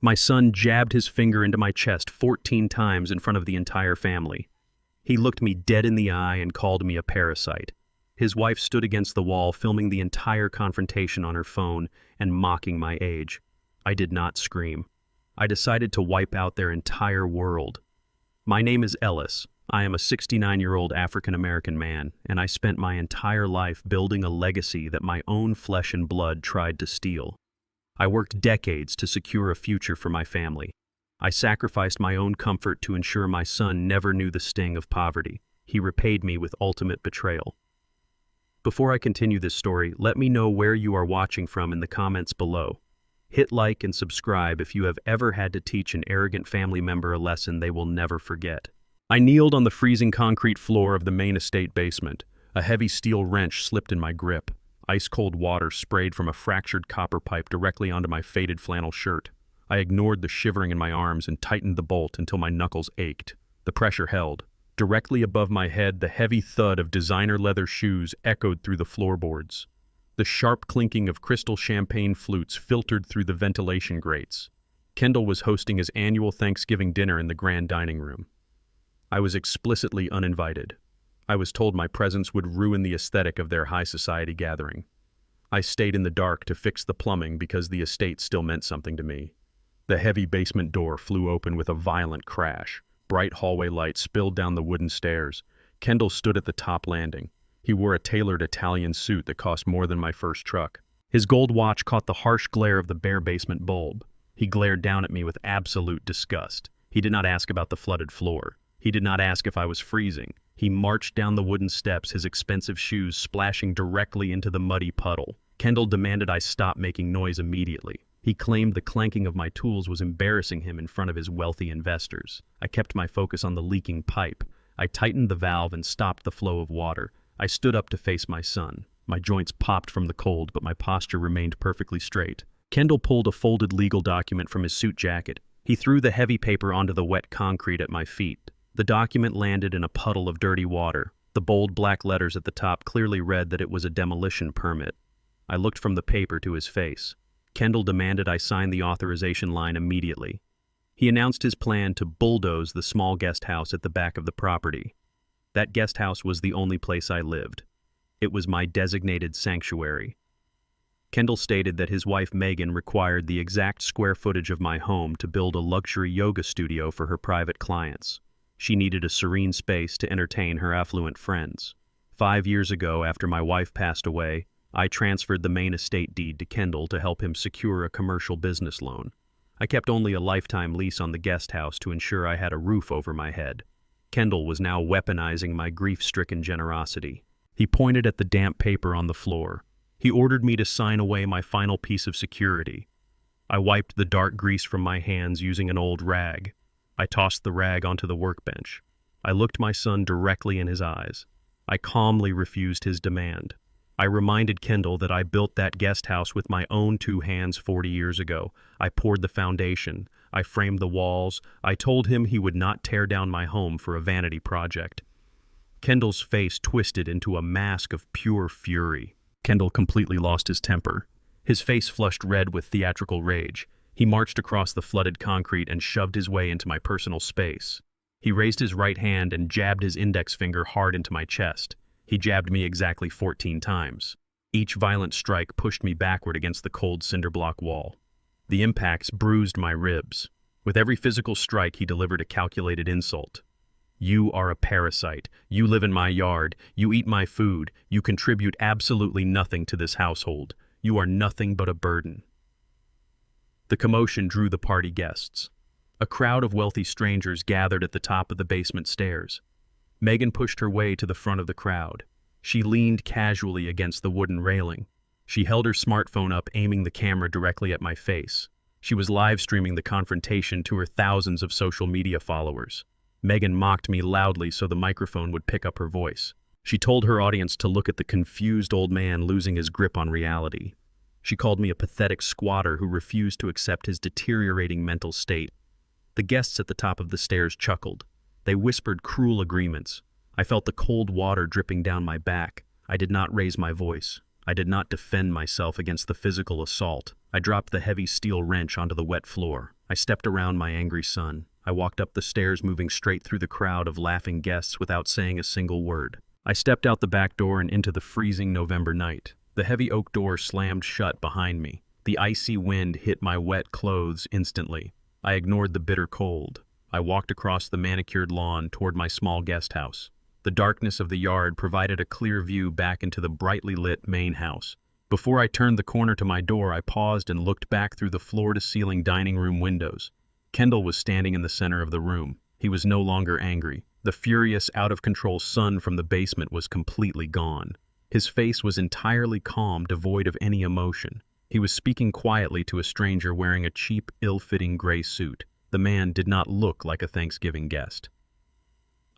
My son jabbed his finger into my chest 14 times in front of the entire family. He looked me dead in the eye and called me a parasite. His wife stood against the wall, filming the entire confrontation on her phone and mocking my age. I did not scream. I decided to wipe out their entire world. My name is Ellis. I am a 69-year-old African-American man, and I spent my entire life building a legacy that my own flesh and blood tried to steal. I worked decades to secure a future for my family. I sacrificed my own comfort to ensure my son never knew the sting of poverty. He repaid me with ultimate betrayal. Before I continue this story, let me know where you are watching from in the comments below. Hit like and subscribe if you have ever had to teach an arrogant family member a lesson they will never forget. I kneeled on the freezing concrete floor of the main estate basement. A heavy steel wrench slipped in my grip. Ice-cold water sprayed from a fractured copper pipe directly onto my faded flannel shirt. I ignored the shivering in my arms and tightened the bolt until my knuckles ached. The pressure held. Directly above my head, the heavy thud of designer leather shoes echoed through the floorboards. The sharp clinking of crystal champagne flutes filtered through the ventilation grates. Kendall was hosting his annual Thanksgiving dinner in the grand dining room. I was explicitly uninvited. I was told my presence would ruin the aesthetic of their high society gathering. I stayed in the dark to fix the plumbing because the estate still meant something to me. The heavy basement door flew open with a violent crash. Bright hallway light spilled down the wooden stairs. Kendall stood at the top landing. He wore a tailored Italian suit that cost more than my first truck. His gold watch caught the harsh glare of the bare basement bulb. He glared down at me with absolute disgust. He did not ask about the flooded floor. He did not ask if I was freezing. He marched down the wooden steps, his expensive shoes splashing directly into the muddy puddle. Kendall demanded I stop making noise immediately. He claimed the clanking of my tools was embarrassing him in front of his wealthy investors. I kept my focus on the leaking pipe. I tightened the valve and stopped the flow of water. I stood up to face my son. My joints popped from the cold, but my posture remained perfectly straight. Kendall pulled a folded legal document from his suit jacket. He threw the heavy paper onto the wet concrete at my feet. The document landed in a puddle of dirty water. The bold black letters at the top clearly read that it was a demolition permit. I looked from the paper to his face. Kendall demanded I sign the authorization line immediately. He announced his plan to bulldoze the small guest house at the back of the property. That guest house was the only place I lived. It was my designated sanctuary. Kendall stated that his wife Megan required the exact square footage of my home to build a luxury yoga studio for her private clients. She needed a serene space to entertain her affluent friends. 5 years ago, after my wife passed away, I transferred the main estate deed to Kendall to help him secure a commercial business loan. I kept only a lifetime lease on the guest house to ensure I had a roof over my head. Kendall was now weaponizing my grief-stricken generosity. He pointed at the damp paper on the floor. He ordered me to sign away my final piece of security. I wiped the dark grease from my hands using an old rag. I tossed the rag onto the workbench. I looked my son directly in his eyes. I calmly refused his demand. I reminded Kendall that I built that guest house with my own 2 hands 40 years ago. I poured the foundation. I framed the walls. I told him he would not tear down my home for a vanity project. Kendall's face twisted into a mask of pure fury. Kendall completely lost his temper. His face flushed red with theatrical rage. He marched across the flooded concrete and shoved his way into my personal space. He raised his right hand and jabbed his index finger hard into my chest. He jabbed me exactly 14 times. Each violent strike pushed me backward against the cold cinder block wall. The impacts bruised my ribs. With every physical strike, he delivered a calculated insult. You are a parasite. You live in my yard. You eat my food. You contribute absolutely nothing to this household. You are nothing but a burden. The commotion drew the party guests. A crowd of wealthy strangers gathered at the top of the basement stairs. Megan pushed her way to the front of the crowd. She leaned casually against the wooden railing. She held her smartphone up, aiming the camera directly at my face. She was live streaming the confrontation to her thousands of social media followers. Megan mocked me loudly so the microphone would pick up her voice. She told her audience to look at the confused old man losing his grip on reality. She called me a pathetic squatter who refused to accept his deteriorating mental state. The guests at the top of the stairs chuckled. They whispered cruel agreements. I felt the cold water dripping down my back. I did not raise my voice. I did not defend myself against the physical assault. I dropped the heavy steel wrench onto the wet floor. I stepped around my angry son. I walked up the stairs, moving straight through the crowd of laughing guests without saying a single word. I stepped out the back door and into the freezing November night. The heavy oak door slammed shut behind me. The icy wind hit my wet clothes instantly. I ignored the bitter cold. I walked across the manicured lawn toward my small guest house. The darkness of the yard provided a clear view back into the brightly lit main house. Before I turned the corner to my door, I paused and looked back through the floor-to-ceiling dining room windows. Kendall was standing in the center of the room. He was no longer angry. The furious, out-of-control son from the basement was completely gone. His face was entirely calm, devoid of any emotion. He was speaking quietly to a stranger wearing a cheap, ill-fitting gray suit. The man did not look like a Thanksgiving guest.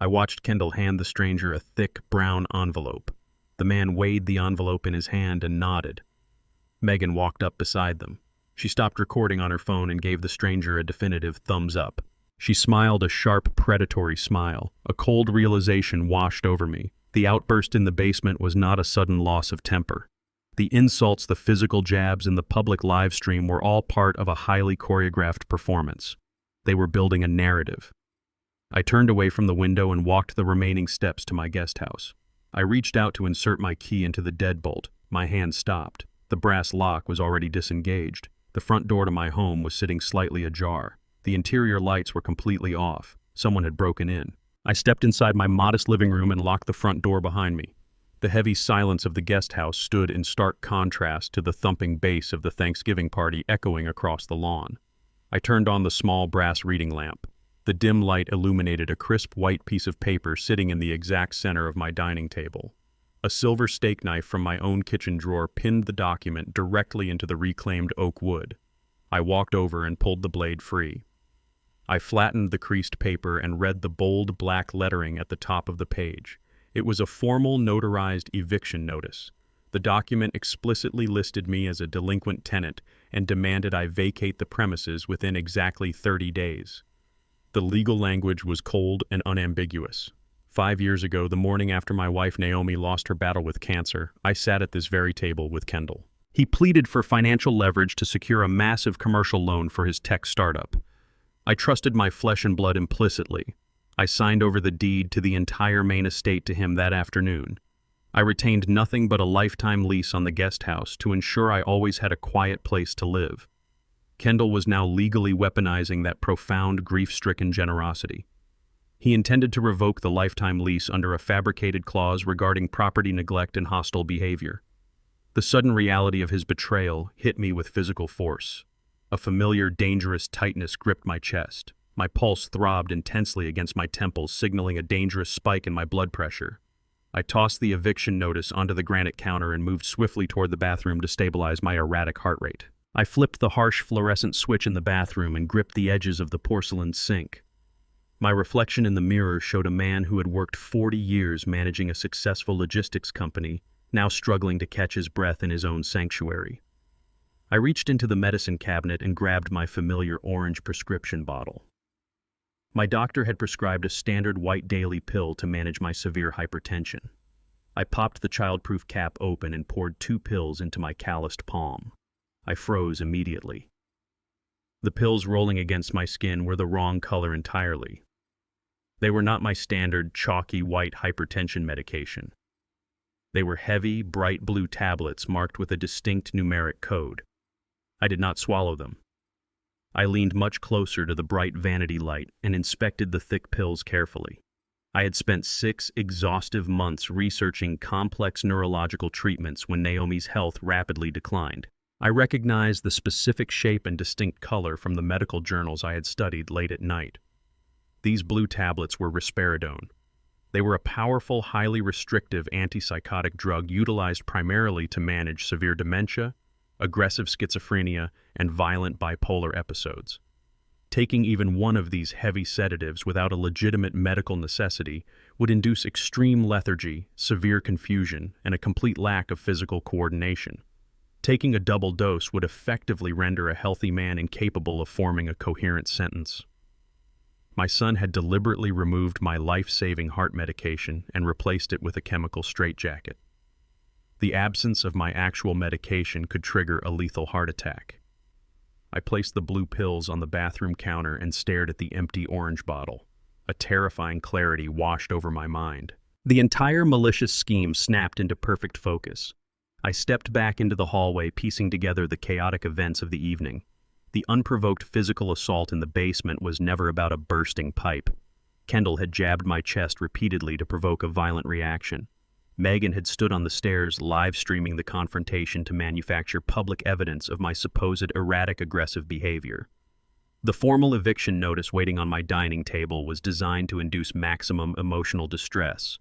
I watched Kendall hand the stranger a thick, brown envelope. The man weighed the envelope in his hand and nodded. Megan walked up beside them. She stopped recording on her phone and gave the stranger a definitive thumbs up. She smiled a sharp, predatory smile. A cold realization washed over me. The outburst in the basement was not a sudden loss of temper. The insults, the physical jabs, and the public live stream were all part of a highly choreographed performance. They were building a narrative. I turned away from the window and walked the remaining steps to my guest house. I reached out to insert my key into the deadbolt. My hand stopped. The brass lock was already disengaged. The front door to my home was sitting slightly ajar. The interior lights were completely off. Someone had broken in. I stepped inside my modest living room and locked the front door behind me. The heavy silence of the guest house stood in stark contrast to the thumping bass of the Thanksgiving party echoing across the lawn. I turned on the small brass reading lamp. The dim light illuminated a crisp white piece of paper sitting in the exact center of my dining table. A silver steak knife from my own kitchen drawer pinned the document directly into the reclaimed oak wood. I walked over and pulled the blade free. I flattened the creased paper and read the bold black lettering at the top of the page. It was a formal notarized eviction notice. The document explicitly listed me as a delinquent tenant and demanded I vacate the premises within exactly 30 days. The legal language was cold and unambiguous. 5 years ago, the morning after my wife Naomi lost her battle with cancer, I sat at this very table with Kendall. He pleaded for financial leverage to secure a massive commercial loan for his tech startup. I trusted my flesh and blood implicitly. I signed over the deed to the entire main estate to him that afternoon. I retained nothing but a lifetime lease on the guest house to ensure I always had a quiet place to live. Kendall was now legally weaponizing that profound, grief-stricken generosity. He intended to revoke the lifetime lease under a fabricated clause regarding property neglect and hostile behavior. The sudden reality of his betrayal hit me with physical force. A familiar, dangerous tightness gripped my chest. My pulse throbbed intensely against my temples, signaling a dangerous spike in my blood pressure. I tossed the eviction notice onto the granite counter and moved swiftly toward the bathroom to stabilize my erratic heart rate. I flipped the harsh fluorescent switch in the bathroom and gripped the edges of the porcelain sink. My reflection in the mirror showed a man who had worked 40 years managing a successful logistics company, now struggling to catch his breath in his own sanctuary. I reached into the medicine cabinet and grabbed my familiar orange prescription bottle. My doctor had prescribed a standard white daily pill to manage my severe hypertension. I popped the childproof cap open and poured 2 pills into my calloused palm. I froze immediately. The pills rolling against my skin were the wrong color entirely. They were not my standard chalky white hypertension medication. They were heavy, bright blue tablets marked with a distinct numeric code. I did not swallow them. I leaned much closer to the bright vanity light and inspected the thick pills carefully. I had spent 6 exhaustive months researching complex neurological treatments when Naomi's health rapidly declined. I recognized the specific shape and distinct color from the medical journals I had studied late at night. These blue tablets were risperidone. They were a powerful, highly restrictive antipsychotic drug utilized primarily to manage severe dementia, aggressive schizophrenia, and violent bipolar episodes. Taking even one of these heavy sedatives without a legitimate medical necessity would induce extreme lethargy, severe confusion, and a complete lack of physical coordination. Taking a double dose would effectively render a healthy man incapable of forming a coherent sentence. My son had deliberately removed my life-saving heart medication and replaced it with a chemical straitjacket. The absence of my actual medication could trigger a lethal heart attack. I placed the blue pills on the bathroom counter and stared at the empty orange bottle. A terrifying clarity washed over my mind. The entire malicious scheme snapped into perfect focus. I stepped back into the hallway, piecing together the chaotic events of the evening. The unprovoked physical assault in the basement was never about a bursting pipe. Kendall had jabbed my chest repeatedly to provoke a violent reaction. Megan had stood on the stairs, live-streaming the confrontation to manufacture public evidence of my supposed erratic aggressive behavior. The formal eviction notice waiting on my dining table was designed to induce maximum emotional distress.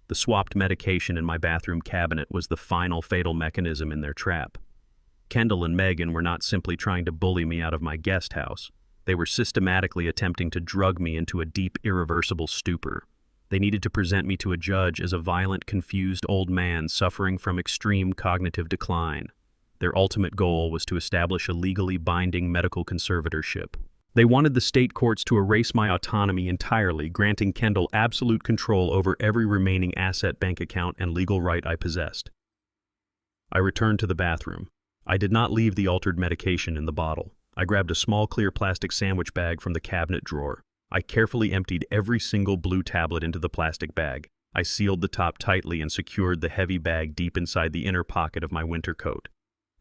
The swapped medication in my bathroom cabinet was the final fatal mechanism in their trap. Kendall and Megan were not simply trying to bully me out of my guest house. They were systematically attempting to drug me into a deep, irreversible stupor. They needed to present me to a judge as a violent, confused old man suffering from extreme cognitive decline. Their ultimate goal was to establish a legally binding medical conservatorship. They wanted the state courts to erase my autonomy entirely, granting Kendall absolute control over every remaining asset, bank account, and legal right I possessed. I returned to the bathroom. I did not leave the altered medication in the bottle. I grabbed a small clear plastic sandwich bag from the cabinet drawer. I carefully emptied every single blue tablet into the plastic bag. I sealed the top tightly and secured the heavy bag deep inside the inner pocket of my winter coat.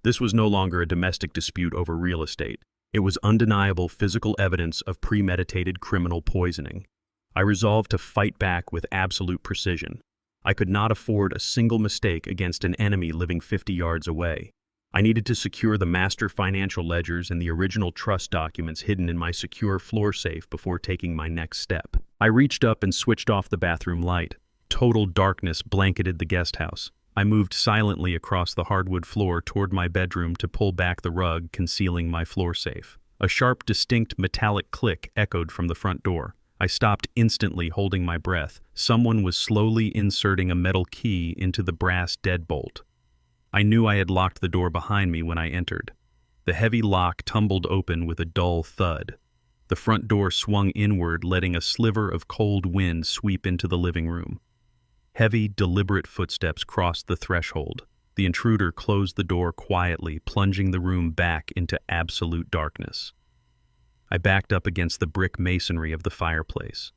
This was no longer a domestic dispute over real estate. It was undeniable physical evidence of premeditated criminal poisoning. I resolved to fight back with absolute precision. I could not afford a single mistake against an enemy living 50 yards away. I needed to secure the master financial ledgers and the original trust documents hidden in my secure floor safe before taking my next step. I reached up and switched off the bathroom light. Total darkness blanketed the guest house. I moved silently across the hardwood floor toward my bedroom to pull back the rug concealing my floor safe. A sharp, distinct metallic click echoed from the front door. I stopped instantly, holding my breath. Someone was slowly inserting a metal key into the brass deadbolt. I knew I had locked the door behind me when I entered. The heavy lock tumbled open with a dull thud. The front door swung inward, letting a sliver of cold wind sweep into the living room. Heavy, deliberate footsteps crossed the threshold. The intruder closed the door quietly, plunging the room back into absolute darkness. I backed up against the brick masonry of the fireplace.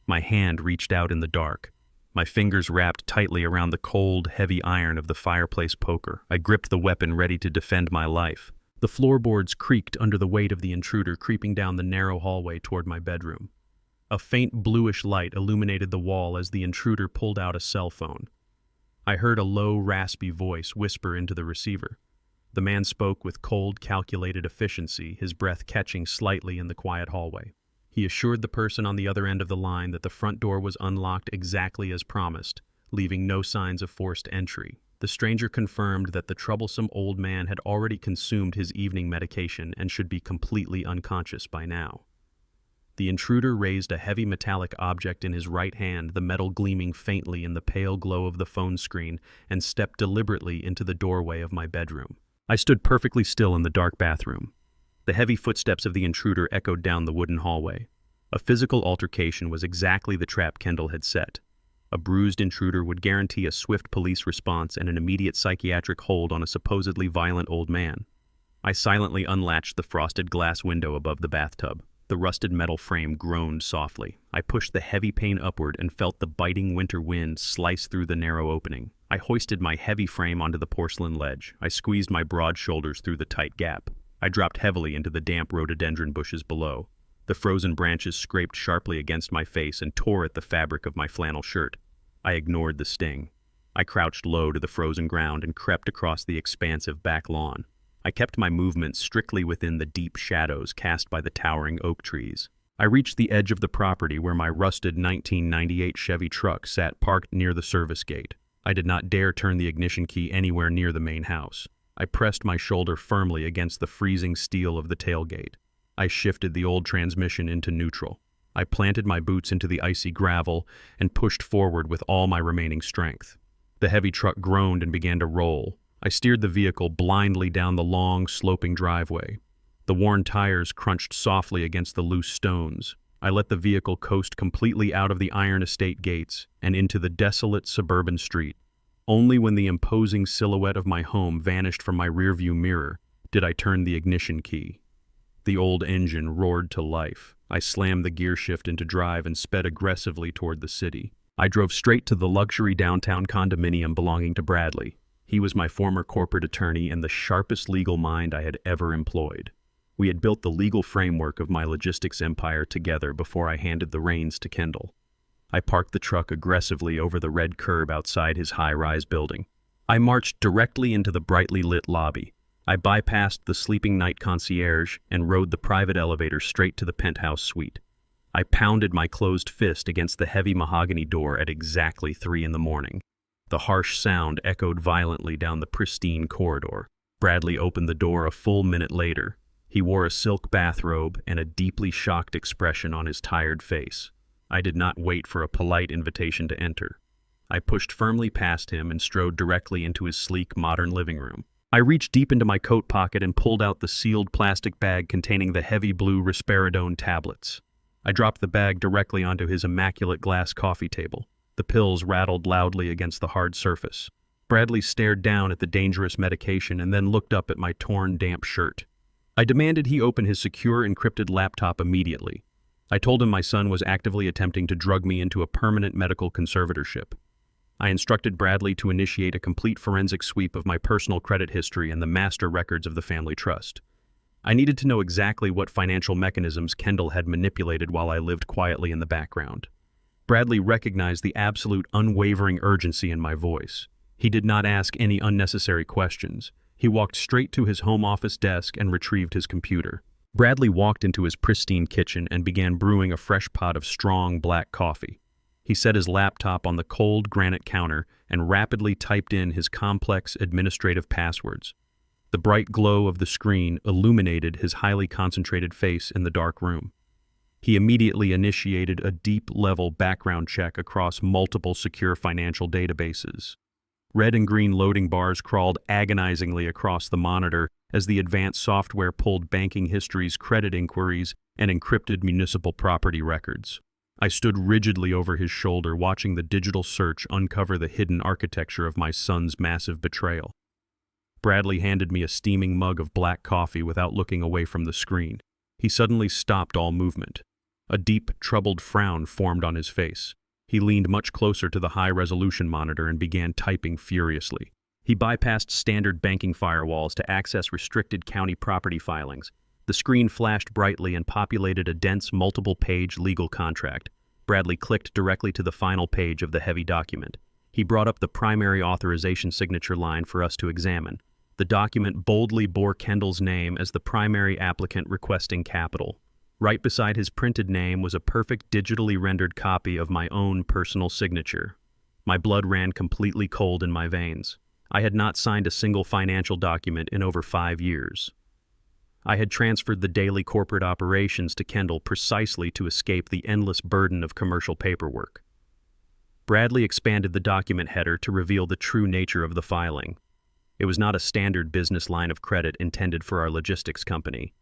My hand reached out in the dark. My fingers wrapped tightly around the cold, heavy iron of the fireplace poker. I gripped the weapon, ready to defend my life. The floorboards creaked under the weight of the intruder creeping down the narrow hallway toward my bedroom. A faint bluish light illuminated the wall as the intruder pulled out a cell phone. I heard a low, raspy voice whisper into the receiver. The man spoke with cold, calculated efficiency, his breath catching slightly in the quiet hallway. He assured the person on the other end of the line that the front door was unlocked exactly as promised, leaving no signs of forced entry. The stranger confirmed that the troublesome old man had already consumed his evening medication and should be completely unconscious by now. The intruder raised a heavy metallic object in his right hand, the metal gleaming faintly in the pale glow of the phone screen, and stepped deliberately into the doorway of my bedroom. I stood perfectly still in the dark bathroom. The heavy footsteps of the intruder echoed down the wooden hallway. A physical altercation was exactly the trap Kendall had set. A bruised intruder would guarantee a swift police response and an immediate psychiatric hold on a supposedly violent old man. I silently unlatched the frosted glass window above the bathtub. The rusted metal frame groaned softly. I pushed the heavy pane upward and felt the biting winter wind slice through the narrow opening. I hoisted my heavy frame onto the porcelain ledge. I squeezed my broad shoulders through the tight gap. I dropped heavily into the damp rhododendron bushes below. The frozen branches scraped sharply against my face and tore at the fabric of my flannel shirt. I ignored the sting. I crouched low to the frozen ground and crept across the expansive back lawn. I kept my movements strictly within the deep shadows cast by the towering oak trees. I reached the edge of the property where my rusted 1998 Chevy truck sat parked near the service gate. I did not dare turn the ignition key anywhere near the main house. I pressed my shoulder firmly against the freezing steel of the tailgate. I shifted the old transmission into neutral. I planted my boots into the icy gravel and pushed forward with all my remaining strength. The heavy truck groaned and began to roll. I steered the vehicle blindly down the long, sloping driveway. The worn tires crunched softly against the loose stones. I let the vehicle coast completely out of the Iron Estate gates and into the desolate suburban street. Only when the imposing silhouette of my home vanished from my rearview mirror did I turn the ignition key. The old engine roared to life. I slammed the gear shift into drive and sped aggressively toward the city. I drove straight to the luxury downtown condominium belonging to Bradley. He was my former corporate attorney and the sharpest legal mind I had ever employed. We had built the legal framework of my logistics empire together before I handed the reins to Kendall. I parked the truck aggressively over the red curb outside his high-rise building. I marched directly into the brightly lit lobby. I bypassed the sleeping night concierge and rode the private elevator straight to the penthouse suite. I pounded my closed fist against the heavy mahogany door at exactly 3 a.m. The harsh sound echoed violently down the pristine corridor. Bradley opened the door a full minute later. He wore a silk bathrobe and a deeply shocked expression on his tired face. I did not wait for a polite invitation to enter. I pushed firmly past him and strode directly into his sleek, modern living room. I reached deep into my coat pocket and pulled out the sealed plastic bag containing the heavy blue risperidone tablets. I dropped the bag directly onto his immaculate glass coffee table. The pills rattled loudly against the hard surface. Bradley stared down at the dangerous medication and then looked up at my torn, damp shirt. I demanded he open his secure, encrypted laptop immediately. I told him my son was actively attempting to drug me into a permanent medical conservatorship. I instructed Bradley to initiate a complete forensic sweep of my personal credit history and the master records of the family trust. I needed to know exactly what financial mechanisms Kendall had manipulated while I lived quietly in the background. Bradley recognized the absolute unwavering urgency in my voice. He did not ask any unnecessary questions. He walked straight to his home office desk and retrieved his computer. Bradley walked into his pristine kitchen and began brewing a fresh pot of strong black coffee. He set his laptop on the cold granite counter and rapidly typed in his complex administrative passwords. The bright glow of the screen illuminated his highly concentrated face in the dark room. He immediately initiated a deep-level background check across multiple secure financial databases. Red and green loading bars crawled agonizingly across the monitor as the advanced software pulled banking histories, credit inquiries, and encrypted municipal property records. I stood rigidly over his shoulder, watching the digital search uncover the hidden architecture of my son's massive betrayal. Bradley handed me a steaming mug of black coffee without looking away from the screen. He suddenly stopped all movement. A deep, troubled frown formed on his face. He leaned much closer to the high-resolution monitor and began typing furiously. He bypassed standard banking firewalls to access restricted county property filings. The screen flashed brightly and populated a dense, multiple-page legal contract. Bradley clicked directly to the final page of the heavy document. He brought up the primary authorization signature line for us to examine. The document boldly bore Kendall's name as the primary applicant requesting capital. Right beside his printed name was a perfect digitally rendered copy of my own personal signature. My blood ran completely cold in my veins. I had not signed a single financial document in over 5 years. I had transferred the daily corporate operations to Kendall precisely to escape the endless burden of commercial paperwork. Bradley expanded the document header to reveal the true nature of the filing. It was not a standard business line of credit intended for our logistics company.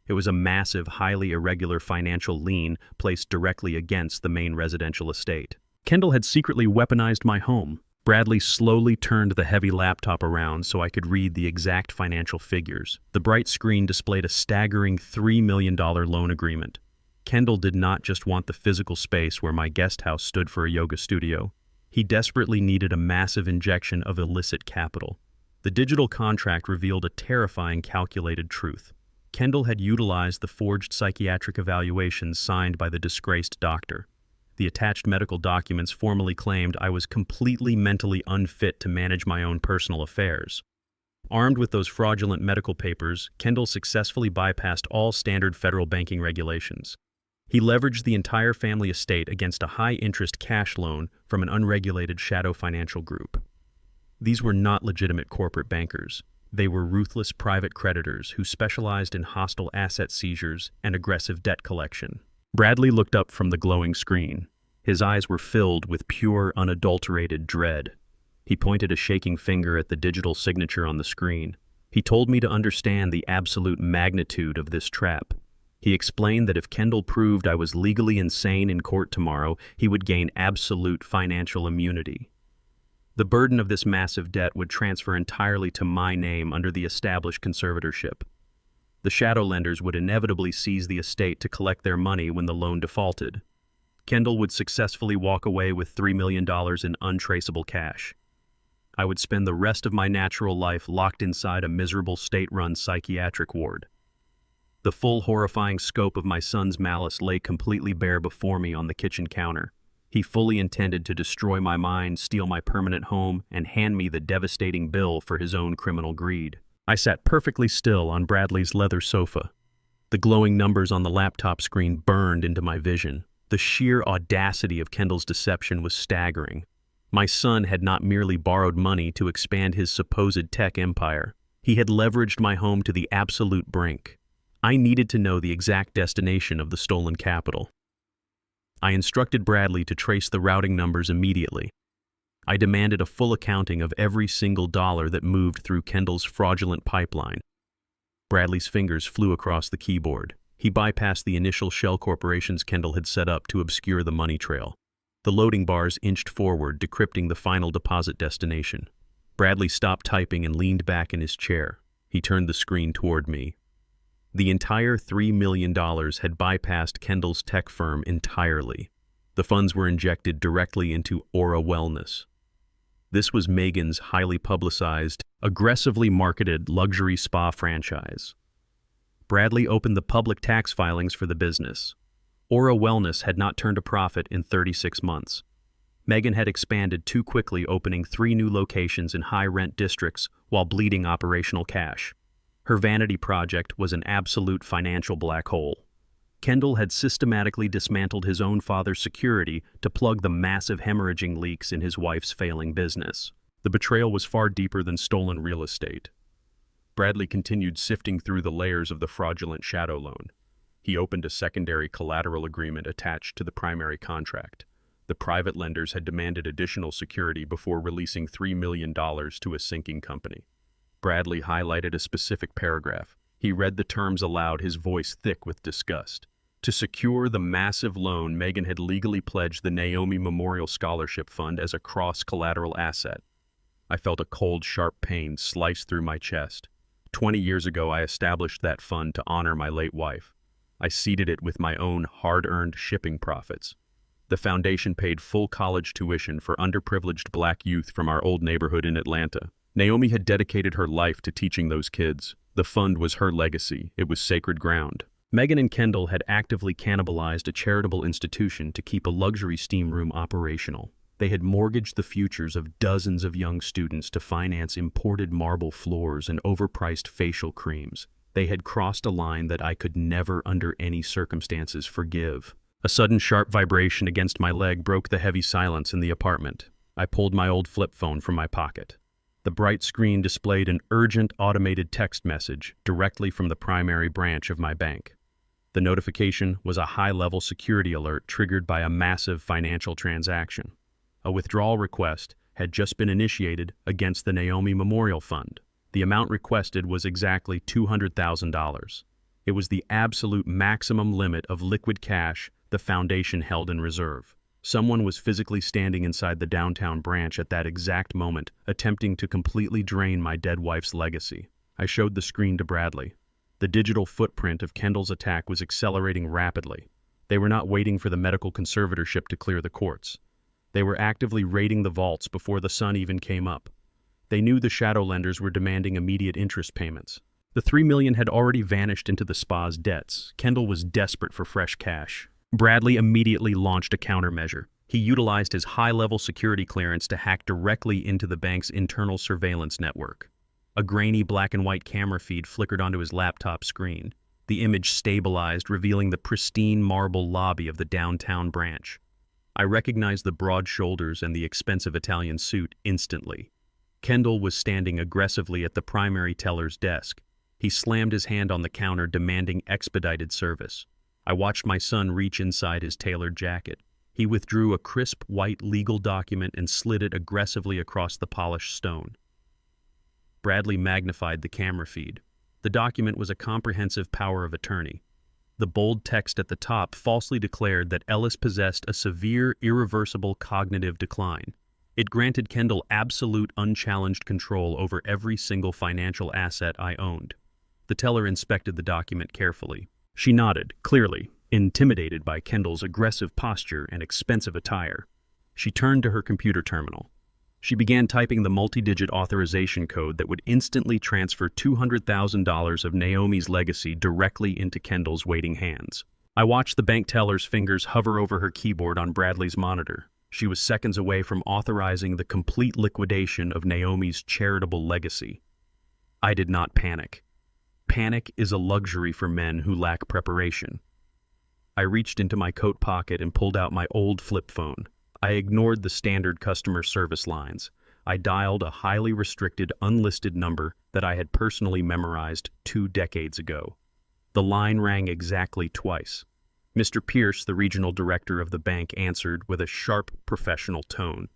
It was a massive, highly irregular financial lien placed directly against the main residential estate. Kendall had secretly weaponized my home. Bradley slowly turned the heavy laptop around so I could read the exact financial figures. The bright screen displayed a staggering $3 million loan agreement. Kendall did not just want the physical space where my guest house stood for a yoga studio. He desperately needed a massive injection of illicit capital. The digital contract revealed a terrifying calculated truth. Kendall had utilized the forged psychiatric evaluations signed by the disgraced doctor. The attached medical documents formally claimed I was completely mentally unfit to manage my own personal affairs. Armed with those fraudulent medical papers, Kendall successfully bypassed all standard federal banking regulations. He leveraged the entire family estate against a high-interest cash loan from an unregulated shadow financial group. These were not legitimate corporate bankers. They were ruthless private creditors who specialized in hostile asset seizures and aggressive debt collection. Bradley looked up from the glowing screen. His eyes were filled with pure, unadulterated dread. He pointed a shaking finger at the digital signature on the screen. He told me to understand the absolute magnitude of this trap. He explained that if Kendall proved I was legally insane in court tomorrow, he would gain absolute financial immunity. The burden of this massive debt would transfer entirely to my name under the established conservatorship. The shadow lenders would inevitably seize the estate to collect their money when the loan defaulted. Kendall would successfully walk away with $3 million in untraceable cash. I would spend the rest of my natural life locked inside a miserable state-run psychiatric ward. The full horrifying scope of my son's malice lay completely bare before me on the kitchen counter. He fully intended to destroy my mind, steal my permanent home, and hand me the devastating bill for his own criminal greed. I sat perfectly still on Bradley's leather sofa. The glowing numbers on the laptop screen burned into my vision. The sheer audacity of Kendall's deception was staggering. My son had not merely borrowed money to expand his supposed tech empire. He had leveraged my home to the absolute brink. I needed to know the exact destination of the stolen capital. I instructed Bradley to trace the routing numbers immediately. I demanded a full accounting of every single dollar that moved through Kendall's fraudulent pipeline. Bradley's fingers flew across the keyboard. He bypassed the initial shell corporations Kendall had set up to obscure the money trail. The loading bars inched forward, decrypting the final deposit destination. Bradley stopped typing and leaned back in his chair. He turned the screen toward me. The entire $3 million had bypassed Kendall's tech firm entirely. The funds were injected directly into Aura Wellness. This was Megan's highly publicized, aggressively marketed luxury spa franchise. Bradley opened the public tax filings for the business. Aura Wellness had not turned a profit in 36 months. Megan had expanded too quickly, opening 3 new locations in high-rent districts while bleeding operational cash. Her vanity project was an absolute financial black hole. Kendall had systematically dismantled his own father's security to plug the massive hemorrhaging leaks in his wife's failing business. The betrayal was far deeper than stolen real estate. Bradley continued sifting through the layers of the fraudulent shadow loan. He opened a secondary collateral agreement attached to the primary contract. The private lenders had demanded additional security before releasing $3 million to a sinking company. Bradley highlighted a specific paragraph. He read the terms aloud, his voice thick with disgust. To secure the massive loan, Megan had legally pledged the Naomi Memorial Scholarship Fund as a cross-collateral asset. I felt a cold, sharp pain slice through my chest. 20 years ago, I established that fund to honor my late wife. I seeded it with my own hard-earned shipping profits. The foundation paid full college tuition for underprivileged black youth from our old neighborhood in Atlanta. Naomi had dedicated her life to teaching those kids. The fund was her legacy. It was sacred ground. Megan and Kendall had actively cannibalized a charitable institution to keep a luxury steam room operational. They had mortgaged the futures of dozens of young students to finance imported marble floors and overpriced facial creams. They had crossed a line that I could never, under any circumstances, forgive. A sudden sharp vibration against my leg broke the heavy silence in the apartment. I pulled my old flip phone from my pocket. The bright screen displayed an urgent automated text message directly from the primary branch of my bank. The notification was a high-level security alert triggered by a massive financial transaction. A withdrawal request had just been initiated against the Naomi Memorial Fund. The amount requested was exactly $200,000. It was the absolute maximum limit of liquid cash the foundation held in reserve. Someone was physically standing inside the downtown branch at that exact moment, attempting to completely drain my dead wife's legacy. I showed the screen to Bradley. The digital footprint of Kendall's attack was accelerating rapidly. They were not waiting for the medical conservatorship to clear the courts. They were actively raiding the vaults before the sun even came up. They knew the shadow lenders were demanding immediate interest payments. The $3 million had already vanished into the spa's debts. Kendall was desperate for fresh cash. Bradley immediately launched a countermeasure. He utilized his high-level security clearance to hack directly into the bank's internal surveillance network. A grainy black-and-white camera feed flickered onto his laptop screen. The image stabilized, revealing the pristine marble lobby of the downtown branch. I recognized the broad shoulders and the expensive Italian suit instantly. Kendall was standing aggressively at the primary teller's desk. He slammed his hand on the counter, demanding expedited service. I watched my son reach inside his tailored jacket. He withdrew a crisp white legal document and slid it aggressively across the polished stone. Bradley magnified the camera feed. The document was a comprehensive power of attorney. The bold text at the top falsely declared that Ellis possessed a severe, irreversible cognitive decline. It granted Kendall absolute, unchallenged control over every single financial asset I owned. The teller inspected the document carefully. She nodded, clearly intimidated by Kendall's aggressive posture and expensive attire. She turned to her computer terminal. She began typing the multi-digit authorization code that would instantly transfer $200,000 of Naomi's legacy directly into Kendall's waiting hands. I watched the bank teller's fingers hover over her keyboard on Bradley's monitor. She was seconds away from authorizing the complete liquidation of Naomi's charitable legacy. I did not panic. Panic is a luxury for men who lack preparation. I reached into my coat pocket and pulled out my old flip phone. I ignored the standard customer service lines. I dialed a highly restricted, unlisted number that I had personally memorized 2 decades ago. The line rang exactly twice. Mr. Pierce, the regional director of the bank, answered with a sharp, professional tone.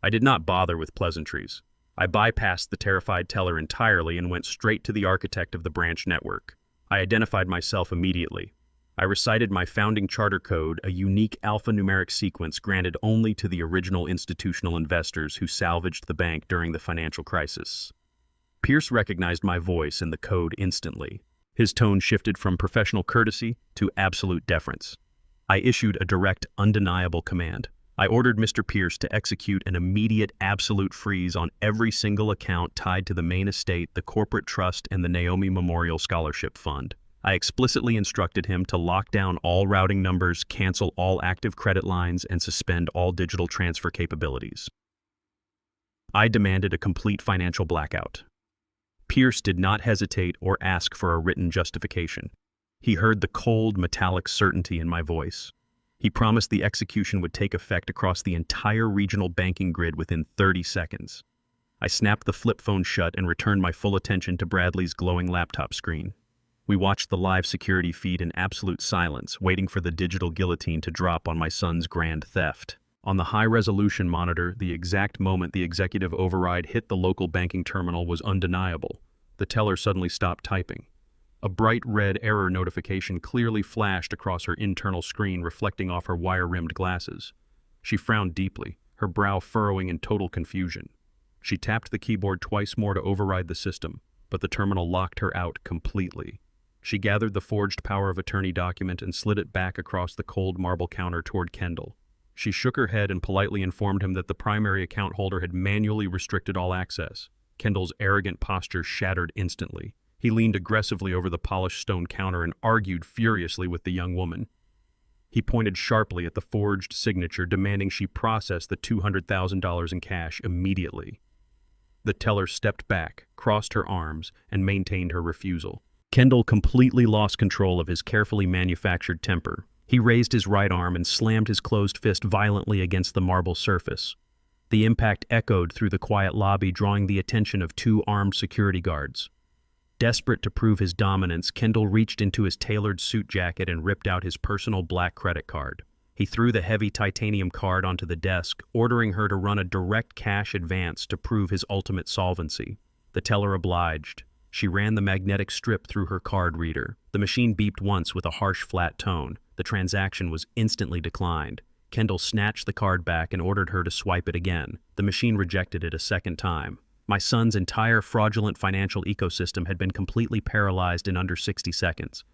I did not bother with pleasantries. I bypassed the terrified teller entirely and went straight to the architect of the branch network. I identified myself immediately. I recited my founding charter code, a unique alphanumeric sequence granted only to the original institutional investors who salvaged the bank during the financial crisis. Pierce recognized my voice and the code instantly. His tone shifted from professional courtesy to absolute deference. I issued a direct, undeniable command. I ordered Mr. Pierce to execute an immediate absolute freeze on every single account tied to the main estate, the corporate trust, and the Naomi Memorial Scholarship Fund. I explicitly instructed him to lock down all routing numbers, cancel all active credit lines, and suspend all digital transfer capabilities. I demanded a complete financial blackout. Pierce did not hesitate or ask for a written justification. He heard the cold, metallic certainty in my voice. He promised the execution would take effect across the entire regional banking grid within 30 seconds. I snapped the flip phone shut and returned my full attention to Bradley's glowing laptop screen. We watched the live security feed in absolute silence, waiting for the digital guillotine to drop on my son's grand theft. On the high-resolution monitor, the exact moment the executive override hit the local banking terminal was undeniable. The teller suddenly stopped typing. A bright red error notification clearly flashed across her internal screen, reflecting off her wire-rimmed glasses. She frowned deeply, her brow furrowing in total confusion. She tapped the keyboard twice more to override the system, but the terminal locked her out completely. She gathered the forged power of attorney document and slid it back across the cold marble counter toward Kendall. She shook her head and politely informed him that the primary account holder had manually restricted all access. Kendall's arrogant posture shattered instantly. He leaned aggressively over the polished stone counter and argued furiously with the young woman. He pointed sharply at the forged signature, demanding she process the $200,000 in cash immediately. The teller stepped back, crossed her arms, and maintained her refusal. Kendall completely lost control of his carefully manufactured temper. He raised his right arm and slammed his closed fist violently against the marble surface. The impact echoed through the quiet lobby, drawing the attention of 2 armed security guards. Desperate to prove his dominance, Kendall reached into his tailored suit jacket and ripped out his personal black credit card. He threw the heavy titanium card onto the desk, ordering her to run a direct cash advance to prove his ultimate solvency. The teller obliged. She ran the magnetic strip through her card reader. The machine beeped once with a harsh, flat tone. The transaction was instantly declined. Kendall snatched the card back and ordered her to swipe it again. The machine rejected it a second time. My son's entire fraudulent financial ecosystem had been completely paralyzed in under 60 seconds.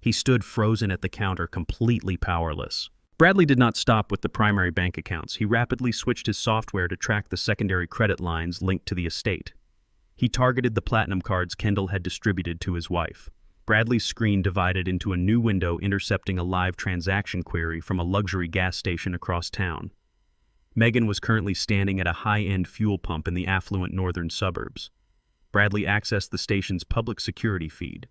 He stood frozen at the counter, completely powerless. Bradley did not stop with the primary bank accounts. He rapidly switched his software to track the secondary credit lines linked to the estate. He targeted the platinum cards Kendall had distributed to his wife. Bradley's screen divided into a new window intercepting a live transaction query from a luxury gas station across town. Megan was currently standing at a high-end fuel pump in the affluent northern suburbs. Bradley accessed the station's public security feed.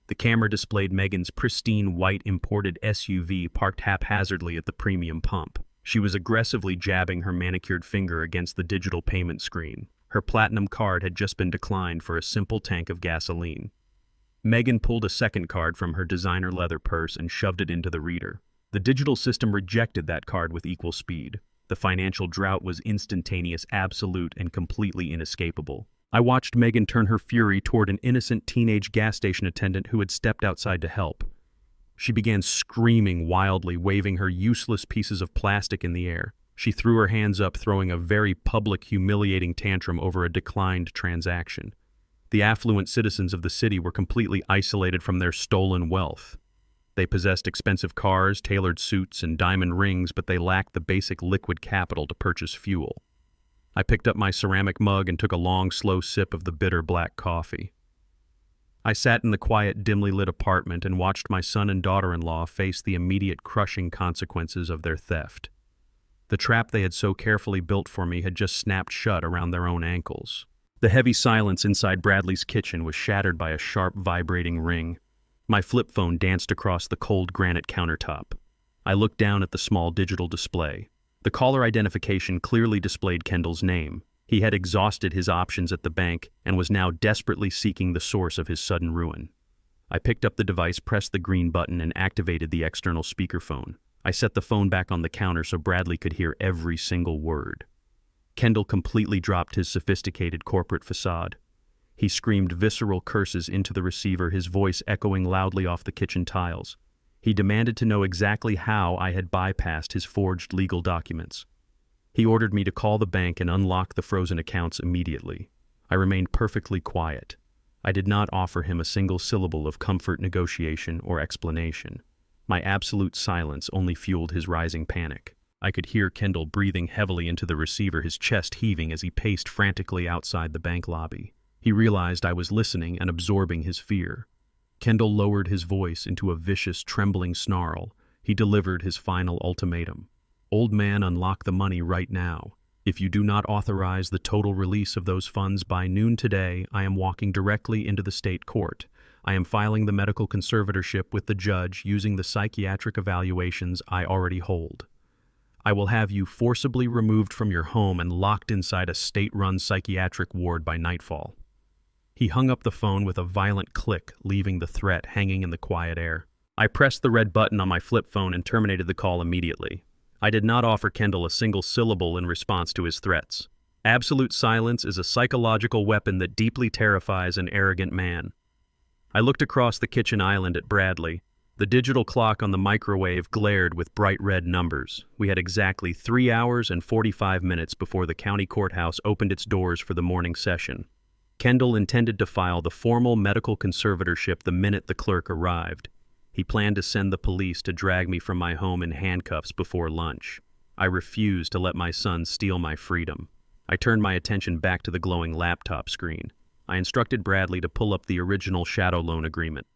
The camera displayed Megan's pristine white imported SUV parked haphazardly at the premium pump. She was aggressively jabbing her manicured finger against the digital payment screen. Her platinum card had just been declined for a simple tank of gasoline. Megan pulled a second card from her designer leather purse and shoved it into the reader. The digital system rejected that card with equal speed. The financial drought was instantaneous, absolute, and completely inescapable. I watched Megan turn her fury toward an innocent teenage gas station attendant who had stepped outside to help. She began screaming wildly, waving her useless pieces of plastic in the air. She threw her hands up, throwing a very public, humiliating tantrum over a declined transaction. The affluent citizens of the city were completely isolated from their stolen wealth. They possessed expensive cars, tailored suits, and diamond rings, but they lacked the basic liquid capital to purchase fuel. I picked up my ceramic mug and took a long, slow sip of the bitter black coffee. I sat in the quiet, dimly lit apartment and watched my son and daughter-in-law face the immediate crushing consequences of their theft. The trap they had so carefully built for me had just snapped shut around their own ankles. The heavy silence inside Bradley's kitchen was shattered by a sharp, vibrating ring. My flip phone danced across the cold granite countertop. I looked down at the small digital display. The caller identification clearly displayed Kendall's name. He had exhausted his options at the bank and was now desperately seeking the source of his sudden ruin. I picked up the device, pressed the green button, and activated the external speakerphone. I set the phone back on the counter so Bradley could hear every single word. Kendall completely dropped his sophisticated corporate facade. He screamed visceral curses into the receiver, his voice echoing loudly off the kitchen tiles. He demanded to know exactly how I had bypassed his forged legal documents. He ordered me to call the bank and unlock the frozen accounts immediately. I remained perfectly quiet. I did not offer him a single syllable of comfort, negotiation, or explanation. My absolute silence only fueled his rising panic. I could hear Kendall breathing heavily into the receiver, his chest heaving as he paced frantically outside the bank lobby. He realized I was listening and absorbing his fear. Kendall lowered his voice into a vicious, trembling snarl. He delivered his final ultimatum. "Old man, unlock the money right now. If you do not authorize the total release of those funds by noon today, I am walking directly into the state court. I am filing the medical conservatorship with the judge using the psychiatric evaluations I already hold. I will have you forcibly removed from your home and locked inside a state-run psychiatric ward by nightfall." He hung up the phone with a violent click, leaving the threat hanging in the quiet air. I pressed the red button on my flip phone and terminated the call immediately. I did not offer Kendall a single syllable in response to his threats. Absolute silence is a psychological weapon that deeply terrifies an arrogant man. I looked across the kitchen island at Bradley. The digital clock on the microwave glared with bright red numbers. We had exactly 3 hours and 45 minutes before the county courthouse opened its doors for the morning session. Kendall intended to file the formal medical conservatorship the minute the clerk arrived. He planned to send the police to drag me from my home in handcuffs before lunch. I refused to let my son steal my freedom. I turned my attention back to the glowing laptop screen. I instructed Bradley to pull up the original shadow loan agreement.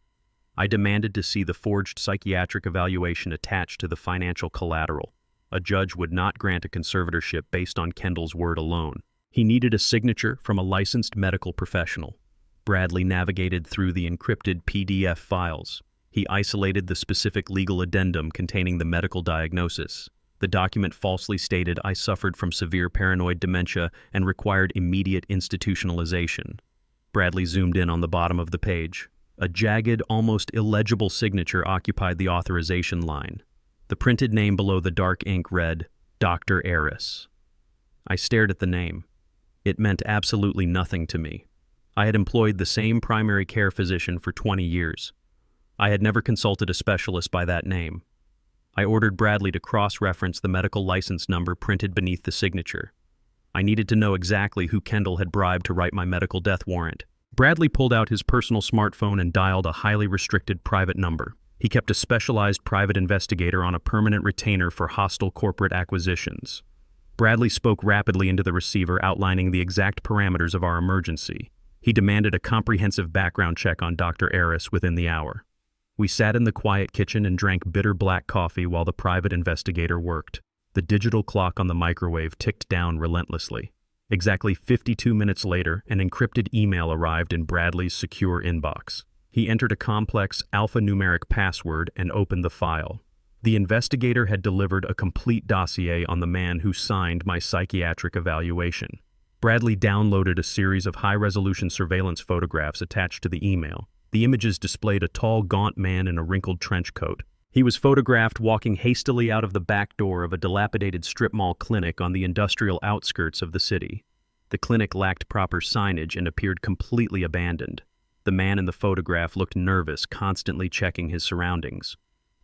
I demanded to see the forged psychiatric evaluation attached to the financial collateral. A judge would not grant a conservatorship based on Kendall's word alone. He needed a signature from a licensed medical professional. Bradley navigated through the encrypted PDF files. He isolated the specific legal addendum containing the medical diagnosis. The document falsely stated I suffered from severe paranoid dementia and required immediate institutionalization. Bradley zoomed in on the bottom of the page. A jagged, almost illegible signature occupied the authorization line. The printed name below the dark ink read, Dr. Ellis. I stared at the name. It meant absolutely nothing to me. I had employed the same primary care physician for 20 years. I had never consulted a specialist by that name. I ordered Bradley to cross-reference the medical license number printed beneath the signature. I needed to know exactly who Kendall had bribed to write my medical death warrant. Bradley pulled out his personal smartphone and dialed a highly restricted private number. He kept a specialized private investigator on a permanent retainer for hostile corporate acquisitions. Bradley spoke rapidly into the receiver, outlining the exact parameters of our emergency. He demanded a comprehensive background check on Dr. Ellis within the hour. We sat in the quiet kitchen and drank bitter black coffee while the private investigator worked. The digital clock on the microwave ticked down relentlessly. Exactly 52 minutes later, an encrypted email arrived in Bradley's secure inbox. He entered a complex alphanumeric password and opened the file. The investigator had delivered a complete dossier on the man who signed my psychiatric evaluation. Bradley downloaded a series of high-resolution surveillance photographs attached to the email. The images displayed a tall, gaunt man in a wrinkled trench coat. He was photographed walking hastily out of the back door of a dilapidated strip mall clinic on the industrial outskirts of the city. The clinic lacked proper signage and appeared completely abandoned. The man in the photograph looked nervous, constantly checking his surroundings.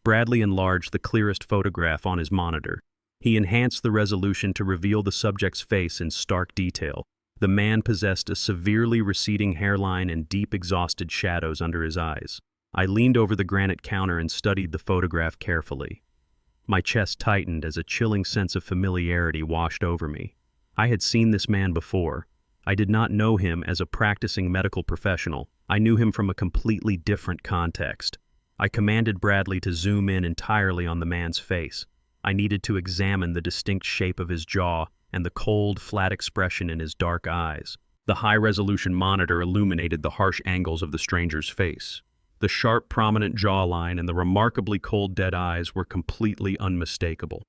Bradley enlarged the clearest photograph on his monitor. He enhanced the resolution to reveal the subject's face in stark detail. The man possessed a severely receding hairline and deep exhausted shadows under his eyes. I leaned over the granite counter and studied the photograph carefully. My chest tightened as a chilling sense of familiarity washed over me. I had seen this man before. I did not know him as a practicing medical professional. I knew him from a completely different context. I commanded Bradley to zoom in entirely on the man's face. I needed to examine the distinct shape of his jaw and the cold, flat expression in his dark eyes. The high-resolution monitor illuminated the harsh angles of the stranger's face. The sharp, prominent jawline and the remarkably cold, dead eyes were completely unmistakable.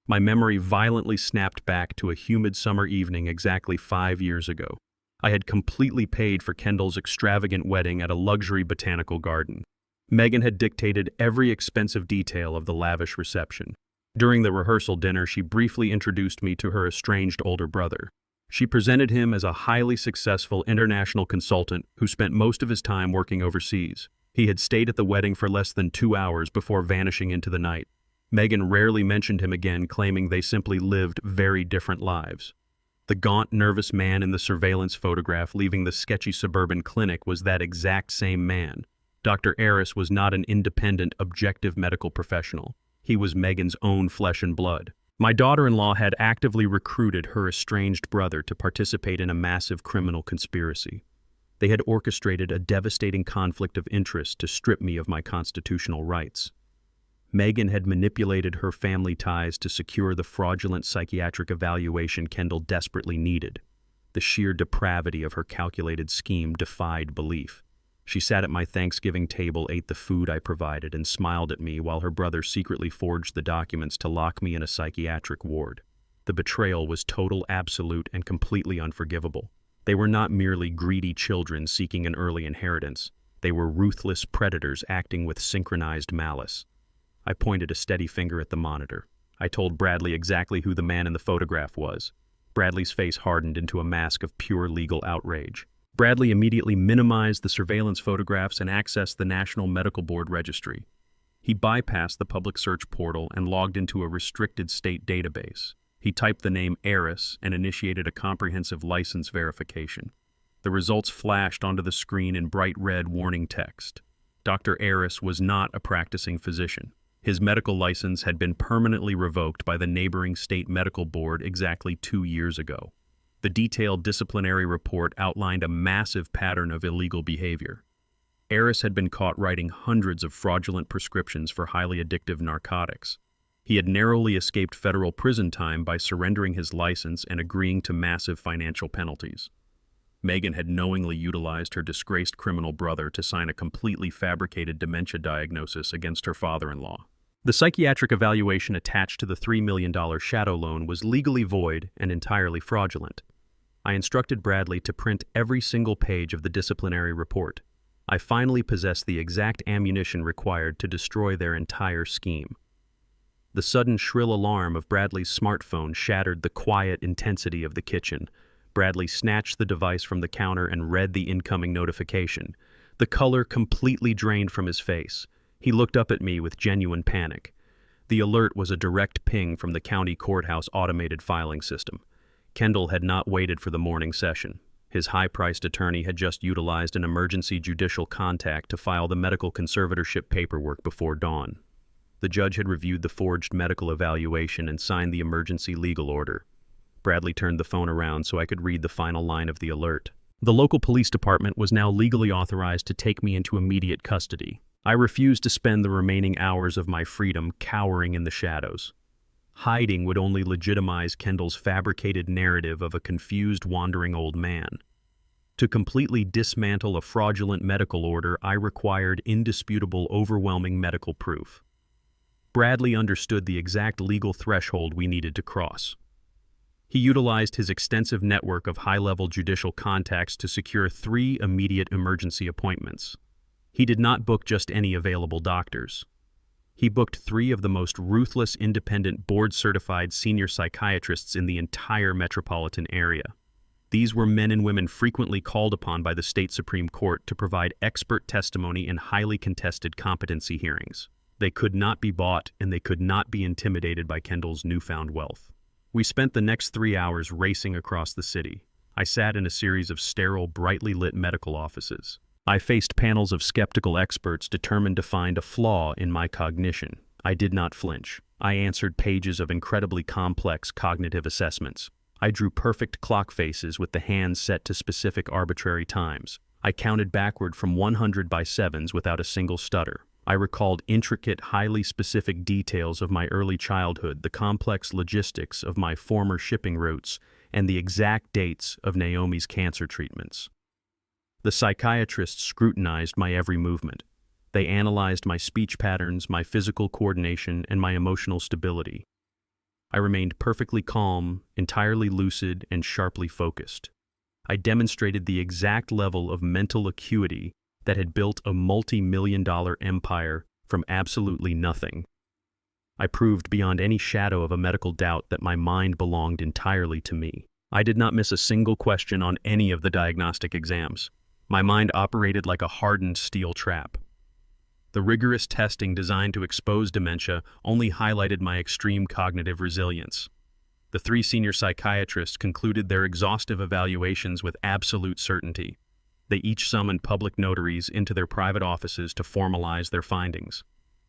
My memory violently snapped back to a humid summer evening exactly 5 years ago. I had completely paid for Kendall's extravagant wedding at a luxury botanical garden. Megan had dictated every expensive detail of the lavish reception. During the rehearsal dinner, she briefly introduced me to her estranged older brother. She presented him as a highly successful international consultant who spent most of his time working overseas. He had stayed at the wedding for less than 2 hours before vanishing into the night. Megan rarely mentioned him again, claiming they simply lived very different lives. The gaunt, nervous man in the surveillance photograph leaving the sketchy suburban clinic was that exact same man. Dr. Ellis was not an independent, objective medical professional. He was Megan's own flesh and blood. My daughter-in-law had actively recruited her estranged brother to participate in a massive criminal conspiracy. They had orchestrated a devastating conflict of interest to strip me of my constitutional rights. Megan had manipulated her family ties to secure the fraudulent psychiatric evaluation Kendall desperately needed. The sheer depravity of her calculated scheme defied belief. She sat at my Thanksgiving table, ate the food I provided, and smiled at me while her brother secretly forged the documents to lock me in a psychiatric ward. The betrayal was total, absolute, and completely unforgivable. They were not merely greedy children seeking an early inheritance. They were ruthless predators acting with synchronized malice. I pointed a steady finger at the monitor. I told Bradley exactly who the man in the photograph was. Bradley's face hardened into a mask of pure legal outrage. Bradley immediately minimized the surveillance photographs and accessed the National Medical Board registry. He bypassed the public search portal and logged into a restricted state database. He typed the name Ellis and initiated a comprehensive license verification. The results flashed onto the screen in bright red warning text. Dr. Ellis was not a practicing physician. His medical license had been permanently revoked by the neighboring state medical board exactly 2 years ago. The detailed disciplinary report outlined a massive pattern of illegal behavior. Ellis had been caught writing hundreds of fraudulent prescriptions for highly addictive narcotics. He had narrowly escaped federal prison time by surrendering his license and agreeing to massive financial penalties. Megan had knowingly utilized her disgraced criminal brother to sign a completely fabricated dementia diagnosis against her father-in-law. The psychiatric evaluation attached to the $3 million shadow loan was legally void and entirely fraudulent. I instructed Bradley to print every single page of the disciplinary report. I finally possessed the exact ammunition required to destroy their entire scheme. The sudden shrill alarm of Bradley's smartphone shattered the quiet intensity of the kitchen. Bradley snatched the device from the counter and read the incoming notification. The color completely drained from his face. He looked up at me with genuine panic. The alert was a direct ping from the county courthouse automated filing system. Kendall had not waited for the morning session. His high-priced attorney had just utilized an emergency judicial contact to file the medical conservatorship paperwork before dawn. The judge had reviewed the forged medical evaluation and signed the emergency legal order. Bradley turned the phone around so I could read the final line of the alert. The local police department was now legally authorized to take me into immediate custody. I refused to spend the remaining hours of my freedom cowering in the shadows. Hiding would only legitimize Kendall's fabricated narrative of a confused, wandering old man. To completely dismantle a fraudulent medical order, I required indisputable, overwhelming medical proof. Bradley understood the exact legal threshold we needed to cross. He utilized his extensive network of high-level judicial contacts to secure 3 immediate emergency appointments. He did not book just any available doctors. He booked 3 of the most ruthless, independent, board-certified senior psychiatrists in the entire metropolitan area. These were men and women frequently called upon by the state Supreme Court to provide expert testimony in highly contested competency hearings. They could not be bought, and they could not be intimidated by Kendall's newfound wealth. We spent the next 3 hours racing across the city. I sat in a series of sterile, brightly lit medical offices. I faced panels of skeptical experts determined to find a flaw in my cognition. I did not flinch. I answered pages of incredibly complex cognitive assessments. I drew perfect clock faces with the hands set to specific arbitrary times. I counted backward from 100 by sevens without a single stutter. I recalled intricate, highly specific details of my early childhood, the complex logistics of my former shipping routes, and the exact dates of Naomi's cancer treatments. The psychiatrists scrutinized my every movement. They analyzed my speech patterns, my physical coordination, and my emotional stability. I remained perfectly calm, entirely lucid, and sharply focused. I demonstrated the exact level of mental acuity that had built a multi-million-dollar empire from absolutely nothing. I proved beyond any shadow of a medical doubt that my mind belonged entirely to me. I did not miss a single question on any of the diagnostic exams. My mind operated like a hardened steel trap. The rigorous testing designed to expose dementia only highlighted my extreme cognitive resilience. The 3 senior psychiatrists concluded their exhaustive evaluations with absolute certainty. They each summoned public notaries into their private offices to formalize their findings.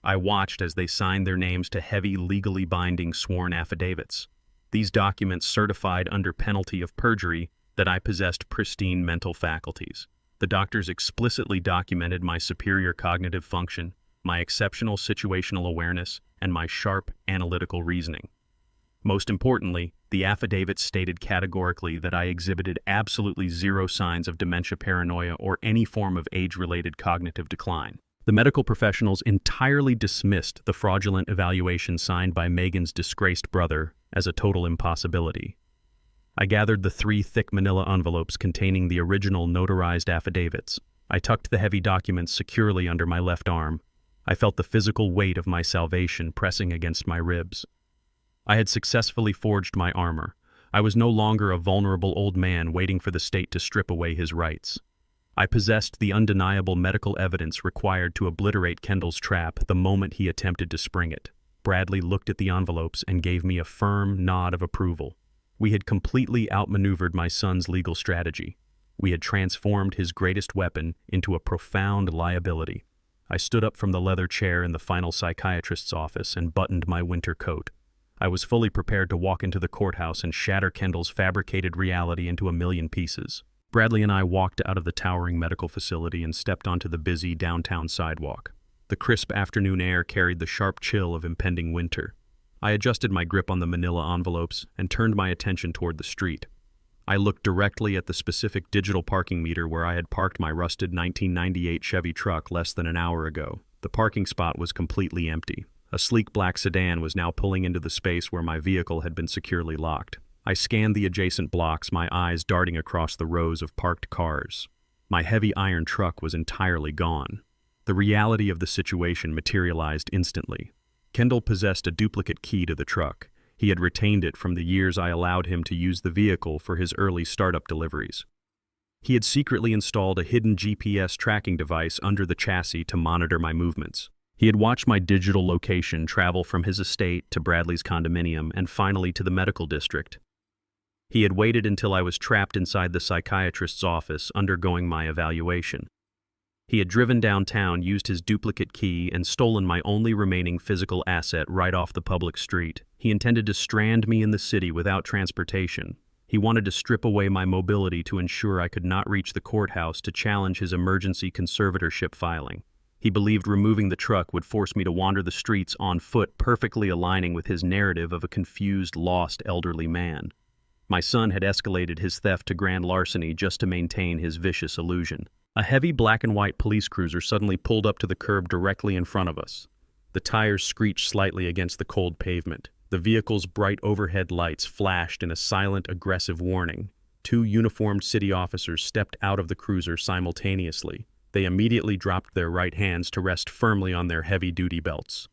I watched as they signed their names to heavy, legally binding sworn affidavits. These documents certified under penalty of perjury that I possessed pristine mental faculties. The doctors explicitly documented my superior cognitive function, my exceptional situational awareness, and my sharp, analytical reasoning. Most importantly, the affidavits stated categorically that I exhibited absolutely zero signs of dementia, paranoia, or any form of age-related cognitive decline. The medical professionals entirely dismissed the fraudulent evaluation signed by Megan's disgraced brother as a total impossibility. I gathered the 3 thick manila envelopes containing the original notarized affidavits. I tucked the heavy documents securely under my left arm. I felt the physical weight of my salvation pressing against my ribs. I had successfully forged my armor. I was no longer a vulnerable old man waiting for the state to strip away his rights. I possessed the undeniable medical evidence required to obliterate Kendall's trap the moment he attempted to spring it. Bradley looked at the envelopes and gave me a firm nod of approval. We had completely outmaneuvered my son's legal strategy. We had transformed his greatest weapon into a profound liability. I stood up from the leather chair in the final psychiatrist's office and buttoned my winter coat. I was fully prepared to walk into the courthouse and shatter Kendall's fabricated reality into a million pieces. Bradley and I walked out of the towering medical facility and stepped onto the busy downtown sidewalk. The crisp afternoon air carried the sharp chill of impending winter. I adjusted my grip on the manila envelopes and turned my attention toward the street. I looked directly at the specific digital parking meter where I had parked my rusted 1998 Chevy truck less than an hour ago. The parking spot was completely empty. A sleek black sedan was now pulling into the space where my vehicle had been securely locked. I scanned the adjacent blocks, my eyes darting across the rows of parked cars. My heavy iron truck was entirely gone. The reality of the situation materialized instantly. Kendall possessed a duplicate key to the truck. He had retained it from the years I allowed him to use the vehicle for his early startup deliveries. He had secretly installed a hidden GPS tracking device under the chassis to monitor my movements. He had watched my digital location travel from his estate to Bradley's condominium and finally to the medical district. He had waited until I was trapped inside the psychiatrist's office undergoing my evaluation. He had driven downtown, used his duplicate key, and stolen my only remaining physical asset right off the public street. He intended to strand me in the city without transportation. He wanted to strip away my mobility to ensure I could not reach the courthouse to challenge his emergency conservatorship filing. He believed removing the truck would force me to wander the streets on foot, perfectly aligning with his narrative of a confused, lost elderly man. My son had escalated his theft to grand larceny just to maintain his vicious illusion. A heavy black and white police cruiser suddenly pulled up to the curb directly in front of us. The tires screeched slightly against the cold pavement. The vehicle's bright overhead lights flashed in a silent, aggressive warning. 2 uniformed city officers stepped out of the cruiser simultaneously. They immediately dropped their right hands to rest firmly on their heavy-duty belts.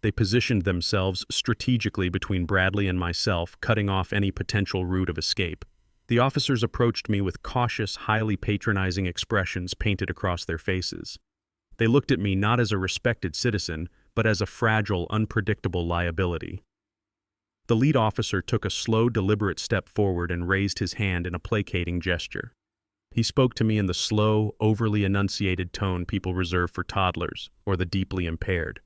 They positioned themselves strategically between Bradley and myself, cutting off any potential route of escape. The officers approached me with cautious, highly patronizing expressions painted across their faces. They looked at me not as a respected citizen, but as a fragile, unpredictable liability. The lead officer took a slow, deliberate step forward and raised his hand in a placating gesture. He spoke to me in the slow, overly enunciated tone people reserve for toddlers or the deeply impaired.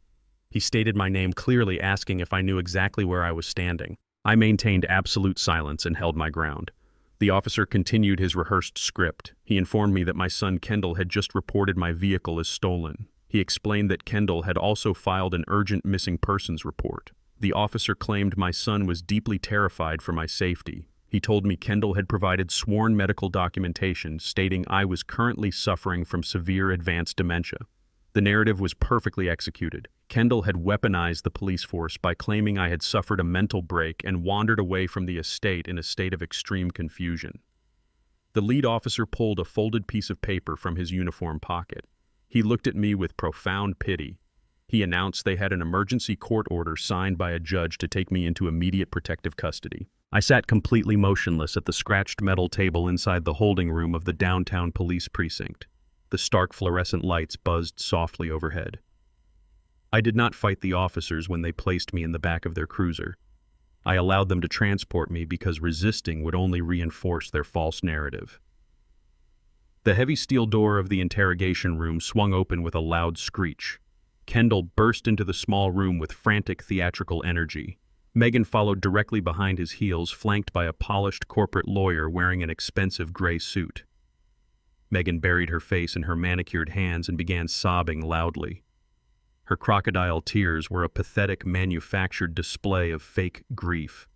He stated my name clearly, asking if I knew exactly where I was standing. I maintained absolute silence and held my ground. The officer continued his rehearsed script. He informed me that my son Kendall had just reported my vehicle as stolen. He explained that Kendall had also filed an urgent missing persons report. The officer claimed my son was deeply terrified for my safety. He told me Kendall had provided sworn medical documentation stating I was currently suffering from severe advanced dementia. The narrative was perfectly executed. Kendall had weaponized the police force by claiming I had suffered a mental break and wandered away from the estate in a state of extreme confusion. The lead officer pulled a folded piece of paper from his uniform pocket. He looked at me with profound pity. He announced they had an emergency court order signed by a judge to take me into immediate protective custody. I sat completely motionless at the scratched metal table inside the holding room of the downtown police precinct. The stark fluorescent lights buzzed softly overhead. I did not fight the officers when they placed me in the back of their cruiser. I allowed them to transport me because resisting would only reinforce their false narrative. The heavy steel door of the interrogation room swung open with a loud screech. Kendall burst into the small room with frantic theatrical energy. Megan followed directly behind his heels, flanked by a polished corporate lawyer wearing an expensive gray suit. Megan buried her face in her manicured hands and began sobbing loudly. Her crocodile tears were a pathetic, manufactured display of fake grief.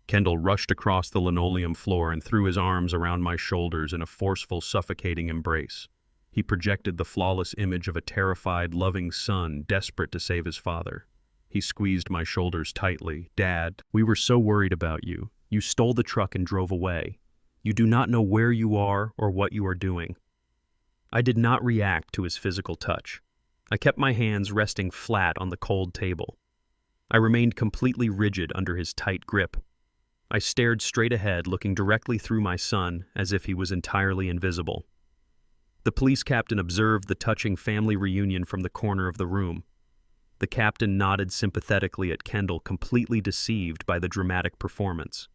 Kendall rushed across the linoleum floor and threw his arms around my shoulders in a forceful, suffocating embrace. He projected the flawless image of a terrified, loving son desperate to save his father. He squeezed my shoulders tightly. "Dad, we were so worried about you. You stole the truck and drove away. You do not know where you are or what you are doing." I did not react to his physical touch. I kept my hands resting flat on the cold table. I remained completely rigid under his tight grip. I stared straight ahead, looking directly through my son as if he was entirely invisible. The police captain observed the touching family reunion from the corner of the room. The captain nodded sympathetically at Kendall, completely deceived by the dramatic performance.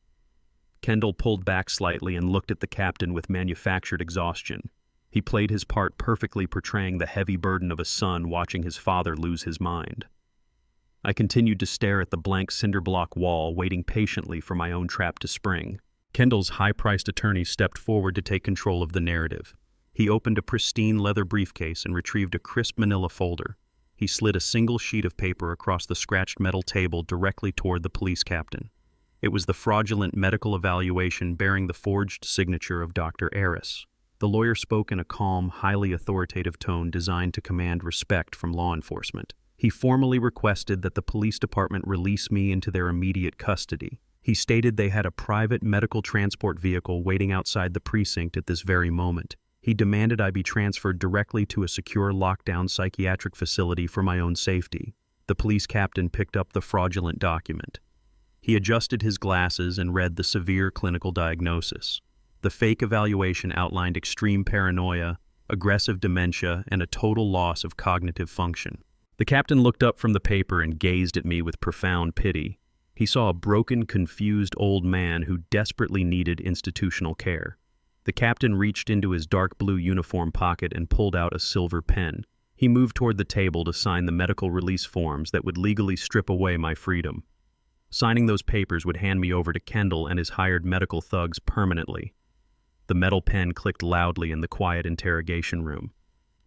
Kendall pulled back slightly and looked at the captain with manufactured exhaustion. He played his part perfectly, portraying the heavy burden of a son watching his father lose his mind. I continued to stare at the blank cinder block wall, waiting patiently for my own trap to spring. Kendall's high-priced attorney stepped forward to take control of the narrative. He opened a pristine leather briefcase and retrieved a crisp manila folder. He slid a single sheet of paper across the scratched metal table directly toward the police captain. It was the fraudulent medical evaluation bearing the forged signature of Dr. Ellis. The lawyer spoke in a calm, highly authoritative tone designed to command respect from law enforcement. He formally requested that the police department release me into their immediate custody. He stated they had a private medical transport vehicle waiting outside the precinct at this very moment. He demanded I be transferred directly to a secure lockdown psychiatric facility for my own safety. The police captain picked up the fraudulent document. He adjusted his glasses and read the severe clinical diagnosis. The fake evaluation outlined extreme paranoia, aggressive dementia, and a total loss of cognitive function. The captain looked up from the paper and gazed at me with profound pity. He saw a broken, confused old man who desperately needed institutional care. The captain reached into his dark blue uniform pocket and pulled out a silver pen. He moved toward the table to sign the medical release forms that would legally strip away my freedom. Signing those papers would hand me over to Kendall and his hired medical thugs permanently. The metal pen clicked loudly in the quiet interrogation room.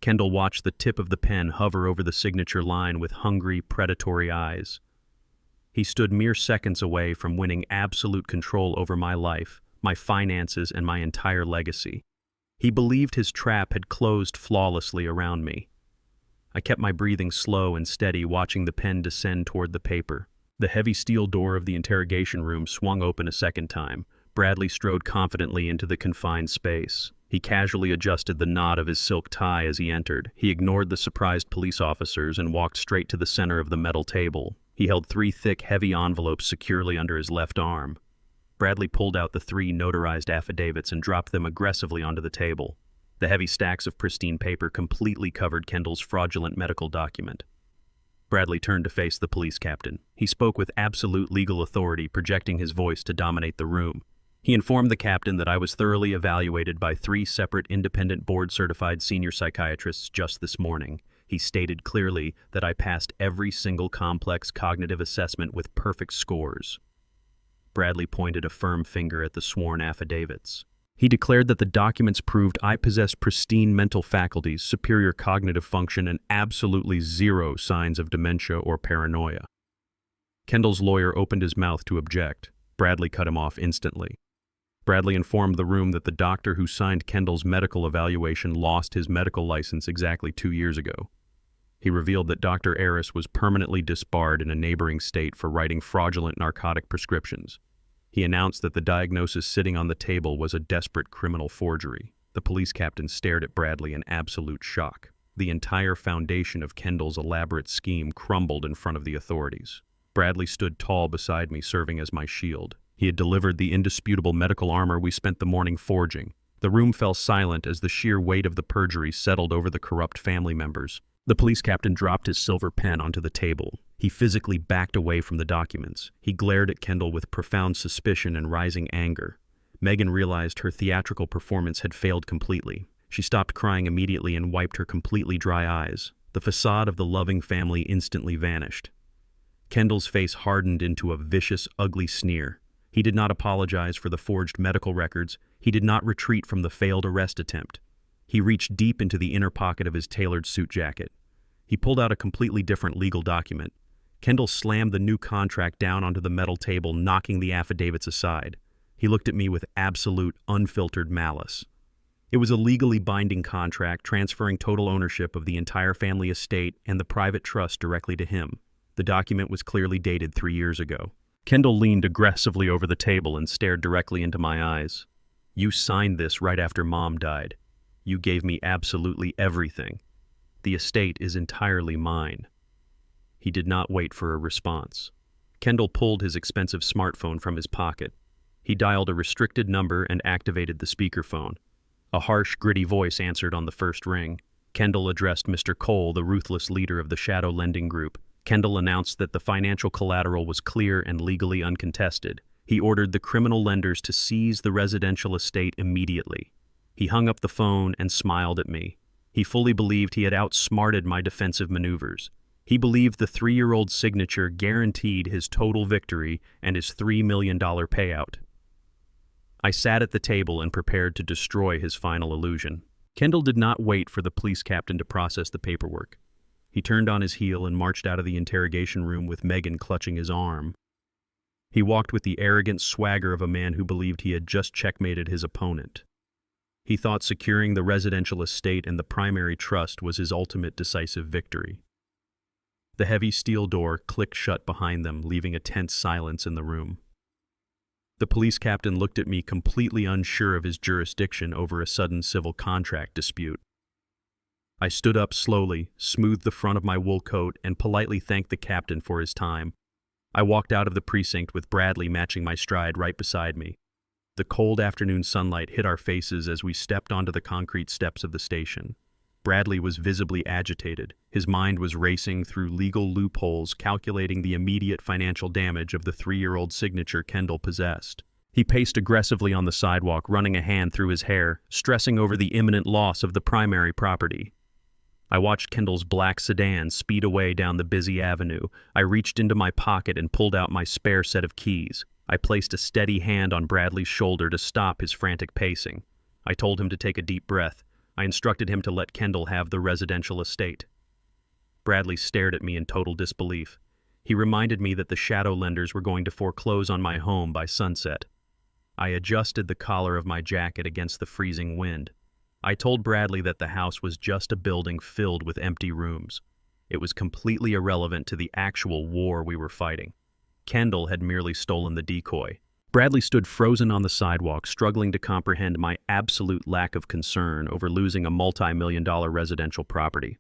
Kendall watched the tip of the pen hover over the signature line with hungry, predatory eyes. He stood mere seconds away from winning absolute control over my life, my finances, and my entire legacy. He believed his trap had closed flawlessly around me. I kept my breathing slow and steady, watching the pen descend toward the paper. The heavy steel door of the interrogation room swung open a second time. Bradley strode confidently into the confined space. He casually adjusted the knot of his silk tie as he entered. He ignored the surprised police officers and walked straight to the center of the metal table. He held 3 thick, heavy envelopes securely under his left arm. Bradley pulled out the 3 notarized affidavits and dropped them aggressively onto the table. The heavy stacks of pristine paper completely covered Kendall's fraudulent medical document. Bradley turned to face the police captain. He spoke with absolute legal authority, projecting his voice to dominate the room. He informed the captain that I was thoroughly evaluated by 3 separate independent board-certified senior psychiatrists just this morning. He stated clearly that I passed every single complex cognitive assessment with perfect scores. Bradley pointed a firm finger at the sworn affidavits. He declared that the documents proved I possessed pristine mental faculties, superior cognitive function, and absolutely zero signs of dementia or paranoia. Kendall's lawyer opened his mouth to object. Bradley cut him off instantly. Bradley informed the room that the doctor who signed Kendall's medical evaluation lost his medical license exactly 2 years ago. He revealed that Dr. Ellis was permanently disbarred in a neighboring state for writing fraudulent narcotic prescriptions. He announced that the diagnosis sitting on the table was a desperate criminal forgery. The police captain stared at Bradley in absolute shock. The entire foundation of Kendall's elaborate scheme crumbled in front of the authorities. Bradley stood tall beside me, serving as my shield. He had delivered the indisputable medical armor we spent the morning forging. The room fell silent as the sheer weight of the perjury settled over the corrupt family members. The police captain dropped his silver pen onto the table. He physically backed away from the documents. He glared at Kendall with profound suspicion and rising anger. Megan realized her theatrical performance had failed completely. She stopped crying immediately and wiped her completely dry eyes. The facade of the loving family instantly vanished. Kendall's face hardened into a vicious, ugly sneer. He did not apologize for the forged medical records. He did not retreat from the failed arrest attempt. He reached deep into the inner pocket of his tailored suit jacket. He pulled out a completely different legal document. Kendall slammed the new contract down onto the metal table, knocking the affidavits aside. He looked at me with absolute, unfiltered malice. It was a legally binding contract transferring total ownership of the entire family estate and the private trust directly to him. The document was clearly dated 3 years ago. Kendall leaned aggressively over the table and stared directly into my eyes. "You signed this right after Mom died. You gave me absolutely everything. The estate is entirely mine." He did not wait for a response. Kendall pulled his expensive smartphone from his pocket. He dialed a restricted number and activated the speakerphone. A harsh, gritty voice answered on the first ring. Kendall addressed Mr. Cole, the ruthless leader of the Shadow Lending Group. Kendall announced that the financial collateral was clear and legally uncontested. He ordered the criminal lenders to seize the residential estate immediately. He hung up the phone and smiled at me. He fully believed he had outsmarted my defensive maneuvers. He believed the 3-year-old signature guaranteed his total victory and his $3 million payout. I sat at the table and prepared to destroy his final illusion. Kendall did not wait for the police captain to process the paperwork. He turned on his heel and marched out of the interrogation room with Megan clutching his arm. He walked with the arrogant swagger of a man who believed he had just checkmated his opponent. He thought securing the residential estate and the primary trust was his ultimate decisive victory. The heavy steel door clicked shut behind them, leaving a tense silence in the room. The police captain looked at me, completely unsure of his jurisdiction over a sudden civil contract dispute. I stood up slowly, smoothed the front of my wool coat, and politely thanked the captain for his time. I walked out of the precinct with Bradley matching my stride right beside me. The cold afternoon sunlight hit our faces as we stepped onto the concrete steps of the station. Bradley was visibly agitated. His mind was racing through legal loopholes, calculating the immediate financial damage of the 3-year-old signature Kendall possessed. He paced aggressively on the sidewalk, running a hand through his hair, stressing over the imminent loss of the primary property. I watched Kendall's black sedan speed away down the busy avenue. I reached into my pocket and pulled out my spare set of keys. I placed a steady hand on Bradley's shoulder to stop his frantic pacing. I told him to take a deep breath. I instructed him to let Kendall have the residential estate. Bradley stared at me in total disbelief. He reminded me that the shadow lenders were going to foreclose on my home by sunset. I adjusted the collar of my jacket against the freezing wind. I told Bradley that the house was just a building filled with empty rooms. It was completely irrelevant to the actual war we were fighting. Kendall had merely stolen the decoy. Bradley stood frozen on the sidewalk, struggling to comprehend my absolute lack of concern over losing a multi-million-dollar residential property.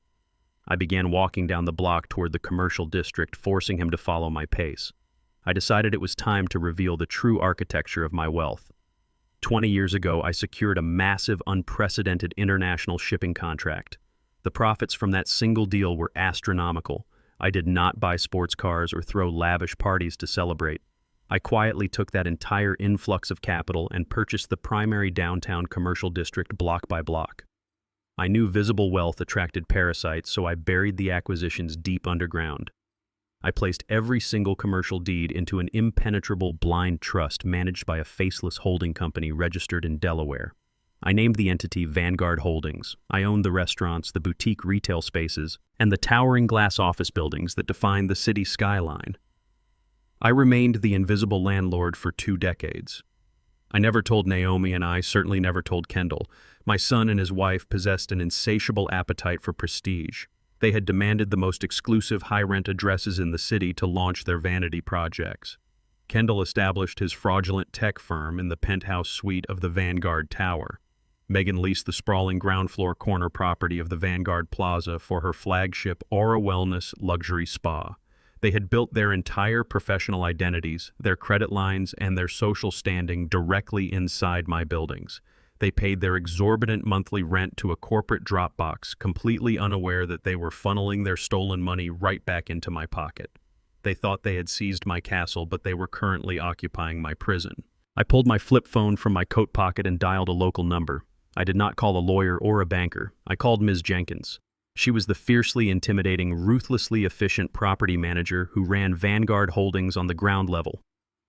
I began walking down the block toward the commercial district, forcing him to follow my pace. I decided it was time to reveal the true architecture of my wealth. 20 years ago, I secured a massive, unprecedented international shipping contract. The profits from that single deal were astronomical. I did not buy sports cars or throw lavish parties to celebrate. I quietly took that entire influx of capital and purchased the primary downtown commercial district block by block. I knew visible wealth attracted parasites, so I buried the acquisitions deep underground. I placed every single commercial deed into an impenetrable blind trust managed by a faceless holding company registered in Delaware. I named the entity Vanguard Holdings. I owned the restaurants, the boutique retail spaces, and the towering glass office buildings that define the city's skyline. I remained the invisible landlord for 2 decades. I never told Naomi, and I certainly never told Kendall. My son and his wife possessed an insatiable appetite for prestige. They had demanded the most exclusive high-rent addresses in the city to launch their vanity projects. Kendall established his fraudulent tech firm in the penthouse suite of the Vanguard Tower. Megan leased the sprawling ground-floor corner property of the Vanguard Plaza for her flagship Aura Wellness luxury spa. They had built their entire professional identities, their credit lines, and their social standing directly inside my buildings. They paid their exorbitant monthly rent to a corporate Dropbox, completely unaware that they were funneling their stolen money right back into my pocket. They thought they had seized my castle, but they were currently occupying my prison. I pulled my flip phone from my coat pocket and dialed a local number. I did not call a lawyer or a banker. I called Ms. Jenkins. She was the fiercely intimidating, ruthlessly efficient property manager who ran Vanguard Holdings on the ground level.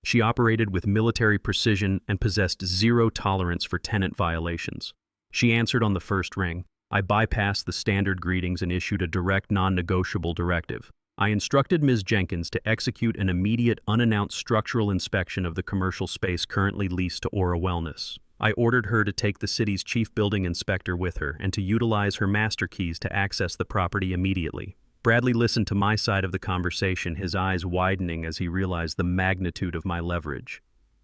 She operated with military precision and possessed zero tolerance for tenant violations. She answered on the first ring. I bypassed the standard greetings and issued a direct, non-negotiable directive. I instructed Ms. Jenkins to execute an immediate, unannounced structural inspection of the commercial space currently leased to Aura Wellness. I ordered her to take the city's chief building inspector with her and to utilize her master keys to access the property immediately. Bradley listened to my side of the conversation, his eyes widening as he realized the magnitude of my leverage.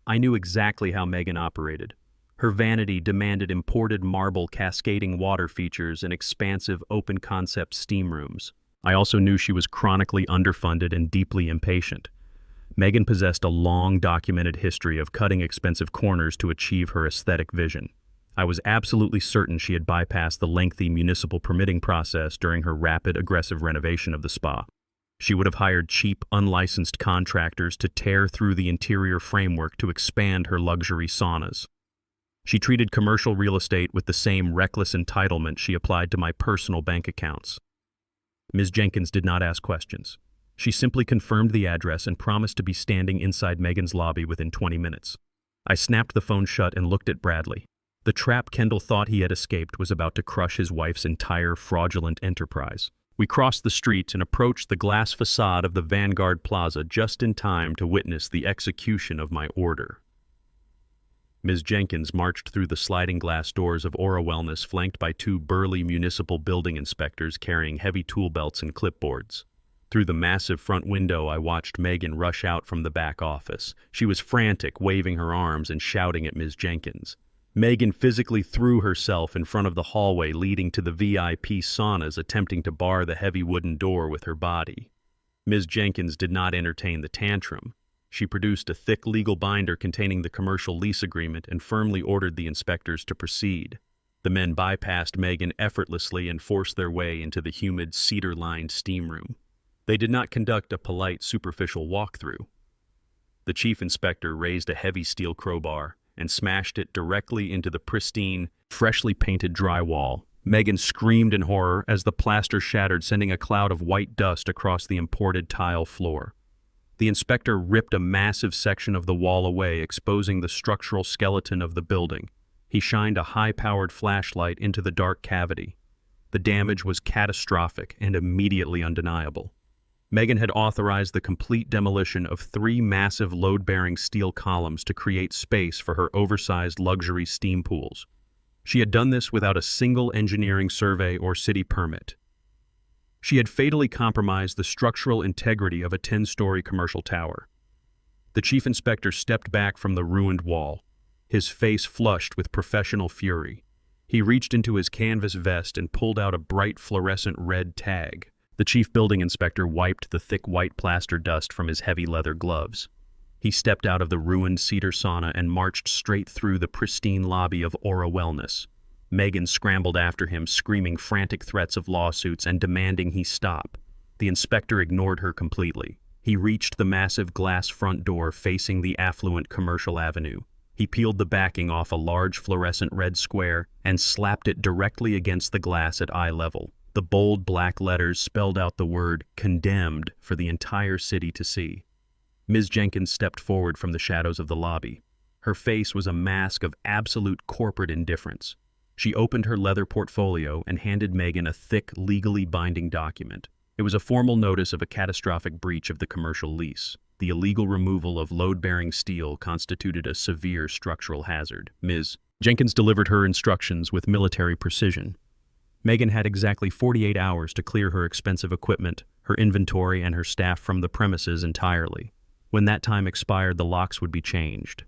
I knew exactly how Megan operated. Her vanity demanded imported marble cascading water features and expansive open-concept steam rooms. I also knew she was chronically underfunded and deeply impatient. Megan possessed a long documented history of cutting expensive corners to achieve her aesthetic vision. I was absolutely certain she had bypassed the lengthy municipal permitting process during her rapid, aggressive renovation of the spa. She would have hired cheap, unlicensed contractors to tear through the interior framework to expand her luxury saunas. She treated commercial real estate with the same reckless entitlement she applied to my personal bank accounts. Ms. Jenkins did not ask questions. She simply confirmed the address and promised to be standing inside Megan's lobby within 20 minutes. I snapped the phone shut and looked at Bradley. The trap Kendall thought he had escaped was about to crush his wife's entire fraudulent enterprise. We crossed the street and approached the glass facade of the Vanguard Plaza just in time to witness the execution of my order. Ms. Jenkins marched through the sliding glass doors of Aura Wellness, flanked by 2 burly municipal building inspectors carrying heavy tool belts and clipboards. Through the massive front window, I watched Megan rush out from the back office. She was frantic, waving her arms and shouting at Ms. Jenkins. Megan physically threw herself in front of the hallway leading to the VIP saunas, attempting to bar the heavy wooden door with her body. Ms. Jenkins did not entertain the tantrum. She produced a thick legal binder containing the commercial lease agreement and firmly ordered the inspectors to proceed. The men bypassed Megan effortlessly and forced their way into the humid, cedar-lined steam room. They did not conduct a polite, superficial walkthrough. The chief inspector raised a heavy steel crowbar and smashed it directly into the pristine, freshly painted drywall. Megan screamed in horror as the plaster shattered, sending a cloud of white dust across the imported tile floor. The inspector ripped a massive section of the wall away, exposing the structural skeleton of the building. He shined a high-powered flashlight into the dark cavity. The damage was catastrophic and immediately undeniable. Megan had authorized the complete demolition of 3 massive load-bearing steel columns to create space for her oversized luxury steam pools. She had done this without a single engineering survey or city permit. She had fatally compromised the structural integrity of a 10-story commercial tower. The chief inspector stepped back from the ruined wall, his face flushed with professional fury. He reached into his canvas vest and pulled out a bright fluorescent red tag. The chief building inspector wiped the thick white plaster dust from his heavy leather gloves. He stepped out of the ruined cedar sauna and marched straight through the pristine lobby of Aura Wellness. Megan scrambled after him, screaming frantic threats of lawsuits and demanding he stop. The inspector ignored her completely. He reached the massive glass front door facing the affluent commercial avenue. He peeled the backing off a large fluorescent red square and slapped it directly against the glass at eye level. The bold black letters spelled out the word "condemned" for the entire city to see. Ms. Jenkins stepped forward from the shadows of the lobby. Her face was a mask of absolute corporate indifference. She opened her leather portfolio and handed Megan a thick, legally binding document. It was a formal notice of a catastrophic breach of the commercial lease. The illegal removal of load-bearing steel constituted a severe structural hazard. Ms. Jenkins delivered her instructions with military precision. Megan had exactly 48 hours to clear her expensive equipment, her inventory, and her staff from the premises entirely. When that time expired, the locks would be changed.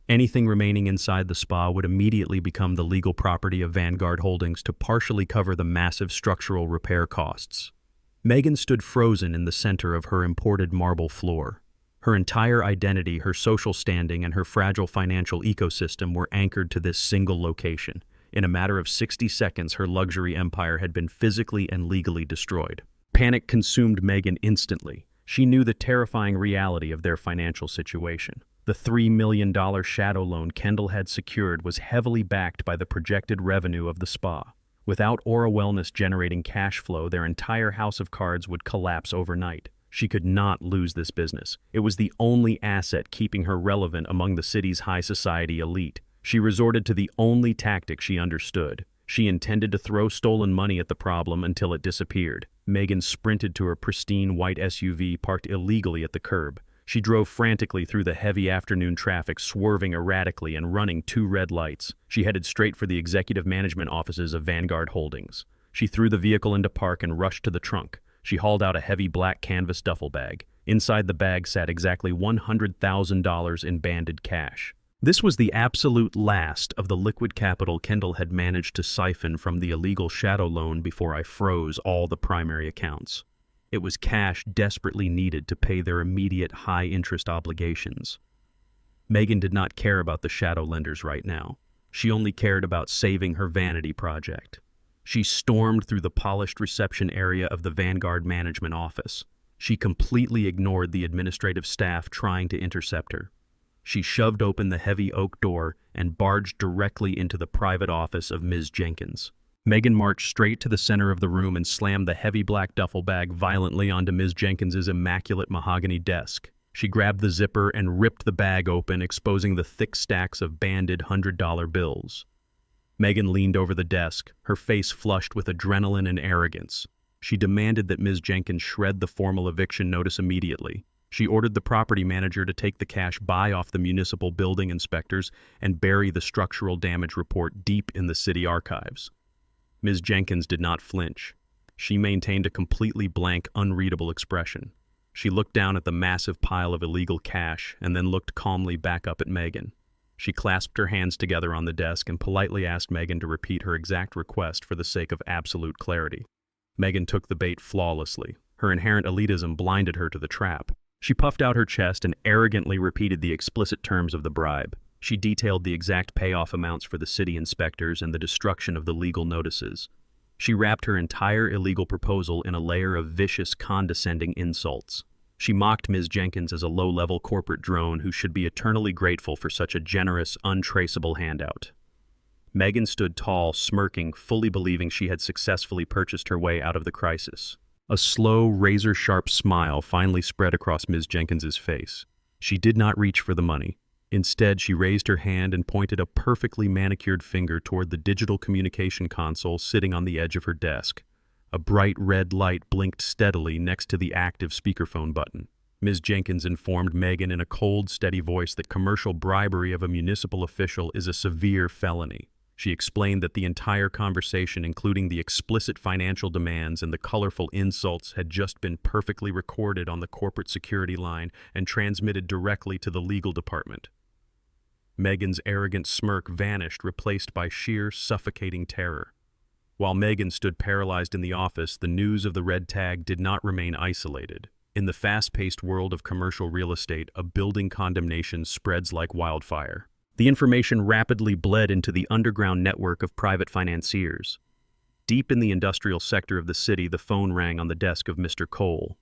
Anything remaining inside the spa would immediately become the legal property of Vanguard Holdings to partially cover the massive structural repair costs. Megan stood frozen in the center of her imported marble floor. Her entire identity, her social standing, and her fragile financial ecosystem were anchored to this single location. In a matter of 60 seconds, her luxury empire had been physically and legally destroyed. Panic consumed Megan instantly. She knew the terrifying reality of their financial situation. The $3 million shadow loan Kendall had secured was heavily backed by the projected revenue of the spa. Without Aura Wellness generating cash flow, their entire house of cards would collapse overnight. She could not lose this business. It was the only asset keeping her relevant among the city's high society elite. She resorted to the only tactic she understood. She intended to throw stolen money at the problem until it disappeared. Megan sprinted to her pristine white SUV parked illegally at the curb. She drove frantically through the heavy afternoon traffic, swerving erratically and running 2 red lights. She headed straight for the executive management offices of Vanguard Holdings. She threw the vehicle into park and rushed to the trunk. She hauled out a heavy black canvas duffel bag. Inside the bag sat exactly $100,000 in banded cash. This was the absolute last of the liquid capital Kendall had managed to siphon from the illegal shadow loan before I froze all the primary accounts. It was cash desperately needed to pay their immediate high-interest obligations. Megan did not care about the shadow lenders right now. She only cared about saving her vanity project. She stormed through the polished reception area of the Vanguard management office. She completely ignored the administrative staff trying to intercept her. She shoved open the heavy oak door and barged directly into the private office of Ms. Jenkins. Megan marched straight to the center of the room and slammed the heavy black duffel bag violently onto Ms. Jenkins's immaculate mahogany desk. She grabbed the zipper and ripped the bag open, exposing the thick stacks of banded $100 bills. Megan leaned over the desk, her face flushed with adrenaline and arrogance. She demanded that Ms. Jenkins shred the formal eviction notice immediately. She ordered the property manager to take the cash buy off the municipal building inspectors and bury the structural damage report deep in the city archives. Ms. Jenkins did not flinch. She maintained a completely blank, unreadable expression. She looked down at the massive pile of illegal cash and then looked calmly back up at Megan. She clasped her hands together on the desk and politely asked Megan to repeat her exact request for the sake of absolute clarity. Megan took the bait flawlessly. Her inherent elitism blinded her to the trap. She puffed out her chest and arrogantly repeated the explicit terms of the bribe. She detailed the exact payoff amounts for the city inspectors and the destruction of the legal notices. She wrapped her entire illegal proposal in a layer of vicious, condescending insults. She mocked Ms. Jenkins as a low-level corporate drone who should be eternally grateful for such a generous, untraceable handout. Megan stood tall, smirking, fully believing she had successfully purchased her way out of the crisis. A slow, razor-sharp smile finally spread across Ms. Jenkins's face. She did not reach for the money. Instead, she raised her hand and pointed a perfectly manicured finger toward the digital communication console sitting on the edge of her desk. A bright red light blinked steadily next to the active speakerphone button. Ms. Jenkins informed Megan in a cold, steady voice that commercial bribery of a municipal official is a severe felony. She explained that the entire conversation, including the explicit financial demands and the colorful insults, had just been perfectly recorded on the corporate security line and transmitted directly to the legal department. Megan's arrogant smirk vanished, replaced by sheer, suffocating terror. While Megan stood paralyzed in the office, the news of the red tag did not remain isolated. In the fast-paced world of commercial real estate, a building condemnation spreads like wildfire. The information rapidly bled into the underground network of private financiers. Deep in the industrial sector of the city, the phone rang on the desk of Mr. Cole.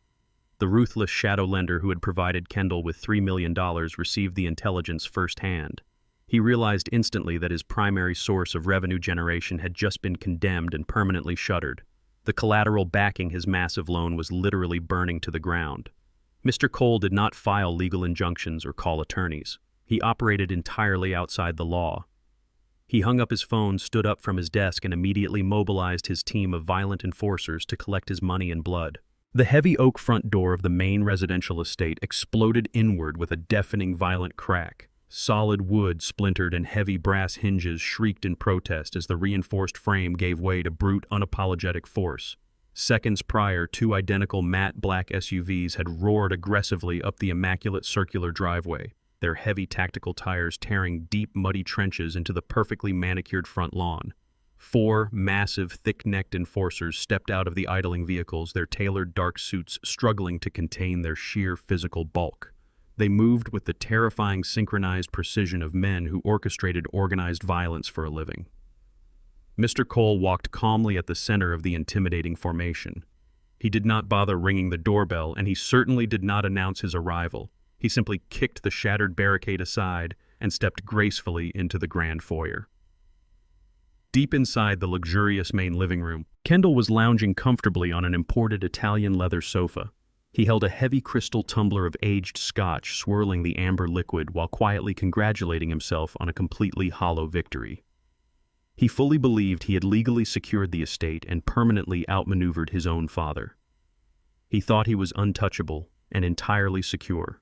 The ruthless shadow lender who had provided Kendall with $3 million received the intelligence firsthand. He realized instantly that his primary source of revenue generation had just been condemned and permanently shuttered. The collateral backing his massive loan was literally burning to the ground. Mr. Cole did not file legal injunctions or call attorneys. He operated entirely outside the law. He hung up his phone, stood up from his desk, and immediately mobilized his team of violent enforcers to collect his money and blood. The heavy oak front door of the main residential estate exploded inward with a deafening violent crack. Solid wood splintered and heavy brass hinges shrieked in protest as the reinforced frame gave way to brute, unapologetic force. Seconds prior, two identical matte black SUVs had roared aggressively up the immaculate circular driveway, their heavy tactical tires tearing deep, muddy trenches into the perfectly manicured front lawn. Four massive, thick-necked enforcers stepped out of the idling vehicles, their tailored dark suits struggling to contain their sheer physical bulk. They moved with the terrifying synchronized precision of men who orchestrated organized violence for a living. Mr. Cole walked calmly at the center of the intimidating formation. He did not bother ringing the doorbell, and he certainly did not announce his arrival. He simply kicked the shattered barricade aside and stepped gracefully into the grand foyer. Deep inside the luxurious main living room, Kendall was lounging comfortably on an imported Italian leather sofa. He held a heavy crystal tumbler of aged scotch swirling the amber liquid while quietly congratulating himself on a completely hollow victory. He fully believed he had legally secured the estate and permanently outmaneuvered his own father. He thought he was untouchable and entirely secure.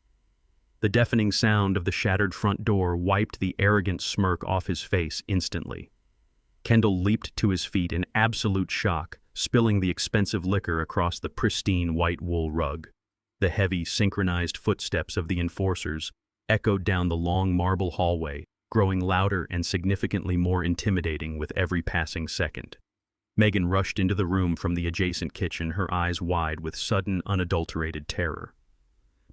The deafening sound of the shattered front door wiped the arrogant smirk off his face instantly. Kendall leaped to his feet in absolute shock, spilling the expensive liquor across the pristine white wool rug. The heavy, synchronized footsteps of the enforcers echoed down the long marble hallway, growing louder and significantly more intimidating with every passing second. Megan rushed into the room from the adjacent kitchen, her eyes wide with sudden, unadulterated terror.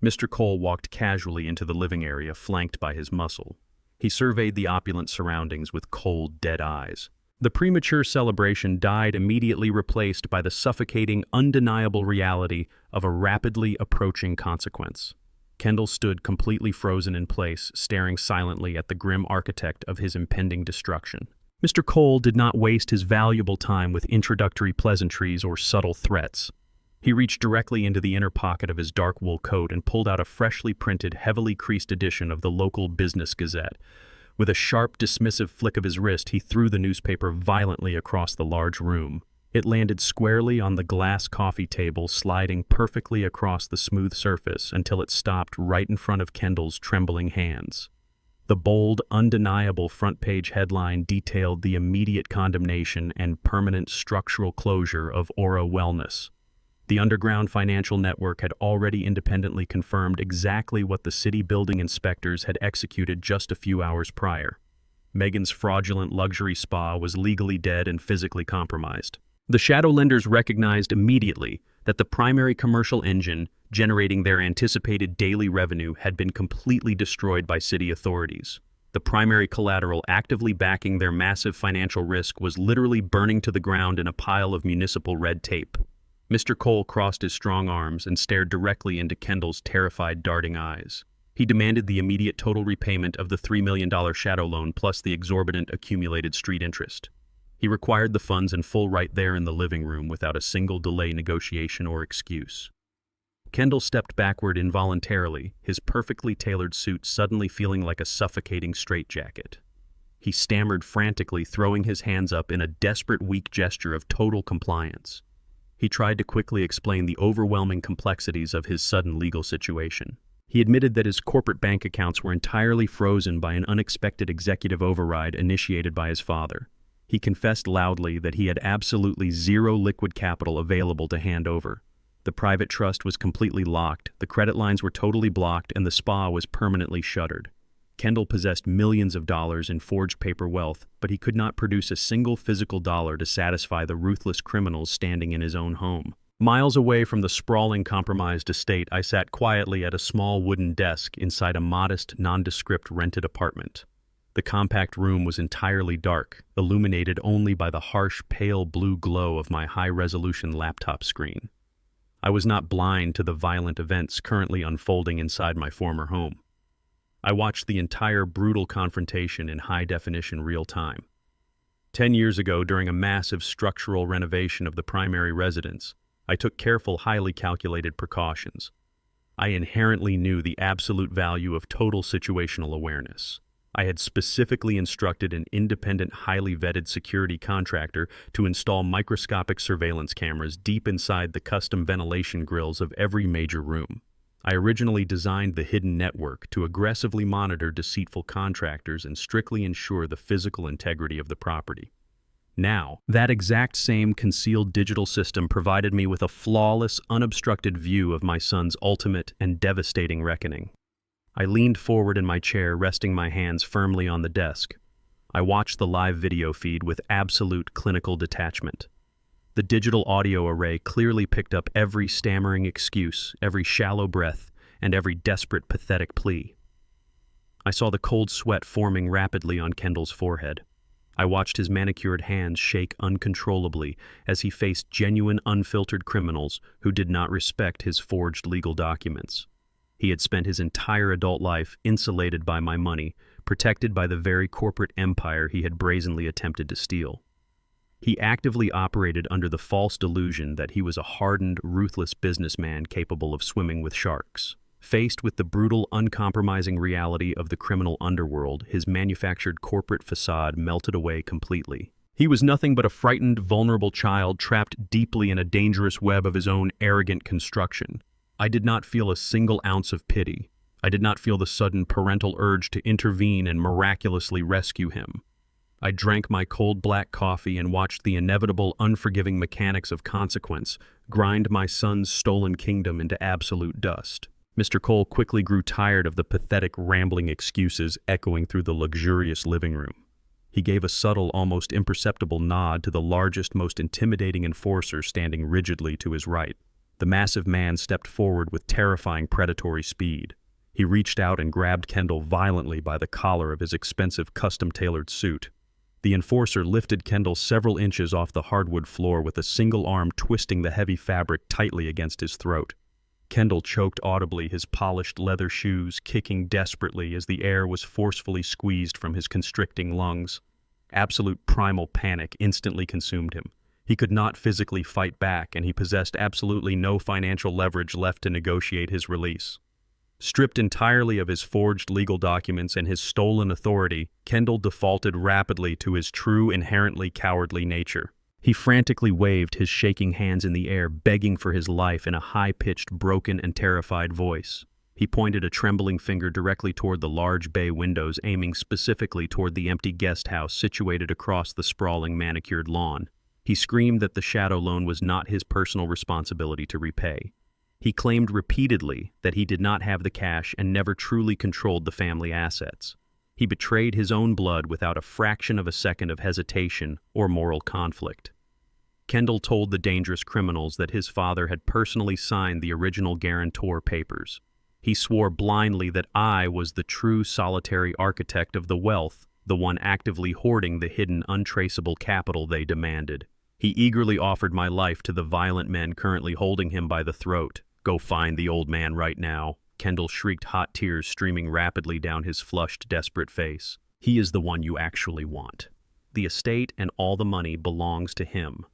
Mr. Cole walked casually into the living area, flanked by his muscle. He surveyed the opulent surroundings with cold, dead eyes. The premature celebration died, immediately replaced by the suffocating, undeniable reality of a rapidly approaching consequence. Kendall stood completely frozen in place, staring silently at the grim architect of his impending destruction. Mr. Cole did not waste his valuable time with introductory pleasantries or subtle threats. He reached directly into the inner pocket of his dark wool coat and pulled out a freshly printed, heavily creased edition of the local Business Gazette. With a sharp, dismissive flick of his wrist, he threw the newspaper violently across the large room. It landed squarely on the glass coffee table, sliding perfectly across the smooth surface until it stopped right in front of Kendall's trembling hands. The bold, undeniable front-page headline detailed the immediate condemnation and permanent structural closure of Aura Wellness. The underground financial network had already independently confirmed exactly what the city building inspectors had executed just a few hours prior. Megan's fraudulent luxury spa was legally dead and physically compromised. The shadow lenders recognized immediately that the primary commercial engine generating their anticipated daily revenue had been completely destroyed by city authorities. The primary collateral actively backing their massive financial risk was literally burning to the ground in a pile of municipal red tape. Mr. Cole crossed his strong arms and stared directly into Kendall's terrified, darting eyes. He demanded the immediate total repayment of the $3 million shadow loan plus the exorbitant accumulated street interest. He required the funds in full right there in the living room without a single delay, negotiation, or excuse. Kendall stepped backward involuntarily, his perfectly tailored suit suddenly feeling like a suffocating straitjacket. He stammered frantically, throwing his hands up in a desperate, weak gesture of total compliance. He tried to quickly explain the overwhelming complexities of his sudden legal situation. He admitted that his corporate bank accounts were entirely frozen by an unexpected executive override initiated by his father. He confessed loudly that he had absolutely zero liquid capital available to hand over. The private trust was completely locked, the credit lines were totally blocked, and the spa was permanently shuttered. Kendall possessed millions of dollars in forged paper wealth, but he could not produce a single physical dollar to satisfy the ruthless criminals standing in his own home. Miles away from the sprawling, compromised estate, I sat quietly at a small wooden desk inside a modest, nondescript rented apartment. The compact room was entirely dark, illuminated only by the harsh, pale blue glow of my high-resolution laptop screen. I was not blind to the violent events currently unfolding inside my former home. I watched the entire brutal confrontation in high-definition real time. 10 years ago, during a massive structural renovation of the primary residence, I took careful, highly calculated precautions. I inherently knew the absolute value of total situational awareness. I had specifically instructed an independent, highly vetted security contractor to install microscopic surveillance cameras deep inside the custom ventilation grills of every major room. I originally designed the hidden network to aggressively monitor deceitful contractors and strictly ensure the physical integrity of the property. Now, that exact same concealed digital system provided me with a flawless, unobstructed view of my son's ultimate and devastating reckoning. I leaned forward in my chair, resting my hands firmly on the desk. I watched the live video feed with absolute clinical detachment. The digital audio array clearly picked up every stammering excuse, every shallow breath, and every desperate, pathetic plea. I saw the cold sweat forming rapidly on Kendall's forehead. I watched his manicured hands shake uncontrollably as he faced genuine, unfiltered criminals who did not respect his forged legal documents. He had spent his entire adult life insulated by my money, protected by the very corporate empire he had brazenly attempted to steal. He actively operated under the false delusion that he was a hardened, ruthless businessman capable of swimming with sharks. Faced with the brutal, uncompromising reality of the criminal underworld, his manufactured corporate facade melted away completely. He was nothing but a frightened, vulnerable child trapped deeply in a dangerous web of his own arrogant construction. I did not feel a single ounce of pity. I did not feel the sudden parental urge to intervene and miraculously rescue him. I drank my cold black coffee and watched the inevitable, unforgiving mechanics of consequence grind my son's stolen kingdom into absolute dust. Mr. Cole quickly grew tired of the pathetic, rambling excuses echoing through the luxurious living room. He gave a subtle, almost imperceptible nod to the largest, most intimidating enforcer standing rigidly to his right. The massive man stepped forward with terrifying predatory speed. He reached out and grabbed Kendall violently by the collar of his expensive custom-tailored suit. The enforcer lifted Kendall several inches off the hardwood floor with a single arm twisting the heavy fabric tightly against his throat. Kendall choked audibly, his polished leather shoes kicking desperately as the air was forcefully squeezed from his constricting lungs. Absolute primal panic instantly consumed him. He could not physically fight back, and he possessed absolutely no financial leverage left to negotiate his release. Stripped entirely of his forged legal documents and his stolen authority, Kendall defaulted rapidly to his true, inherently cowardly nature. He frantically waved his shaking hands in the air, begging for his life in a high-pitched, broken, and terrified voice. He pointed a trembling finger directly toward the large bay windows, aiming specifically toward the empty guest house situated across the sprawling manicured lawn. He screamed that the shadow loan was not his personal responsibility to repay. He claimed repeatedly that he did not have the cash and never truly controlled the family assets. He betrayed his own blood without a fraction of a second of hesitation or moral conflict. Kendall told the dangerous criminals that his father had personally signed the original guarantor papers. He swore blindly that I was the true solitary architect of the wealth, the one actively hoarding the hidden, untraceable capital they demanded. He eagerly offered my life to the violent men currently holding him by the throat. "Go find the old man right now," Kendall shrieked, hot tears streaming rapidly down his flushed, desperate face. "He is the one you actually want. The estate and all the money belongs to him."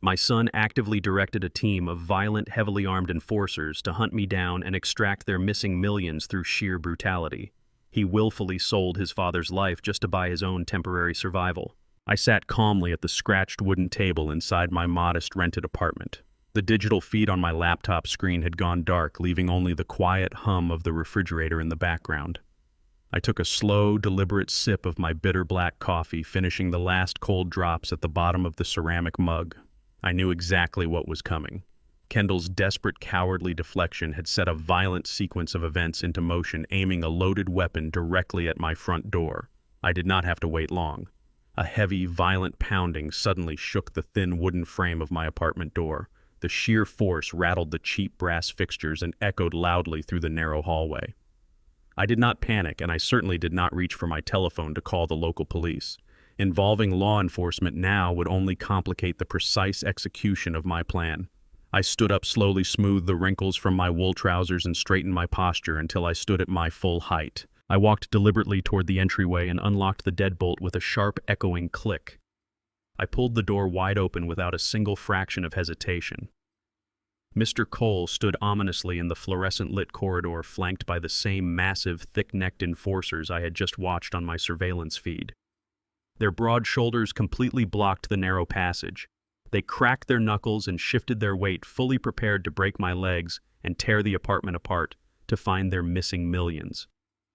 My son actively directed a team of violent, heavily armed enforcers to hunt me down and extract their missing millions through sheer brutality. He willfully sold his father's life just to buy his own temporary survival. I sat calmly at the scratched wooden table inside my modest rented apartment. The digital feed on my laptop screen had gone dark, leaving only the quiet hum of the refrigerator in the background. I took a slow, deliberate sip of my bitter black coffee, finishing the last cold drops at the bottom of the ceramic mug. I knew exactly what was coming. Kendall's desperate, cowardly deflection had set a violent sequence of events into motion, aiming a loaded weapon directly at my front door. I did not have to wait long. A heavy, violent pounding suddenly shook the thin wooden frame of my apartment door. The sheer force rattled the cheap brass fixtures and echoed loudly through the narrow hallway. I did not panic, and I certainly did not reach for my telephone to call the local police. Involving law enforcement now would only complicate the precise execution of my plan. I stood up slowly, smoothed the wrinkles from my wool trousers, and straightened my posture until I stood at my full height. I walked deliberately toward the entryway and unlocked the deadbolt with a sharp, echoing click. I pulled the door wide open without a single fraction of hesitation. Mr. Cole stood ominously in the fluorescent-lit corridor, flanked by the same massive, thick-necked enforcers I had just watched on my surveillance feed. Their broad shoulders completely blocked the narrow passage. They cracked their knuckles and shifted their weight, fully prepared to break my legs and tear the apartment apart to find their missing millions.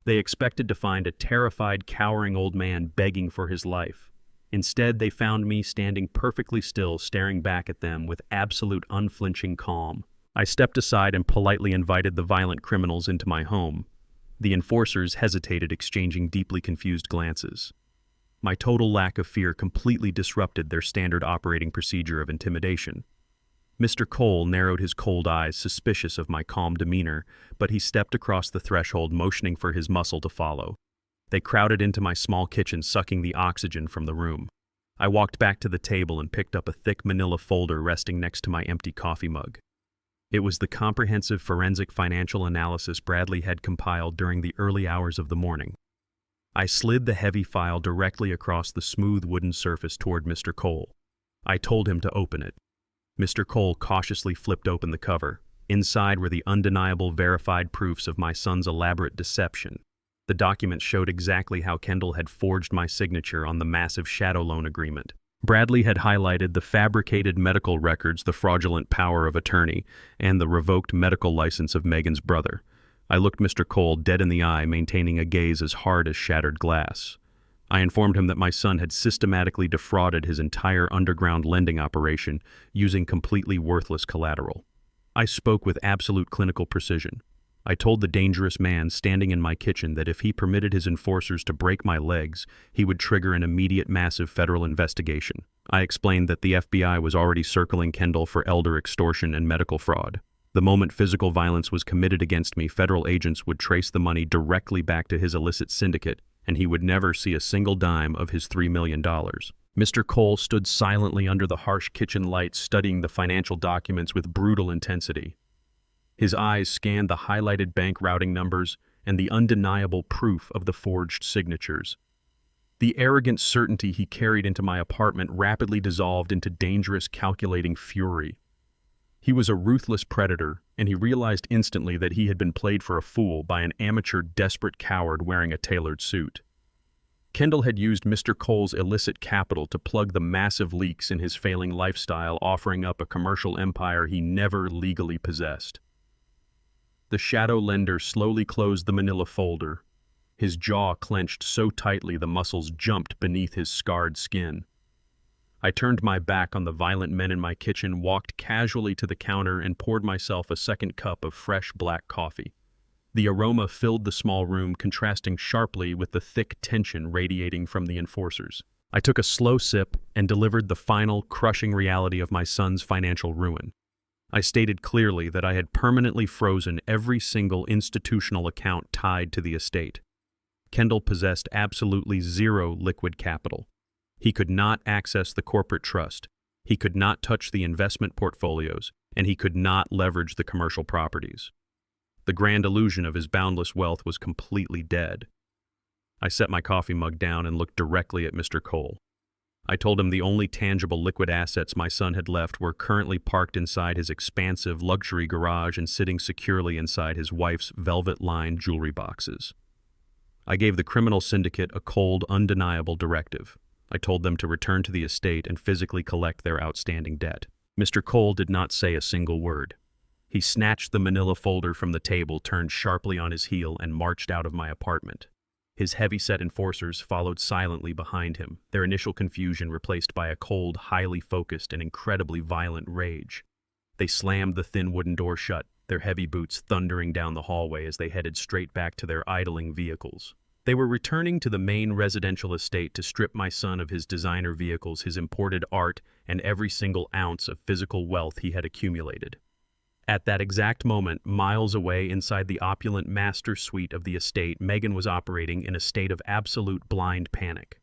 They expected to find a terrified, cowering old man begging for his life. Instead, they found me standing perfectly still, staring back at them with absolute unflinching calm. I stepped aside and politely invited the violent criminals into my home. The enforcers hesitated, exchanging deeply confused glances. My total lack of fear completely disrupted their standard operating procedure of intimidation. Mr. Cole narrowed his cold eyes, suspicious of my calm demeanor, but he stepped across the threshold, motioning for his muscle to follow. They crowded into my small kitchen, sucking the oxygen from the room. I walked back to the table and picked up a thick manila folder resting next to my empty coffee mug. It was the comprehensive forensic financial analysis Bradley had compiled during the early hours of the morning. I slid the heavy file directly across the smooth wooden surface toward Mr. Cole. I told him to open it. Mr. Cole cautiously flipped open the cover. Inside were the undeniable verified proofs of my son's elaborate deception. The document showed exactly how Kendall had forged my signature on the massive shadow loan agreement. Bradley had highlighted the fabricated medical records, the fraudulent power of attorney, and the revoked medical license of Megan's brother. I looked Mr. Cole dead in the eye, maintaining a gaze as hard as shattered glass. I informed him that my son had systematically defrauded his entire underground lending operation using completely worthless collateral. I spoke with absolute clinical precision. I told the dangerous man standing in my kitchen that if he permitted his enforcers to break my legs, he would trigger an immediate massive federal investigation. I explained that the FBI was already circling Kendall for elder extortion and medical fraud. The moment physical violence was committed against me, federal agents would trace the money directly back to his illicit syndicate, and he would never see a single dime of his $3 million. Mr. Cole stood silently under the harsh kitchen lights, studying the financial documents with brutal intensity. His eyes scanned the highlighted bank routing numbers and the undeniable proof of the forged signatures. The arrogant certainty he carried into my apartment rapidly dissolved into dangerous, calculating fury. He was a ruthless predator, and he realized instantly that he had been played for a fool by an amateur, desperate coward wearing a tailored suit. Kendall had used Mr. Cole's illicit capital to plug the massive leaks in his failing lifestyle, offering up a commercial empire he never legally possessed. The shadow lender slowly closed the manila folder. His jaw clenched so tightly the muscles jumped beneath his scarred skin. I turned my back on the violent men in my kitchen, walked casually to the counter, and poured myself a second cup of fresh black coffee. The aroma filled the small room, contrasting sharply with the thick tension radiating from the enforcers. I took a slow sip and delivered the final, crushing reality of my son's financial ruin. I stated clearly that I had permanently frozen every single institutional account tied to the estate. Kendall possessed absolutely zero liquid capital. He could not access the corporate trust. He could not touch the investment portfolios, and he could not leverage the commercial properties. The grand illusion of his boundless wealth was completely dead. I set my coffee mug down and looked directly at Mr. Cole. I told him the only tangible liquid assets my son had left were currently parked inside his expansive luxury garage and sitting securely inside his wife's velvet-lined jewelry boxes. I gave the criminal syndicate a cold, undeniable directive. I told them to return to the estate and physically collect their outstanding debt. Mr. Cole did not say a single word. He snatched the manila folder from the table, turned sharply on his heel, and marched out of my apartment. His heavy-set enforcers followed silently behind him, their initial confusion replaced by a cold, highly focused, and incredibly violent rage. They slammed the thin wooden door shut, their heavy boots thundering down the hallway as they headed straight back to their idling vehicles. They were returning to the main residential estate to strip my son of his designer vehicles, his imported art, and every single ounce of physical wealth he had accumulated. At that exact moment, miles away inside the opulent master suite of the estate, Megan was operating in a state of absolute blind panic.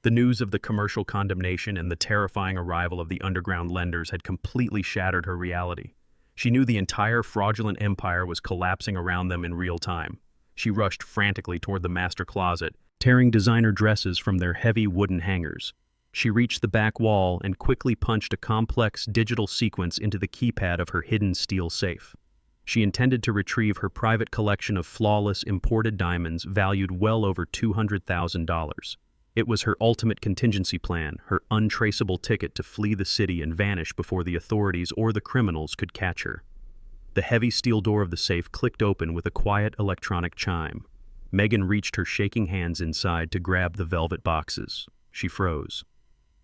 The news of the commercial condemnation and the terrifying arrival of the underground lenders had completely shattered her reality. She knew the entire fraudulent empire was collapsing around them in real time. She rushed frantically toward the master closet, tearing designer dresses from their heavy wooden hangers. She reached the back wall and quickly punched a complex digital sequence into the keypad of her hidden steel safe. She intended to retrieve her private collection of flawless imported diamonds valued well over $200,000. It was her ultimate contingency plan, her untraceable ticket to flee the city and vanish before the authorities or the criminals could catch her. The heavy steel door of the safe clicked open with a quiet electronic chime. Megan reached her shaking hands inside to grab the velvet boxes. She froze.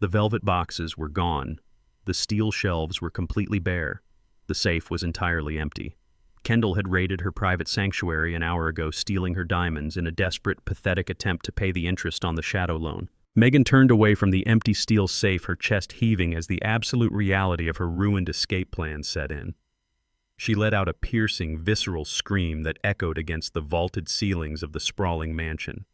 The velvet boxes were gone. The steel shelves were completely bare. The safe was entirely empty. Kendall had raided her private sanctuary an hour ago, stealing her diamonds in a desperate, pathetic attempt to pay the interest on the shadow loan. Megan turned away from the empty steel safe, her chest heaving as the absolute reality of her ruined escape plan set in. She let out a piercing, visceral scream that echoed against the vaulted ceilings of the sprawling mansion.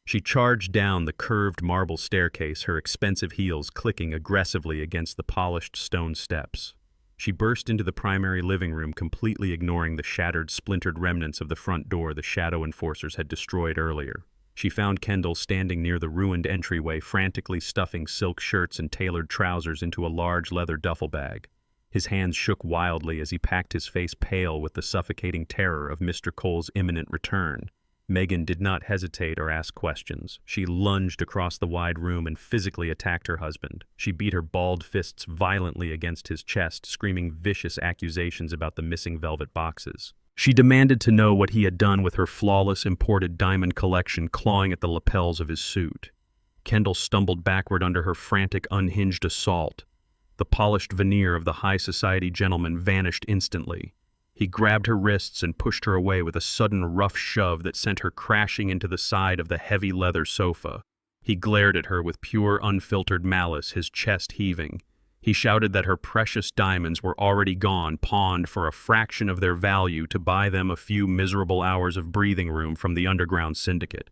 She charged down the curved marble staircase, her expensive heels clicking aggressively against the polished stone steps. She burst into the primary living room, completely ignoring the shattered, splintered remnants of the front door the shadow enforcers had destroyed earlier. She found Kendall standing near the ruined entryway, frantically stuffing silk shirts and tailored trousers into a large leather duffel bag. His hands shook wildly as he packed, his face pale with the suffocating terror of Mr. Cole's imminent return. Megan did not hesitate or ask questions. She lunged across the wide room and physically attacked her husband. She beat her balled fists violently against his chest, screaming vicious accusations about the missing velvet boxes. She demanded to know what he had done with her flawless imported diamond collection, clawing at the lapels of his suit. Kendall stumbled backward under her frantic, unhinged assault. The polished veneer of the high society gentleman vanished instantly. He grabbed her wrists and pushed her away with a sudden rough shove that sent her crashing into the side of the heavy leather sofa. He glared at her with pure, unfiltered malice, his chest heaving. He shouted that her precious diamonds were already gone, pawned for a fraction of their value to buy them a few miserable hours of breathing room from the underground syndicate.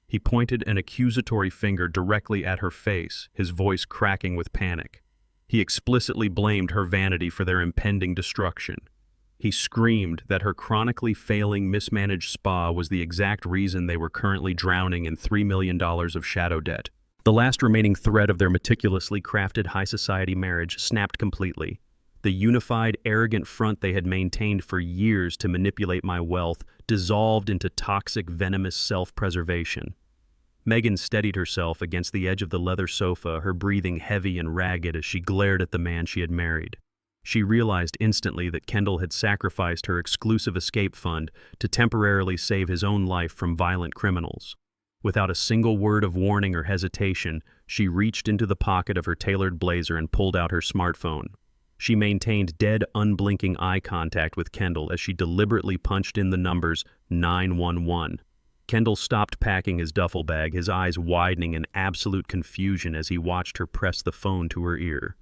He pointed an accusatory finger directly at her face, his voice cracking with panic. He explicitly blamed her vanity for their impending destruction. He screamed that her chronically failing, mismanaged spa was the exact reason they were currently drowning in $3 million of shadow debt. The last remaining thread of their meticulously crafted high society marriage snapped completely. The unified, arrogant front they had maintained for years to manipulate my wealth dissolved into toxic, venomous self-preservation. Megan steadied herself against the edge of the leather sofa, her breathing heavy and ragged as she glared at the man she had married. She realized instantly that Kendall had sacrificed her exclusive escape fund to temporarily save his own life from violent criminals. Without a single word of warning or hesitation, she reached into the pocket of her tailored blazer and pulled out her smartphone. She maintained dead, unblinking eye contact with Kendall as she deliberately punched in the numbers 911. Kendall stopped packing his duffel bag, his eyes widening in absolute confusion as he watched her press the phone to her ear.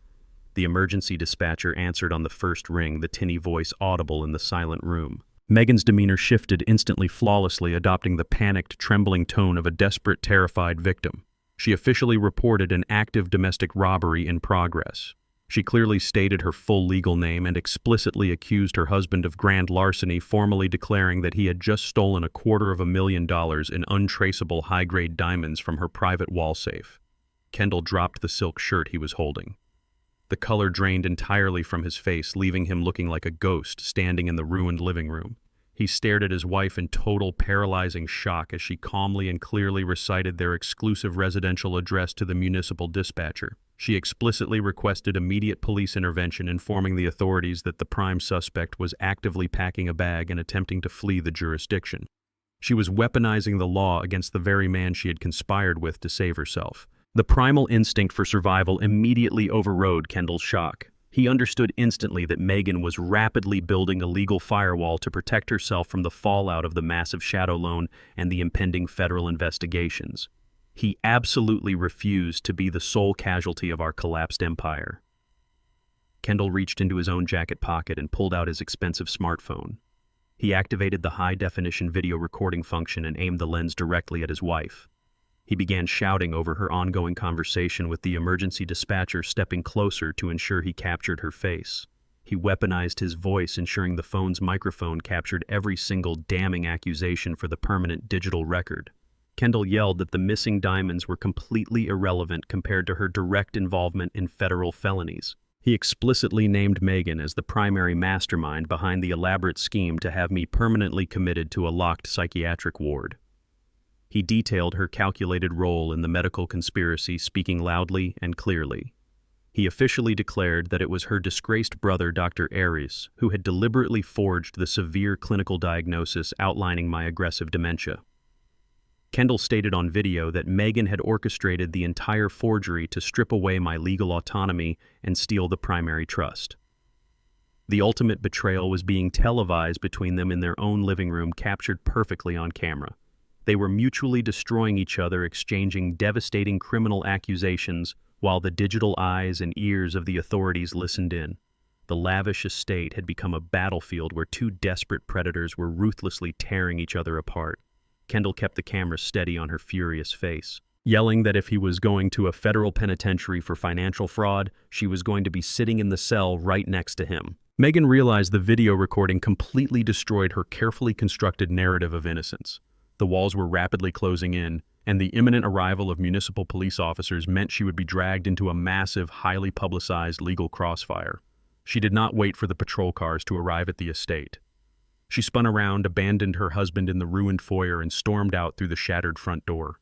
The emergency dispatcher answered on the first ring, the tinny voice audible in the silent room. Megan's demeanor shifted instantly, flawlessly, adopting the panicked, trembling tone of a desperate, terrified victim. She officially reported an active domestic robbery in progress. She clearly stated her full legal name and explicitly accused her husband of grand larceny, formally declaring that he had just stolen $250,000 in untraceable high-grade diamonds from her private wall safe. Kendall dropped the silk shirt he was holding. The color drained entirely from his face, leaving him looking like a ghost standing in the ruined living room. He stared at his wife in total, paralyzing shock as she calmly and clearly recited their exclusive residential address to the municipal dispatcher. She explicitly requested immediate police intervention, informing the authorities that the prime suspect was actively packing a bag and attempting to flee the jurisdiction. She was weaponizing the law against the very man she had conspired with to save herself. The primal instinct for survival immediately overrode Kendall's shock. He understood instantly that Megan was rapidly building a legal firewall to protect herself from the fallout of the massive shadow loan and the impending federal investigations. He absolutely refused to be the sole casualty of our collapsed empire. Kendall reached into his own jacket pocket and pulled out his expensive smartphone. He activated the high-definition video recording function and aimed the lens directly at his wife. He began shouting over her ongoing conversation with the emergency dispatcher stepping closer to ensure he captured her face. He weaponized his voice, ensuring the phone's microphone captured every single damning accusation for the permanent digital record. Kendall yelled that the missing diamonds were completely irrelevant compared to her direct involvement in federal felonies. He explicitly named Megan as the primary mastermind behind the elaborate scheme to have me permanently committed to a locked psychiatric ward. He detailed her calculated role in the medical conspiracy, speaking loudly and clearly. He officially declared that it was her disgraced brother, Dr. Ellis, who had deliberately forged the severe clinical diagnosis outlining my aggressive dementia. Kendall stated on video that Megan had orchestrated the entire forgery to strip away my legal autonomy and steal the primary trust. The ultimate betrayal was being televised between them in their own living room, captured perfectly on camera. They were mutually destroying each other, exchanging devastating criminal accusations, while the digital eyes and ears of the authorities listened in. The lavish estate had become a battlefield where two desperate predators were ruthlessly tearing each other apart. Kendall kept the camera steady on her furious face, yelling that if he was going to a federal penitentiary for financial fraud, she was going to be sitting in the cell right next to him. Megan realized the video recording completely destroyed her carefully constructed narrative of innocence. The walls were rapidly closing in, and the imminent arrival of municipal police officers meant she would be dragged into a massive, highly publicized legal crossfire. She did not wait for the patrol cars to arrive at the estate. She spun around, abandoned her husband in the ruined foyer, and stormed out through the shattered front door.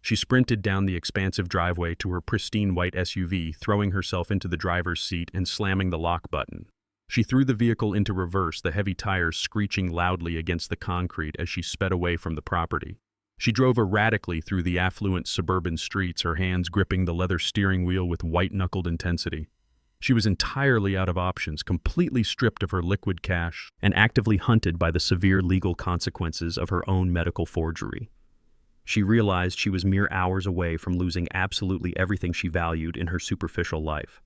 She sprinted down the expansive driveway to her pristine white SUV, throwing herself into the driver's seat and slamming the lock button. She threw the vehicle into reverse, the heavy tires screeching loudly against the concrete as she sped away from the property. She drove erratically through the affluent suburban streets, her hands gripping the leather steering wheel with white-knuckled intensity. She was entirely out of options, completely stripped of her liquid cash, and actively hunted by the severe legal consequences of her own medical forgery. She realized she was mere hours away from losing absolutely everything she valued in her superficial life.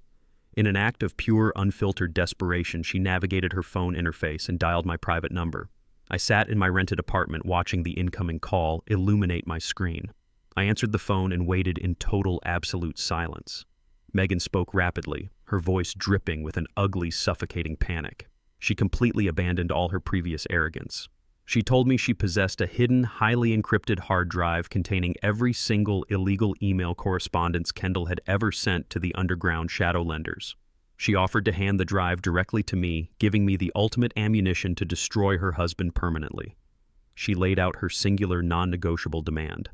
In an act of pure, unfiltered desperation, she navigated her phone interface and dialed my private number. I sat in my rented apartment watching the incoming call illuminate my screen. I answered the phone and waited in total, absolute silence. Megan spoke rapidly, her voice dripping with an ugly, suffocating panic. She completely abandoned all her previous arrogance. She told me she possessed a hidden, highly encrypted hard drive containing every single illegal email correspondence Kendall had ever sent to the underground shadow lenders. She offered to hand the drive directly to me, giving me the ultimate ammunition to destroy her husband permanently. She laid out her singular, non-negotiable demand.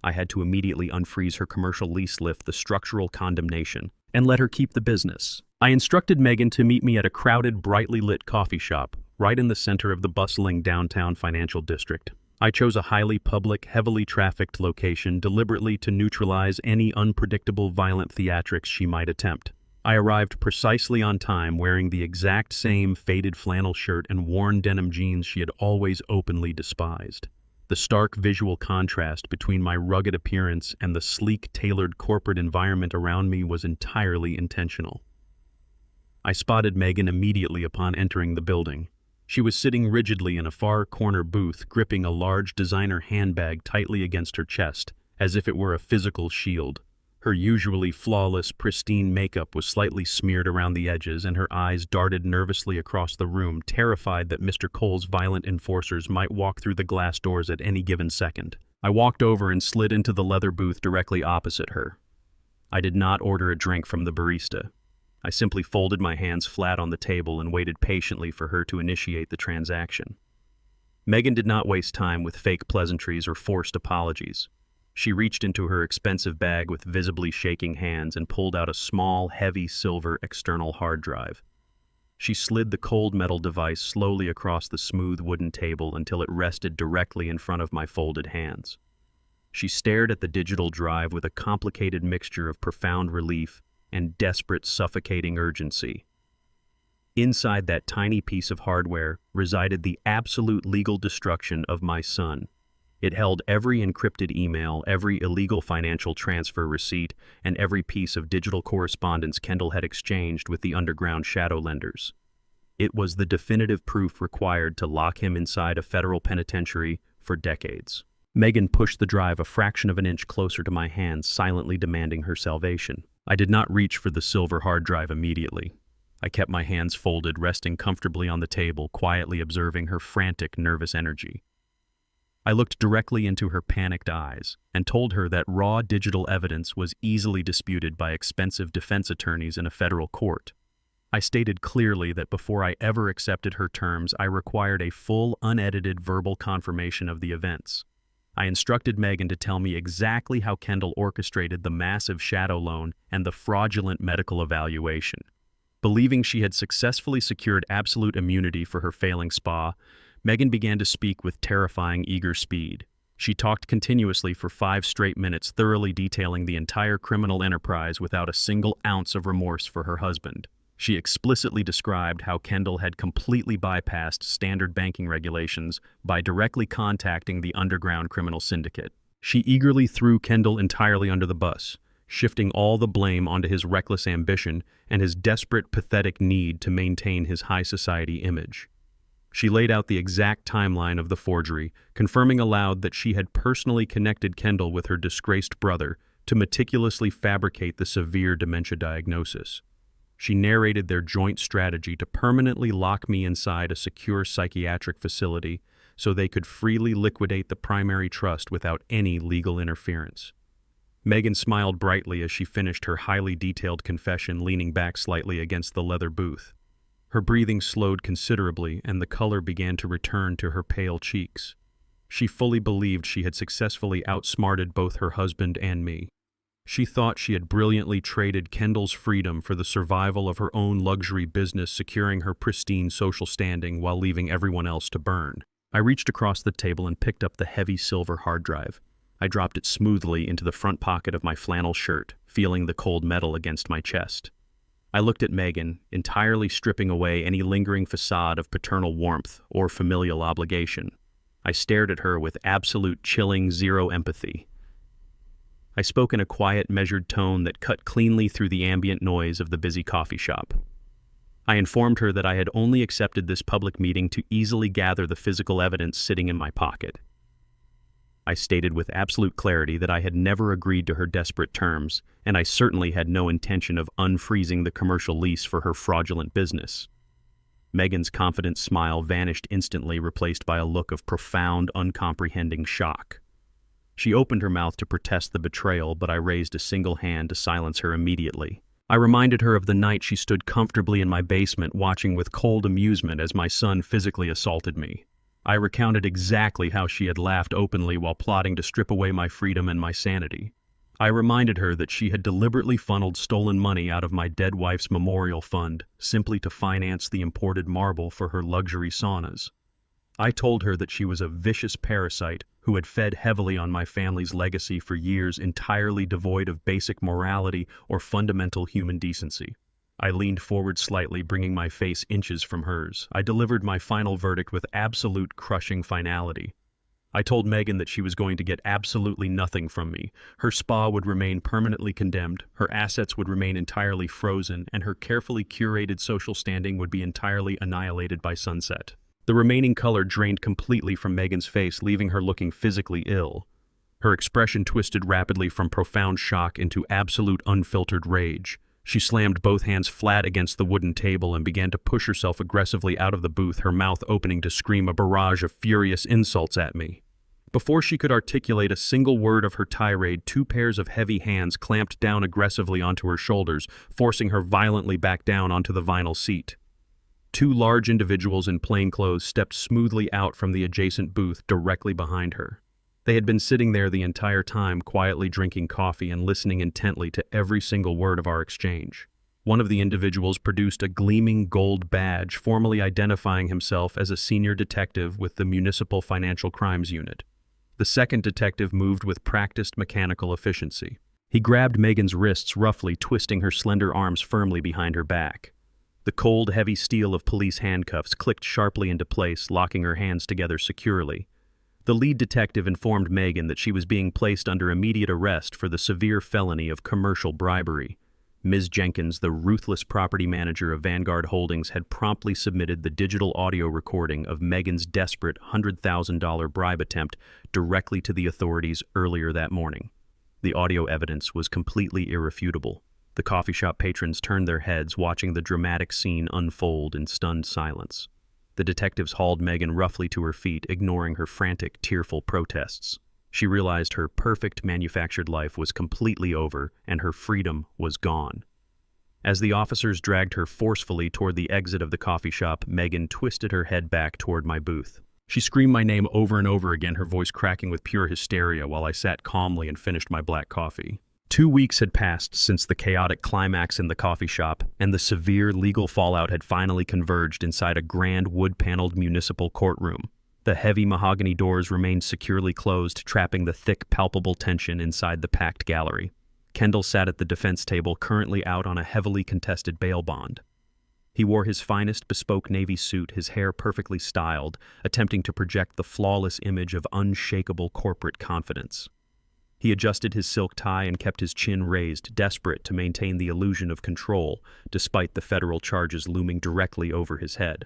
I had to immediately unfreeze her commercial lease, lift the structural condemnation, and let her keep the business. I instructed Megan to meet me at a crowded, brightly lit coffee shop, right in the center of the bustling downtown financial district. I chose a highly public, heavily trafficked location deliberately to neutralize any unpredictable violent theatrics she might attempt. I arrived precisely on time, wearing the exact same faded flannel shirt and worn denim jeans she had always openly despised. The stark visual contrast between my rugged appearance and the sleek, tailored corporate environment around me was entirely intentional. I spotted Megan immediately upon entering the building. She was sitting rigidly in a far corner booth, gripping a large designer handbag tightly against her chest, as if it were a physical shield. Her usually flawless, pristine makeup was slightly smeared around the edges, and her eyes darted nervously across the room, terrified that Mr. Cole's violent enforcers might walk through the glass doors at any given second. I walked over and slid into the leather booth directly opposite her. I did not order a drink from the barista. I simply folded my hands flat on the table and waited patiently for her to initiate the transaction. Megan did not waste time with fake pleasantries or forced apologies. She reached into her expensive bag with visibly shaking hands and pulled out a small, heavy silver external hard drive. She slid the cold metal device slowly across the smooth wooden table until it rested directly in front of my folded hands. She stared at the digital drive with a complicated mixture of profound relief and desperate, suffocating urgency. Inside that tiny piece of hardware resided the absolute legal destruction of my son. It held every encrypted email, every illegal financial transfer receipt, and every piece of digital correspondence Kendall had exchanged with the underground shadow lenders. It was the definitive proof required to lock him inside a federal penitentiary for decades. Megan pushed the drive a fraction of an inch closer to my hands, silently demanding her salvation. I did not reach for the silver hard drive immediately. I kept my hands folded, resting comfortably on the table, quietly observing her frantic, nervous energy. I looked directly into her panicked eyes and told her that raw digital evidence was easily disputed by expensive defense attorneys in a federal court. I stated clearly that before I ever accepted her terms, I required a full, unedited verbal confirmation of the events. I instructed Megan to tell me exactly how Kendall orchestrated the massive shadow loan and the fraudulent medical evaluation. Believing she had successfully secured absolute immunity for her failing spa, Megan began to speak with terrifying, eager speed. She talked continuously for 5 straight minutes, thoroughly detailing the entire criminal enterprise without a single ounce of remorse for her husband. She explicitly described how Kendall had completely bypassed standard banking regulations by directly contacting the underground criminal syndicate. She eagerly threw Kendall entirely under the bus, shifting all the blame onto his reckless ambition and his desperate, pathetic need to maintain his high society image. She laid out the exact timeline of the forgery, confirming aloud that she had personally connected Kendall with her disgraced brother to meticulously fabricate the severe dementia diagnosis. She narrated their joint strategy to permanently lock me inside a secure psychiatric facility so they could freely liquidate the primary trust without any legal interference. Megan smiled brightly as she finished her highly detailed confession, leaning back slightly against the leather booth. Her breathing slowed considerably, and the color began to return to her pale cheeks. She fully believed she had successfully outsmarted both her husband and me. She thought she had brilliantly traded Kendall's freedom for the survival of her own luxury business, securing her pristine social standing while leaving everyone else to burn. I reached across the table and picked up the heavy silver hard drive. I dropped it smoothly into the front pocket of my flannel shirt, feeling the cold metal against my chest. I looked at Megan, entirely stripping away any lingering facade of paternal warmth or familial obligation. I stared at her with absolute, chilling, zero empathy. I spoke in a quiet, measured tone that cut cleanly through the ambient noise of the busy coffee shop. I informed her that I had only accepted this public meeting to easily gather the physical evidence sitting in my pocket. I stated with absolute clarity that I had never agreed to her desperate terms, and I certainly had no intention of unfreezing the commercial lease for her fraudulent business. Megan's confident smile vanished instantly, replaced by a look of profound, uncomprehending shock. She opened her mouth to protest the betrayal, but I raised a single hand to silence her immediately. I reminded her of the night she stood comfortably in my basement, watching with cold amusement as my son physically assaulted me. I recounted exactly how she had laughed openly while plotting to strip away my freedom and my sanity. I reminded her that she had deliberately funneled stolen money out of my dead wife's memorial fund simply to finance the imported marble for her luxury saunas. I told her that she was a vicious parasite who had fed heavily on my family's legacy for years, entirely devoid of basic morality or fundamental human decency. I leaned forward slightly, bringing my face inches from hers. I delivered my final verdict with absolute, crushing finality. I told Megan that she was going to get absolutely nothing from me. Her spa would remain permanently condemned, her assets would remain entirely frozen, and her carefully curated social standing would be entirely annihilated by sunset. The remaining color drained completely from Megan's face, leaving her looking physically ill. Her expression twisted rapidly from profound shock into absolute, unfiltered rage. She slammed both hands flat against the wooden table and began to push herself aggressively out of the booth, her mouth opening to scream a barrage of furious insults at me. Before she could articulate a single word of her tirade, 2 pairs of heavy hands clamped down aggressively onto her shoulders, forcing her violently back down onto the vinyl seat. 2 large individuals in plain clothes stepped smoothly out from the adjacent booth directly behind her. They had been sitting there the entire time, quietly drinking coffee and listening intently to every single word of our exchange. One of the individuals produced a gleaming gold badge, formally identifying himself as a senior detective with the Municipal Financial Crimes Unit. The second detective moved with practiced mechanical efficiency. He grabbed Megan's wrists roughly, twisting her slender arms firmly behind her back. The cold, heavy steel of police handcuffs clicked sharply into place, locking her hands together securely. The lead detective informed Megan that she was being placed under immediate arrest for the severe felony of commercial bribery. Ms. Jenkins, the ruthless property manager of Vanguard Holdings, had promptly submitted the digital audio recording of Megan's desperate $100,000 bribe attempt directly to the authorities earlier that morning. The audio evidence was completely irrefutable. The coffee shop patrons turned their heads, watching the dramatic scene unfold in stunned silence. The detectives hauled Megan roughly to her feet, ignoring her frantic, tearful protests. She realized her perfect manufactured life was completely over, and her freedom was gone. As the officers dragged her forcefully toward the exit of the coffee shop, Megan twisted her head back toward my booth. She screamed my name over and over again, her voice cracking with pure hysteria, while I sat calmly and finished my black coffee. 2 weeks had passed since the chaotic climax in the coffee shop, and the severe legal fallout had finally converged inside a grand wood-paneled municipal courtroom. The heavy mahogany doors remained securely closed, trapping the thick, palpable tension inside the packed gallery. Kendall sat at the defense table, currently out on a heavily contested bail bond. He wore his finest bespoke navy suit, his hair perfectly styled, attempting to project the flawless image of unshakable corporate confidence. He adjusted his silk tie and kept his chin raised, desperate to maintain the illusion of control, despite the federal charges looming directly over his head.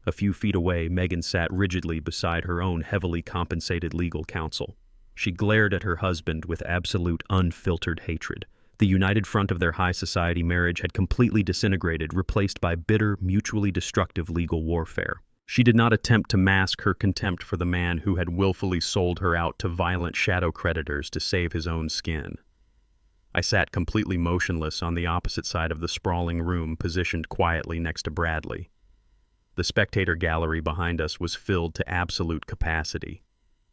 A few feet away, Megan sat rigidly beside her own heavily compensated legal counsel. She glared at her husband with absolute, unfiltered hatred. The united front of their high society marriage had completely disintegrated, replaced by bitter, mutually destructive legal warfare. She did not attempt to mask her contempt for the man who had willfully sold her out to violent shadow creditors to save his own skin. I sat completely motionless on the opposite side of the sprawling room, positioned quietly next to Bradley. The spectator gallery behind us was filled to absolute capacity.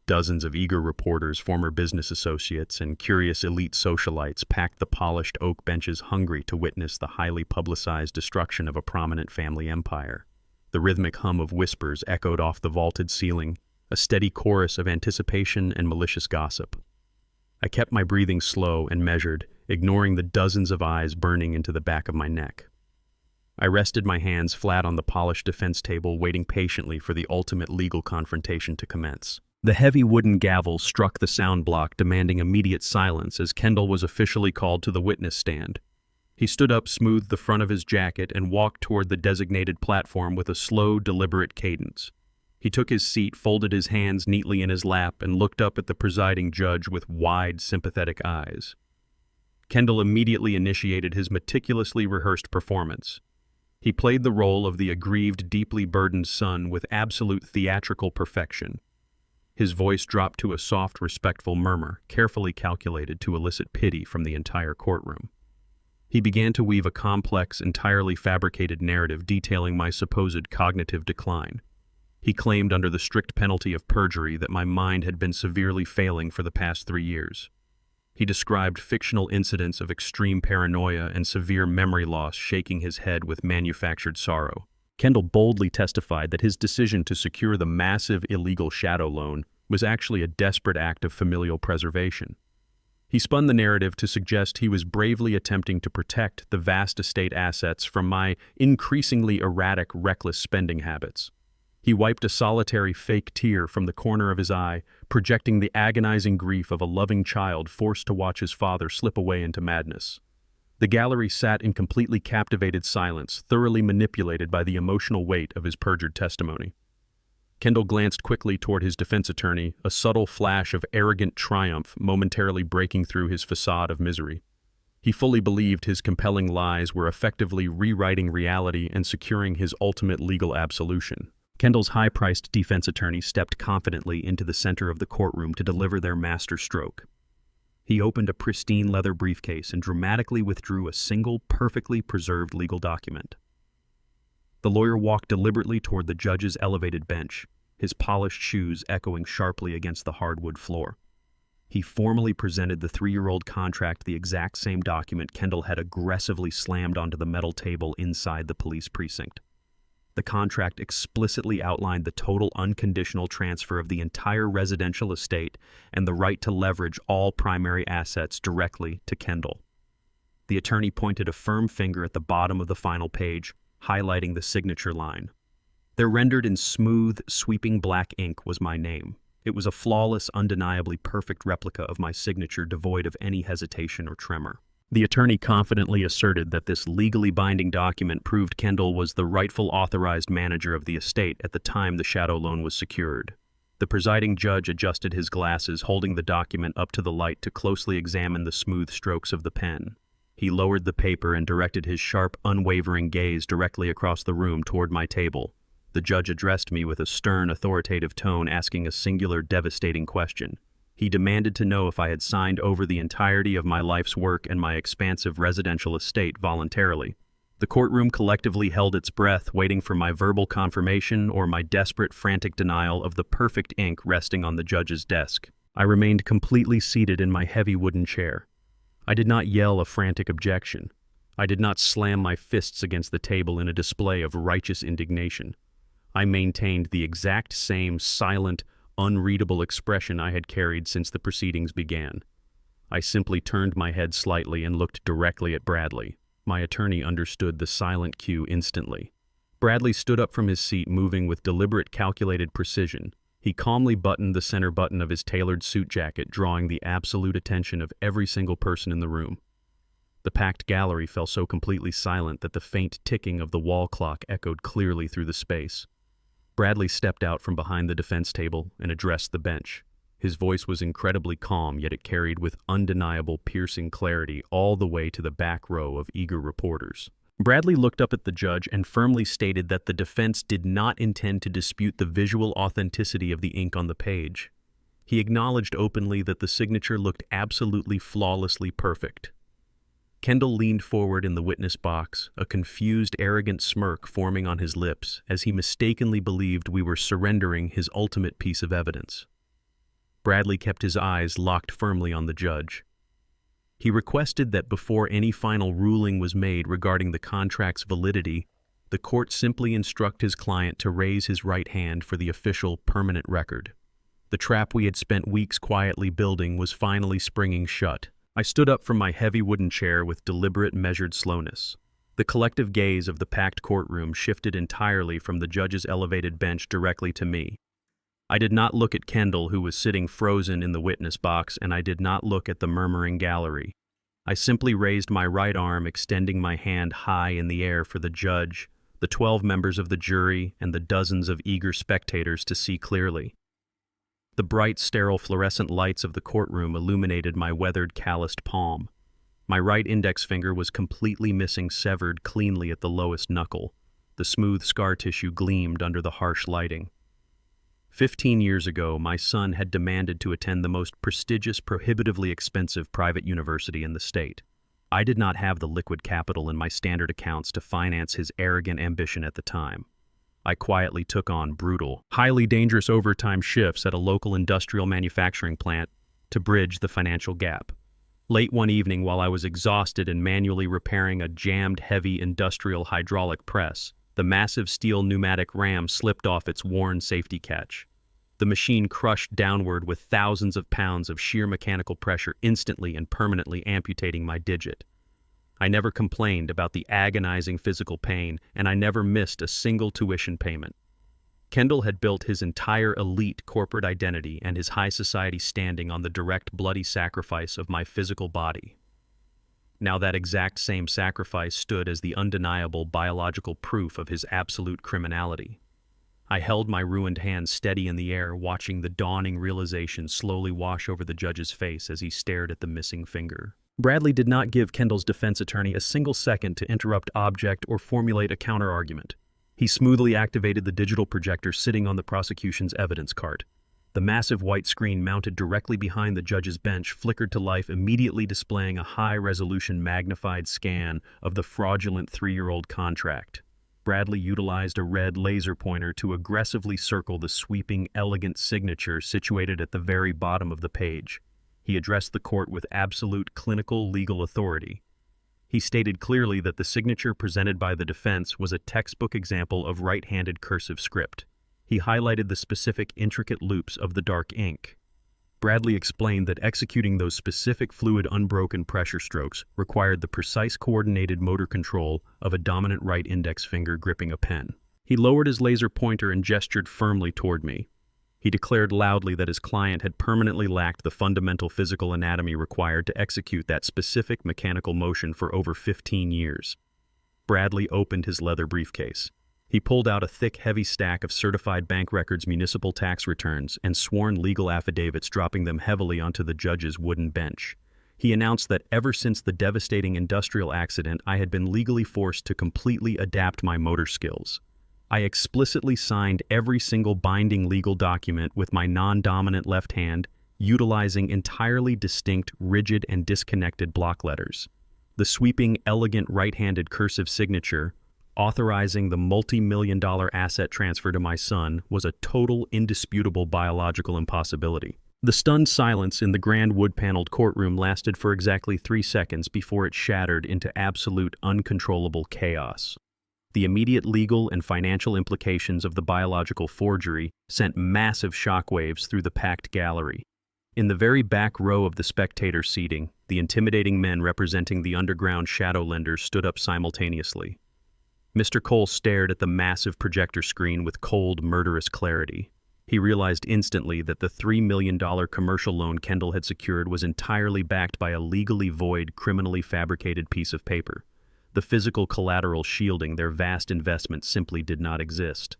Dozens of eager reporters, former business associates, and curious elite socialites packed the polished oak benches, hungry to witness the highly publicized destruction of a prominent family empire. The rhythmic hum of whispers echoed off the vaulted ceiling, a steady chorus of anticipation and malicious gossip. I kept my breathing slow and measured, ignoring the dozens of eyes burning into the back of my neck. I rested my hands flat on the polished defense table, waiting patiently for the ultimate legal confrontation to commence. The heavy wooden gavel struck the sound block, demanding immediate silence as Kendall was officially called to the witness stand. He stood up, smoothed the front of his jacket, and walked toward the designated platform with a slow, deliberate cadence. He took his seat, folded his hands neatly in his lap, and looked up at the presiding judge with wide, sympathetic eyes. Kendall immediately initiated his meticulously rehearsed performance. He played the role of the aggrieved, deeply burdened son with absolute theatrical perfection. His voice dropped to a soft, respectful murmur, carefully calculated to elicit pity from the entire courtroom. He began to weave a complex, entirely fabricated narrative detailing my supposed cognitive decline. He claimed under the strict penalty of perjury that my mind had been severely failing for the past 3 years. He described fictional incidents of extreme paranoia and severe memory loss, shaking his head with manufactured sorrow. Kendall boldly testified that his decision to secure the massive illegal shadow loan was actually a desperate act of familial preservation. He spun the narrative to suggest he was bravely attempting to protect the vast estate assets from my increasingly erratic, reckless spending habits. He wiped a solitary fake tear from the corner of his eye, projecting the agonizing grief of a loving child forced to watch his father slip away into madness. The gallery sat in completely captivated silence, thoroughly manipulated by the emotional weight of his perjured testimony. Kendall glanced quickly toward his defense attorney, a subtle flash of arrogant triumph momentarily breaking through his facade of misery. He fully believed his compelling lies were effectively rewriting reality and securing his ultimate legal absolution. Kendall's high-priced defense attorney stepped confidently into the center of the courtroom to deliver their master stroke. He opened a pristine leather briefcase and dramatically withdrew a single, perfectly preserved legal document. The lawyer walked deliberately toward the judge's elevated bench, his polished shoes echoing sharply against the hardwood floor. He formally presented the 3-year-old contract, the exact same document Kendall had aggressively slammed onto the metal table inside the police precinct. The contract explicitly outlined the total unconditional transfer of the entire residential estate and the right to leverage all primary assets directly to Kendall. The attorney pointed a firm finger at the bottom of the final page, highlighting the signature line. There, rendered in smooth, sweeping black ink, was my name, It was a flawless, undeniably perfect replica of my signature, devoid of any hesitation or tremor. The attorney confidently asserted that this legally binding document proved Kendall was the rightful authorized manager of the estate at the time the shadow loan was secured. The presiding judge adjusted his glasses, holding the document up to the light to closely examine the smooth strokes of the pen. He lowered the paper and directed his sharp, unwavering gaze directly across the room toward my table. The judge addressed me with a stern, authoritative tone, asking a singular, devastating question. He demanded to know if I had signed over the entirety of my life's work and my expansive residential estate voluntarily. The courtroom collectively held its breath, waiting for my verbal confirmation or my desperate, frantic denial of the perfect ink resting on the judge's desk. I remained completely seated in my heavy wooden chair. I did not yell a frantic objection. I did not slam my fists against the table in a display of righteous indignation. I maintained the exact same silent, unreadable expression I had carried since the proceedings began. I simply turned my head slightly and looked directly at Bradley. My attorney understood the silent cue instantly. Bradley stood up from his seat, moving with deliberate, calculated precision. He calmly buttoned the center button of his tailored suit jacket, drawing the absolute attention of every single person in the room. The packed gallery fell so completely silent that the faint ticking of the wall clock echoed clearly through the space. Bradley stepped out from behind the defense table and addressed the bench. His voice was incredibly calm, yet it carried with undeniable, piercing clarity all the way to the back row of eager reporters. Bradley looked up at the judge and firmly stated that the defense did not intend to dispute the visual authenticity of the ink on the page. He acknowledged openly that the signature looked absolutely flawlessly perfect. Kendall leaned forward in the witness box, a confused, arrogant smirk forming on his lips as he mistakenly believed we were surrendering his ultimate piece of evidence. Bradley kept his eyes locked firmly on the judge. He requested that before any final ruling was made regarding the contract's validity, the court simply instruct his client to raise his right hand for the official, permanent record. The trap we had spent weeks quietly building was finally springing shut. I stood up from my heavy wooden chair with deliberate, measured slowness. The collective gaze of the packed courtroom shifted entirely from the judge's elevated bench directly to me. I did not look at Kendall, who was sitting frozen in the witness box, and I did not look at the murmuring gallery. I simply raised my right arm, extending my hand high in the air for the judge, the 12 members of the jury, and the dozens of eager spectators to see clearly. The bright, sterile fluorescent lights of the courtroom illuminated my weathered, calloused palm. My right index finger was completely missing, severed cleanly at the lowest knuckle. The smooth scar tissue gleamed under the harsh lighting. 15 years ago, my son had demanded to attend the most prestigious, prohibitively expensive private university in the state. I did not have the liquid capital in my standard accounts to finance his arrogant ambition at the time. I quietly took on brutal, highly dangerous overtime shifts at a local industrial manufacturing plant to bridge the financial gap. Late one evening, while I was exhausted and manually repairing a jammed, heavy industrial hydraulic press, the massive steel pneumatic ram slipped off its worn safety catch. The machine crushed downward with thousands of pounds of sheer mechanical pressure, instantly and permanently amputating my digit. I never complained about the agonizing physical pain, and I never missed a single tuition payment. Kendall had built his entire elite corporate identity and his high society standing on the direct bloody sacrifice of my physical body. Now that exact same sacrifice stood as the undeniable biological proof of his absolute criminality. I held my ruined hand steady in the air, watching the dawning realization slowly wash over the judge's face as he stared at the missing finger. Bradley did not give Kendall's defense attorney a single second to interrupt, object, or formulate a counter-argument. He smoothly activated the digital projector sitting on the prosecution's evidence cart. The massive white screen mounted directly behind the judge's bench flickered to life, immediately displaying a high-resolution magnified scan of the fraudulent 3-year-old contract. Bradley utilized a red laser pointer to aggressively circle the sweeping, elegant signature situated at the very bottom of the page. He addressed the court with absolute clinical legal authority. He stated clearly that the signature presented by the defense was a textbook example of right-handed cursive script. He highlighted the specific intricate loops of the dark ink. Bradley explained that executing those specific fluid unbroken pressure strokes required the precise coordinated motor control of a dominant right index finger gripping a pen. He lowered his laser pointer and gestured firmly toward me. He declared loudly that his client had permanently lacked the fundamental physical anatomy required to execute that specific mechanical motion for over 15 years. Bradley opened his leather briefcase. He pulled out a thick, heavy stack of certified bank records, municipal tax returns, and sworn legal affidavits, dropping them heavily onto the judge's wooden bench. He announced that ever since the devastating industrial accident, I had been legally forced to completely adapt my motor skills. I explicitly signed every single binding legal document with my non-dominant left hand, utilizing entirely distinct, rigid, and disconnected block letters. The sweeping, elegant right-handed cursive signature, authorizing the multi-million-dollar asset transfer to my son, was a total, indisputable biological impossibility. The stunned silence in the grand wood-paneled courtroom lasted for exactly 3 seconds before it shattered into absolute, uncontrollable chaos. The immediate legal and financial implications of the biological forgery sent massive shockwaves through the packed gallery. In the very back row of the spectator seating, the intimidating men representing the underground shadow lenders stood up simultaneously. Mr. Cole stared at the massive projector screen with cold, murderous clarity. He realized instantly that the $3 million commercial loan Kendall had secured was entirely backed by a legally void, criminally fabricated piece of paper. The physical collateral shielding their vast investment simply did not exist.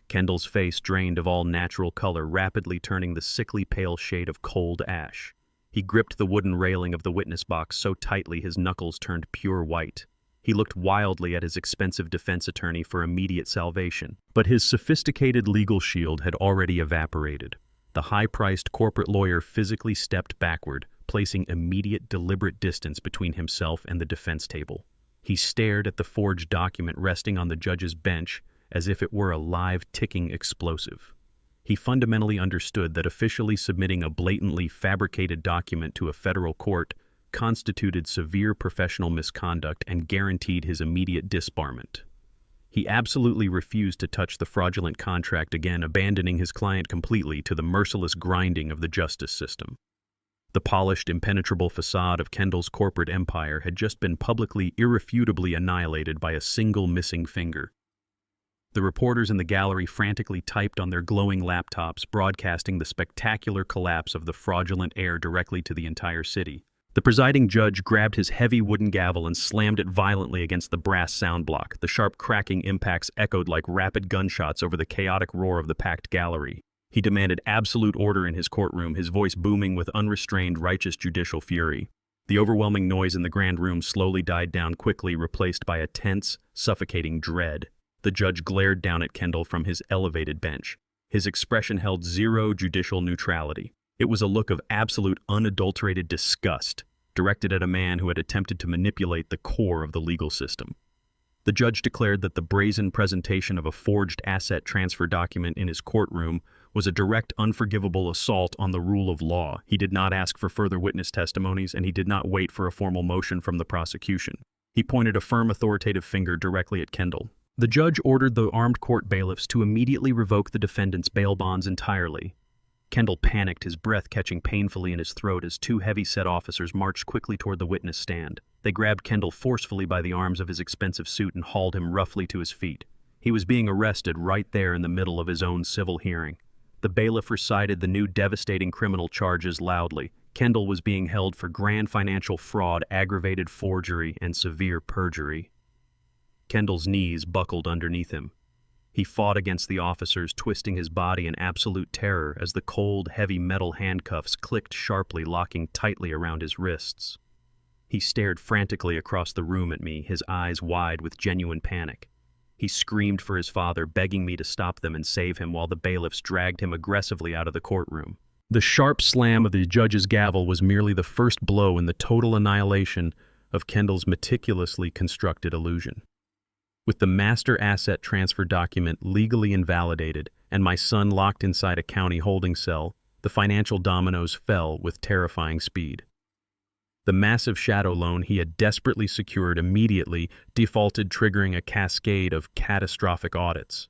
Kendall's face drained of all natural color, rapidly turning the sickly pale shade of cold ash. He gripped the wooden railing of the witness box so tightly his knuckles turned pure white. He looked wildly at his expensive defense attorney for immediate salvation. But his sophisticated legal shield had already evaporated. The high-priced corporate lawyer physically stepped backward, placing immediate, deliberate distance between himself and the defense table. He stared at the forged document resting on the judge's bench as if it were a live, ticking explosive. He fundamentally understood that officially submitting a blatantly fabricated document to a federal court constituted severe professional misconduct and guaranteed his immediate disbarment. He absolutely refused to touch the fraudulent contract again, abandoning his client completely to the merciless grinding of the justice system. The polished, impenetrable facade of Kendall's corporate empire had just been publicly, irrefutably annihilated by a single missing finger. The reporters in the gallery frantically typed on their glowing laptops, broadcasting the spectacular collapse of the fraudulent heir directly to the entire city. The presiding judge grabbed his heavy wooden gavel and slammed it violently against the brass sound block. The sharp cracking impacts echoed like rapid gunshots over the chaotic roar of the packed gallery. He demanded absolute order in his courtroom, his voice booming with unrestrained, righteous judicial fury. The overwhelming noise in the grand room slowly died down, quickly replaced by a tense, suffocating dread. The judge glared down at Kendall from his elevated bench. His expression held zero judicial neutrality. It was a look of absolute, unadulterated disgust, directed at a man who had attempted to manipulate the core of the legal system. The judge declared that the brazen presentation of a forged asset transfer document in his courtroom was a direct, unforgivable assault on the rule of law. He did not ask for further witness testimonies, and he did not wait for a formal motion from the prosecution. He pointed a firm, authoritative finger directly at Kendall. The judge ordered the armed court bailiffs to immediately revoke the defendant's bail bonds entirely. Kendall panicked, his breath catching painfully in his throat as 2 heavy-set officers marched quickly toward the witness stand. They grabbed Kendall forcefully by the arms of his expensive suit and hauled him roughly to his feet. He was being arrested right there in the middle of his own civil hearing. The bailiff recited the new devastating criminal charges loudly. Kendall was being held for grand financial fraud, aggravated forgery, and severe perjury. Kendall's knees buckled underneath him. He fought against the officers, twisting his body in absolute terror as the cold, heavy metal handcuffs clicked sharply, locking tightly around his wrists. He stared frantically across the room at me, his eyes wide with genuine panic. He screamed for his father, begging me to stop them and save him, while the bailiffs dragged him aggressively out of the courtroom. The sharp slam of the judge's gavel was merely the first blow in the total annihilation of Kendall's meticulously constructed illusion. With the master asset transfer document legally invalidated and my son locked inside a county holding cell, the financial dominoes fell with terrifying speed. The massive shadow loan he had desperately secured immediately defaulted, triggering a cascade of catastrophic audits.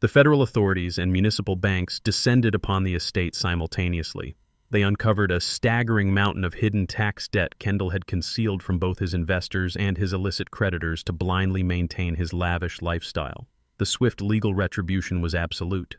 The federal authorities and municipal banks descended upon the estate simultaneously. They uncovered a staggering mountain of hidden tax debt Kendall had concealed from both his investors and his illicit creditors to blindly maintain his lavish lifestyle. The swift legal retribution was absolute.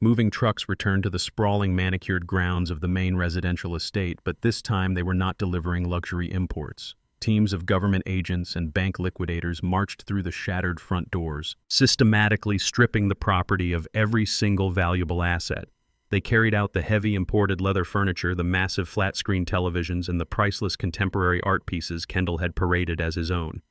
Moving trucks returned to the sprawling manicured grounds of the main residential estate, but this time they were not delivering luxury imports. Teams of government agents and bank liquidators marched through the shattered front doors, systematically stripping the property of every single valuable asset. They carried out the heavy imported leather furniture, the massive flat-screen televisions, and the priceless contemporary art pieces Kendall had paraded as his own.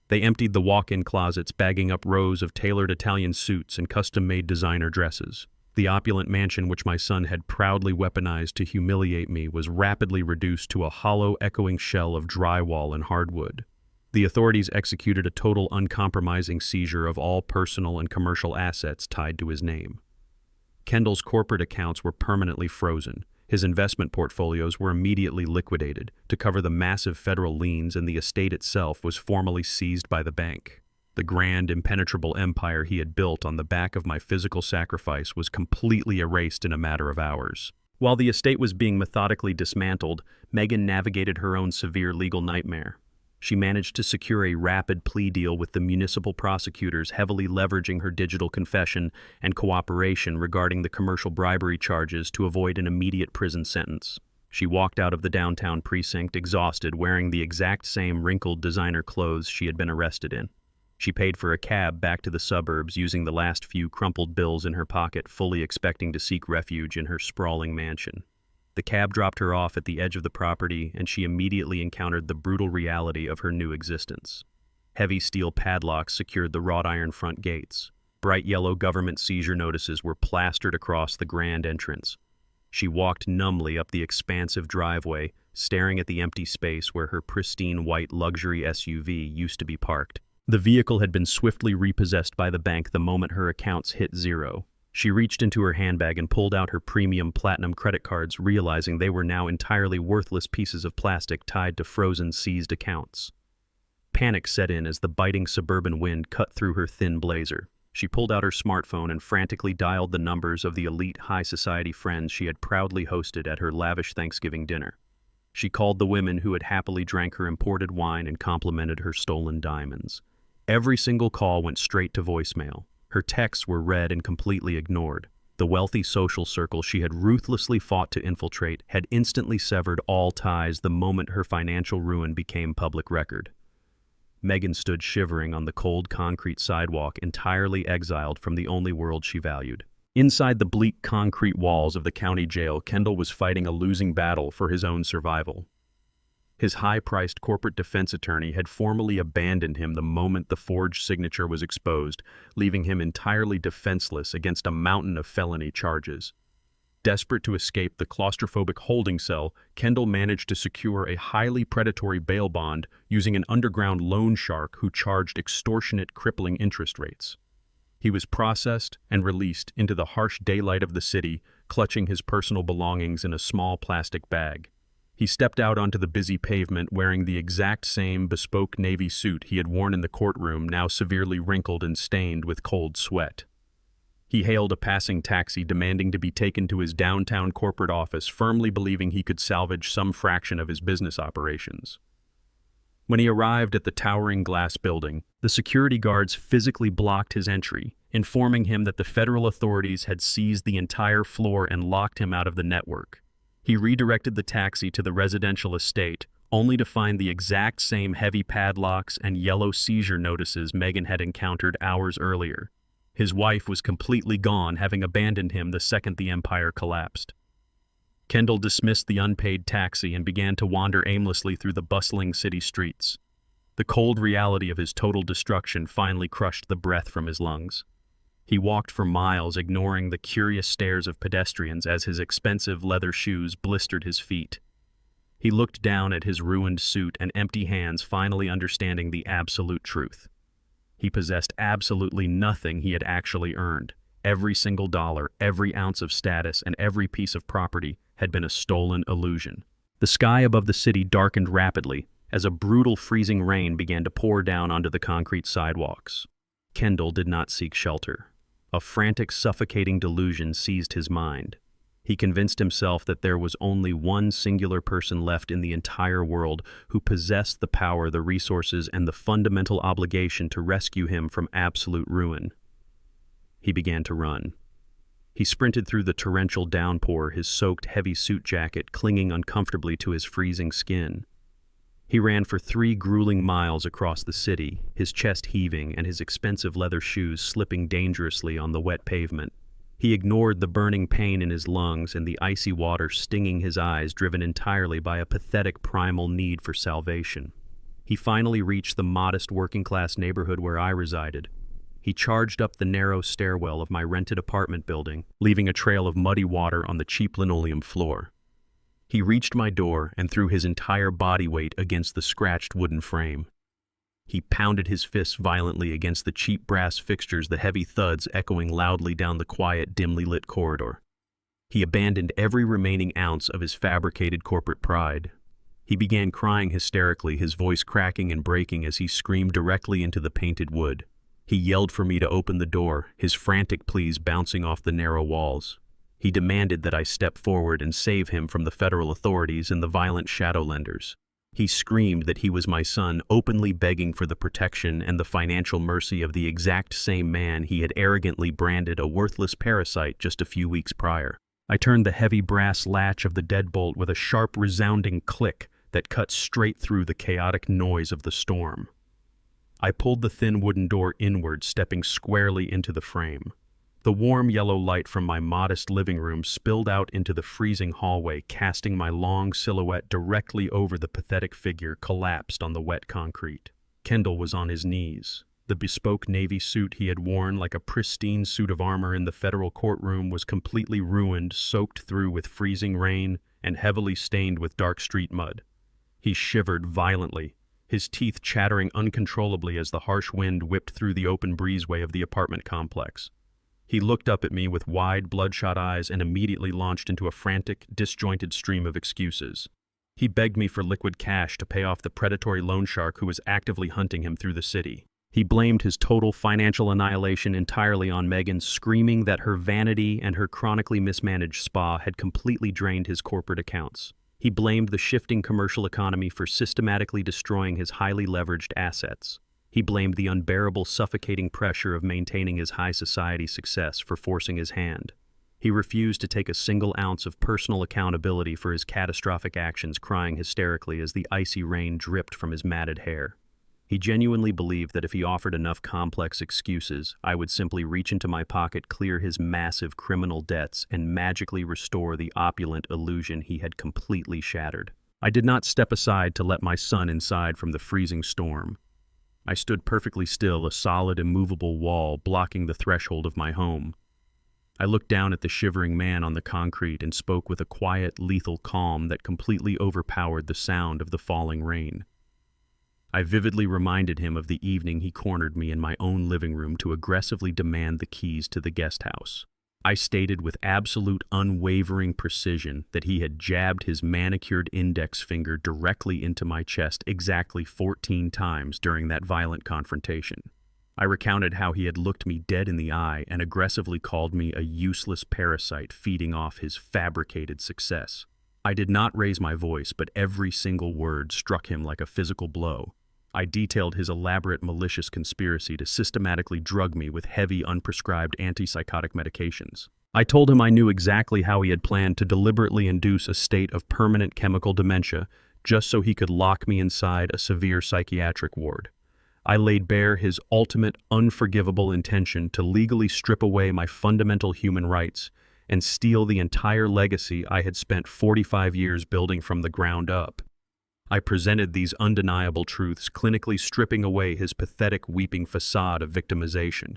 They emptied the walk-in closets, bagging up rows of tailored Italian suits and custom-made designer dresses. The opulent mansion which my son had proudly weaponized to humiliate me was rapidly reduced to a hollow, echoing shell of drywall and hardwood. The authorities executed a total uncompromising seizure of all personal and commercial assets tied to his name. Kendall's corporate accounts were permanently frozen. His investment portfolios were immediately liquidated to cover the massive federal liens, and the estate itself was formally seized by the bank. The grand, impenetrable empire he had built on the back of my physical sacrifice was completely erased in a matter of hours. While the estate was being methodically dismantled, Megan navigated her own severe legal nightmare. She managed to secure a rapid plea deal with the municipal prosecutors, heavily leveraging her digital confession and cooperation regarding the commercial bribery charges to avoid an immediate prison sentence. She walked out of the downtown precinct exhausted, wearing the exact same wrinkled designer clothes she had been arrested in. She paid for a cab back to the suburbs, using the last few crumpled bills in her pocket, fully expecting to seek refuge in her sprawling mansion. The cab dropped her off at the edge of the property, and she immediately encountered the brutal reality of her new existence. Heavy steel padlocks secured the wrought iron front gates. Bright yellow government seizure notices were plastered across the grand entrance. She walked numbly up the expansive driveway, staring at the empty space where her pristine white luxury SUV used to be parked. The vehicle had been swiftly repossessed by the bank the moment her accounts hit zero. She reached into her handbag and pulled out her premium platinum credit cards, realizing they were now entirely worthless pieces of plastic tied to frozen, seized accounts. Panic set in as the biting suburban wind cut through her thin blazer. She pulled out her smartphone and frantically dialed the numbers of the elite high society friends she had proudly hosted at her lavish Thanksgiving dinner. She called the women who had happily drank her imported wine and complimented her stolen diamonds. Every single call went straight to voicemail. Her texts were read and completely ignored. The wealthy social circle she had ruthlessly fought to infiltrate had instantly severed all ties the moment her financial ruin became public record. Megan stood shivering on the cold concrete sidewalk, entirely exiled from the only world she valued. Inside the bleak concrete walls of the county jail, Kendall was fighting a losing battle for his own survival. His high-priced corporate defense attorney had formally abandoned him the moment the forged signature was exposed, leaving him entirely defenseless against a mountain of felony charges. Desperate to escape the claustrophobic holding cell, Kendall managed to secure a highly predatory bail bond using an underground loan shark who charged extortionate, crippling interest rates. He was processed and released into the harsh daylight of the city, clutching his personal belongings in a small plastic bag. He stepped out onto the busy pavement wearing the exact same bespoke navy suit he had worn in the courtroom, now severely wrinkled and stained with cold sweat. He hailed a passing taxi, demanding to be taken to his downtown corporate office, firmly believing he could salvage some fraction of his business operations. When he arrived at the towering glass building, the security guards physically blocked his entry, informing him that the federal authorities had seized the entire floor and locked him out of the network. He redirected the taxi to the residential estate, only to find the exact same heavy padlocks and yellow seizure notices Megan had encountered hours earlier. His wife was completely gone, having abandoned him the second the empire collapsed. Kendall dismissed the unpaid taxi and began to wander aimlessly through the bustling city streets. The cold reality of his total destruction finally crushed the breath from his lungs. He walked for miles, ignoring the curious stares of pedestrians as his expensive leather shoes blistered his feet. He looked down at his ruined suit and empty hands, finally understanding the absolute truth. He possessed absolutely nothing he had actually earned. Every single dollar, every ounce of status, and every piece of property had been a stolen illusion. The sky above the city darkened rapidly as a brutal freezing rain began to pour down onto the concrete sidewalks. Kendall did not seek shelter. A frantic, suffocating delusion seized his mind. He convinced himself that there was only one singular person left in the entire world who possessed the power, the resources, and the fundamental obligation to rescue him from absolute ruin. He began to run. He sprinted through the torrential downpour, his soaked, heavy suit jacket clinging uncomfortably to his freezing skin. He ran for 3 grueling miles across the city, his chest heaving and his expensive leather shoes slipping dangerously on the wet pavement. He ignored the burning pain in his lungs and the icy water stinging his eyes, driven entirely by a pathetic primal need for salvation. He finally reached the modest working-class neighborhood where I resided. He charged up the narrow stairwell of my rented apartment building, leaving a trail of muddy water on the cheap linoleum floor. He reached my door and threw his entire body weight against the scratched wooden frame. He pounded his fists violently against the cheap brass fixtures, the heavy thuds echoing loudly down the quiet, dimly lit corridor. He abandoned every remaining ounce of his fabricated corporate pride. He began crying hysterically, his voice cracking and breaking as he screamed directly into the painted wood. He yelled for me to open the door, his frantic pleas bouncing off the narrow walls. He demanded that I step forward and save him from the federal authorities and the violent shadow lenders. He screamed that he was my son, openly begging for the protection and the financial mercy of the exact same man he had arrogantly branded a worthless parasite just a few weeks prior. I turned the heavy brass latch of the deadbolt with a sharp, resounding click that cut straight through the chaotic noise of the storm. I pulled the thin wooden door inward, stepping squarely into the frame. The warm yellow light from my modest living room spilled out into the freezing hallway, casting my long silhouette directly over the pathetic figure collapsed on the wet concrete. Kendall was on his knees. The bespoke Navy suit he had worn like a pristine suit of armor in the federal courtroom was completely ruined, soaked through with freezing rain and heavily stained with dark street mud. He shivered violently, his teeth chattering uncontrollably as the harsh wind whipped through the open breezeway of the apartment complex. He looked up at me with wide, bloodshot eyes and immediately launched into a frantic, disjointed stream of excuses. He begged me for liquid cash to pay off the predatory loan shark who was actively hunting him through the city. He blamed his total financial annihilation entirely on Megan, screaming that her vanity and her chronically mismanaged spa had completely drained his corporate accounts. He blamed the shifting commercial economy for systematically destroying his highly leveraged assets. He blamed the unbearable, suffocating pressure of maintaining his high society success for forcing his hand. He refused to take a single ounce of personal accountability for his catastrophic actions, crying hysterically as the icy rain dripped from his matted hair. He genuinely believed that if he offered enough complex excuses, I would simply reach into my pocket, clear his massive criminal debts, and magically restore the opulent illusion he had completely shattered. I did not step aside to let my son inside from the freezing storm. I stood perfectly still, a solid, immovable wall blocking the threshold of my home. I looked down at the shivering man on the concrete and spoke with a quiet, lethal calm that completely overpowered the sound of the falling rain. I vividly reminded him of the evening he cornered me in my own living room to aggressively demand the keys to the guest house. I stated with absolute unwavering precision that he had jabbed his manicured index finger directly into my chest exactly 14 times during that violent confrontation. I recounted how he had looked me dead in the eye and aggressively called me a useless parasite feeding off his fabricated success. I did not raise my voice, but every single word struck him like a physical blow. I detailed his elaborate malicious conspiracy to systematically drug me with heavy, unprescribed antipsychotic medications. I told him I knew exactly how he had planned to deliberately induce a state of permanent chemical dementia just so he could lock me inside a severe psychiatric ward. I laid bare his ultimate, unforgivable intention to legally strip away my fundamental human rights and steal the entire legacy I had spent 45 years building from the ground up. I presented these undeniable truths, clinically stripping away his pathetic, weeping facade of victimization.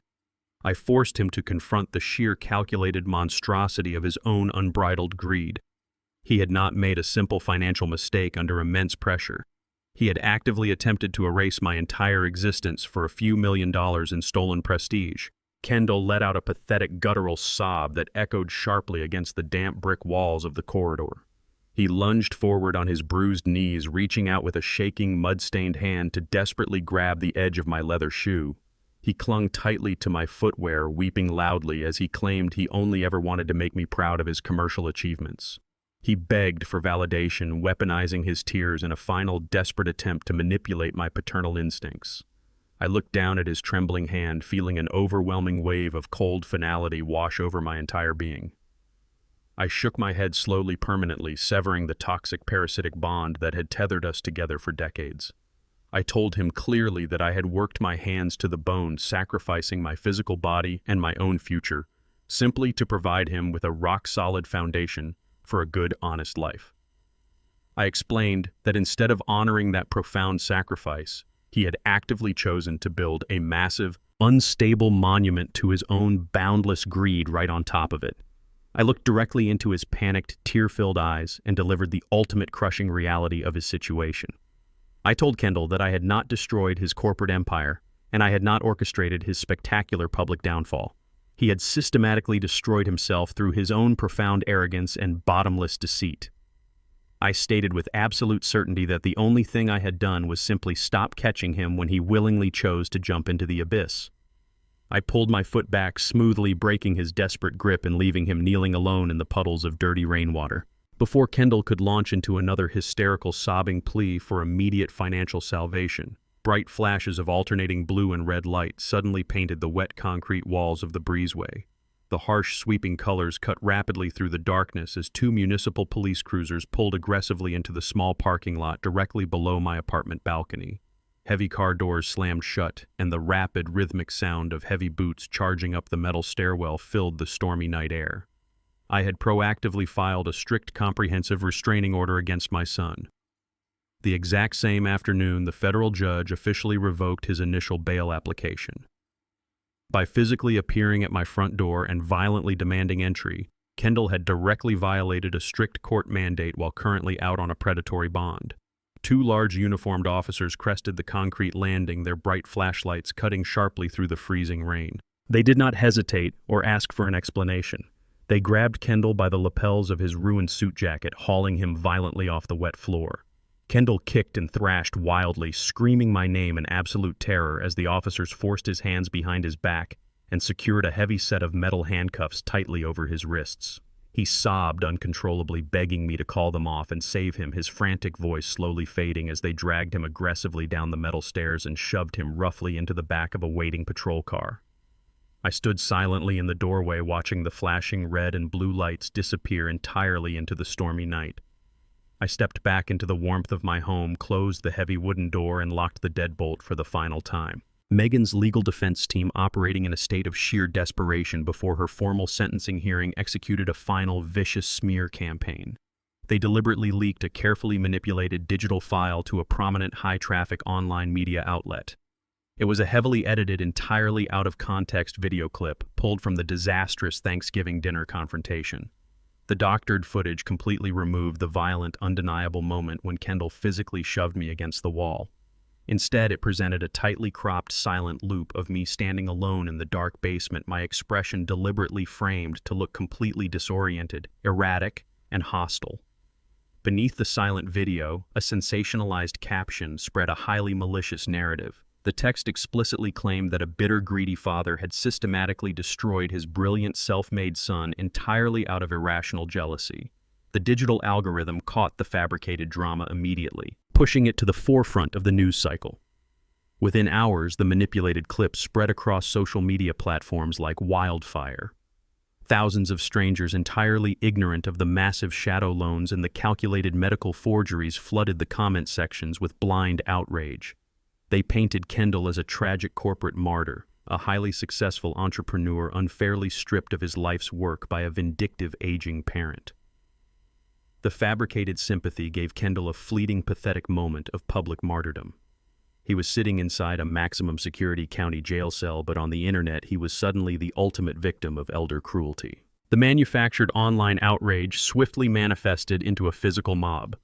I forced him to confront the sheer calculated monstrosity of his own unbridled greed. He had not made a simple financial mistake under immense pressure. He had actively attempted to erase my entire existence for a few $1,000,000 in stolen prestige. Kendall let out a pathetic guttural sob that echoed sharply against the damp brick walls of the corridor. He lunged forward on his bruised knees, reaching out with a shaking, mud-stained hand to desperately grab the edge of my leather shoe. He clung tightly to my footwear, weeping loudly as he claimed he only ever wanted to make me proud of his commercial achievements. He begged for validation, weaponizing his tears in a final desperate attempt to manipulate my paternal instincts. I looked down at his trembling hand, feeling an overwhelming wave of cold finality wash over my entire being. I shook my head slowly, permanently severing the toxic parasitic bond that had tethered us together for decades. I told him clearly that I had worked my hands to the bone, sacrificing my physical body and my own future, simply to provide him with a rock-solid foundation for a good, honest life. I explained that instead of honoring that profound sacrifice, he had actively chosen to build a massive, unstable monument to his own boundless greed right on top of it. I looked directly into his panicked, tear-filled eyes and delivered the ultimate crushing reality of his situation. I told Kendall that I had not destroyed his corporate empire, and I had not orchestrated his spectacular public downfall. He had systematically destroyed himself through his own profound arrogance and bottomless deceit. I stated with absolute certainty that the only thing I had done was simply stop catching him when he willingly chose to jump into the abyss. I pulled my foot back, smoothly breaking his desperate grip and leaving him kneeling alone in the puddles of dirty rainwater. Before Kendall could launch into another hysterical sobbing plea for immediate financial salvation, bright flashes of alternating blue and red light suddenly painted the wet concrete walls of the breezeway. The harsh, sweeping colors cut rapidly through the darkness as two municipal police cruisers pulled aggressively into the small parking lot directly below my apartment balcony. Heavy car doors slammed shut, and the rapid, rhythmic sound of heavy boots charging up the metal stairwell filled the stormy night air. I had proactively filed a strict, comprehensive restraining order against my son. The exact same afternoon, the federal judge officially revoked his initial bail application. By physically appearing at my front door and violently demanding entry, Kendall had directly violated a strict court mandate while currently out on a predatory bond. Two large uniformed officers crested the concrete landing, their bright flashlights cutting sharply through the freezing rain. They did not hesitate or ask for an explanation. They grabbed Kendall by the lapels of his ruined suit jacket, hauling him violently off the wet floor. Kendall kicked and thrashed wildly, screaming my name in absolute terror as the officers forced his hands behind his back and secured a heavy set of metal handcuffs tightly over his wrists. He sobbed uncontrollably, begging me to call them off and save him, his frantic voice slowly fading as they dragged him aggressively down the metal stairs and shoved him roughly into the back of a waiting patrol car. I stood silently in the doorway, watching the flashing red and blue lights disappear entirely into the stormy night. I stepped back into the warmth of my home, closed the heavy wooden door, and locked the deadbolt for the final time. Megan's legal defense team, operating in a state of sheer desperation before her formal sentencing hearing, executed a final vicious smear campaign. They deliberately leaked a carefully manipulated digital file to a prominent high-traffic online media outlet. It was a heavily edited, entirely out-of-context video clip pulled from the disastrous Thanksgiving dinner confrontation. The doctored footage completely removed the violent, undeniable moment when Kendall physically shoved me against the wall. Instead, it presented a tightly cropped, silent loop of me standing alone in the dark basement, my expression deliberately framed to look completely disoriented, erratic, and hostile. Beneath the silent video, a sensationalized caption spread a highly malicious narrative. The text explicitly claimed that a bitter, greedy father had systematically destroyed his brilliant, self-made son entirely out of irrational jealousy. The digital algorithm caught the fabricated drama immediately, pushing it to the forefront of the news cycle. Within hours, the manipulated clip spread across social media platforms like wildfire. Thousands of strangers entirely ignorant of the massive shadow loans and the calculated medical forgeries flooded the comment sections with blind outrage. They painted Kendall as a tragic corporate martyr, a highly successful entrepreneur unfairly stripped of his life's work by a vindictive aging parent. The fabricated sympathy gave Kendall a fleeting, pathetic moment of public martyrdom. He was sitting inside a maximum security county jail cell, but on the internet he was suddenly the ultimate victim of elder cruelty. The manufactured online outrage swiftly manifested into a physical mob.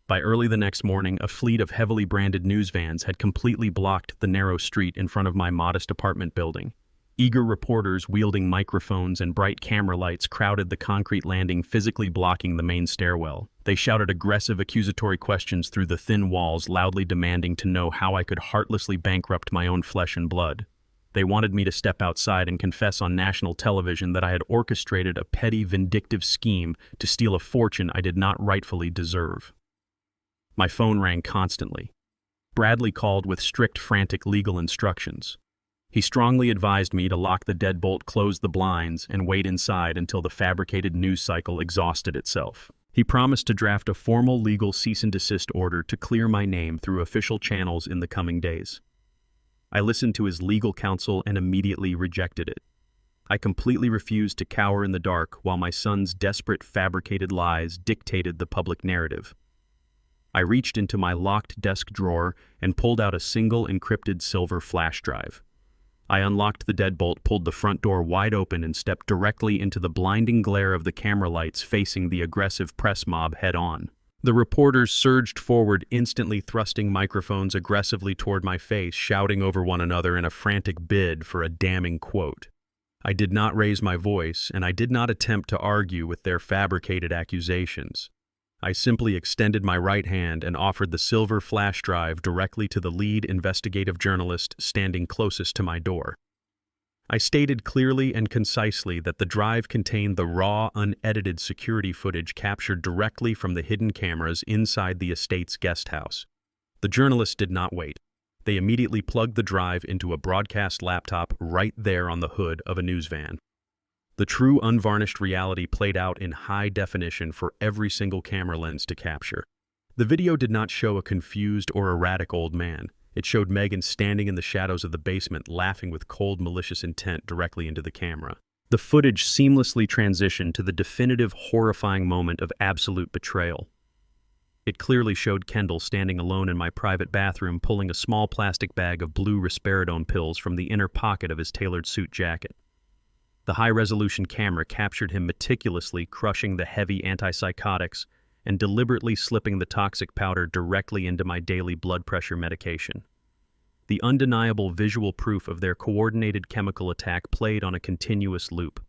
By early the next morning, a fleet of heavily branded news vans had completely blocked the narrow street in front of my modest apartment building. Eager reporters wielding microphones and bright camera lights crowded the concrete landing, physically blocking the main stairwell. They shouted aggressive, accusatory questions through the thin walls, loudly demanding to know how I could heartlessly bankrupt my own flesh and blood. They wanted me to step outside and confess on national television that I had orchestrated a petty, vindictive scheme to steal a fortune I did not rightfully deserve. My phone rang constantly. Bradley called with strict, frantic legal instructions. He strongly advised me to lock the deadbolt, close the blinds, and wait inside until the fabricated news cycle exhausted itself. He promised to draft a formal legal cease and desist order to clear my name through official channels in the coming days. I listened to his legal counsel and immediately rejected it. I completely refused to cower in the dark while my son's desperate fabricated lies dictated the public narrative. I reached into my locked desk drawer and pulled out a single encrypted silver flash drive. I unlocked the deadbolt, pulled the front door wide open, and stepped directly into the blinding glare of the camera lights facing the aggressive press mob head-on. The reporters surged forward, instantly thrusting microphones aggressively toward my face, shouting over one another in a frantic bid for a damning quote. I did not raise my voice, and I did not attempt to argue with their fabricated accusations. I simply extended my right hand and offered the silver flash drive directly to the lead investigative journalist standing closest to my door. I stated clearly and concisely that the drive contained the raw, unedited security footage captured directly from the hidden cameras inside the estate's guest house. The journalists did not wait. They immediately plugged the drive into a broadcast laptop right there on the hood of a news van. The true unvarnished reality played out in high definition for every single camera lens to capture. The video did not show a confused or erratic old man. It showed Megan standing in the shadows of the basement, laughing with cold, malicious intent directly into the camera. The footage seamlessly transitioned to the definitive, horrifying moment of absolute betrayal. It clearly showed Kendall standing alone in my private bathroom, pulling a small plastic bag of blue risperidone pills from the inner pocket of his tailored suit jacket. The high-resolution camera captured him meticulously crushing the heavy antipsychotics and deliberately slipping the toxic powder directly into my daily blood pressure medication. The undeniable visual proof of their coordinated chemical attack played on a continuous loop.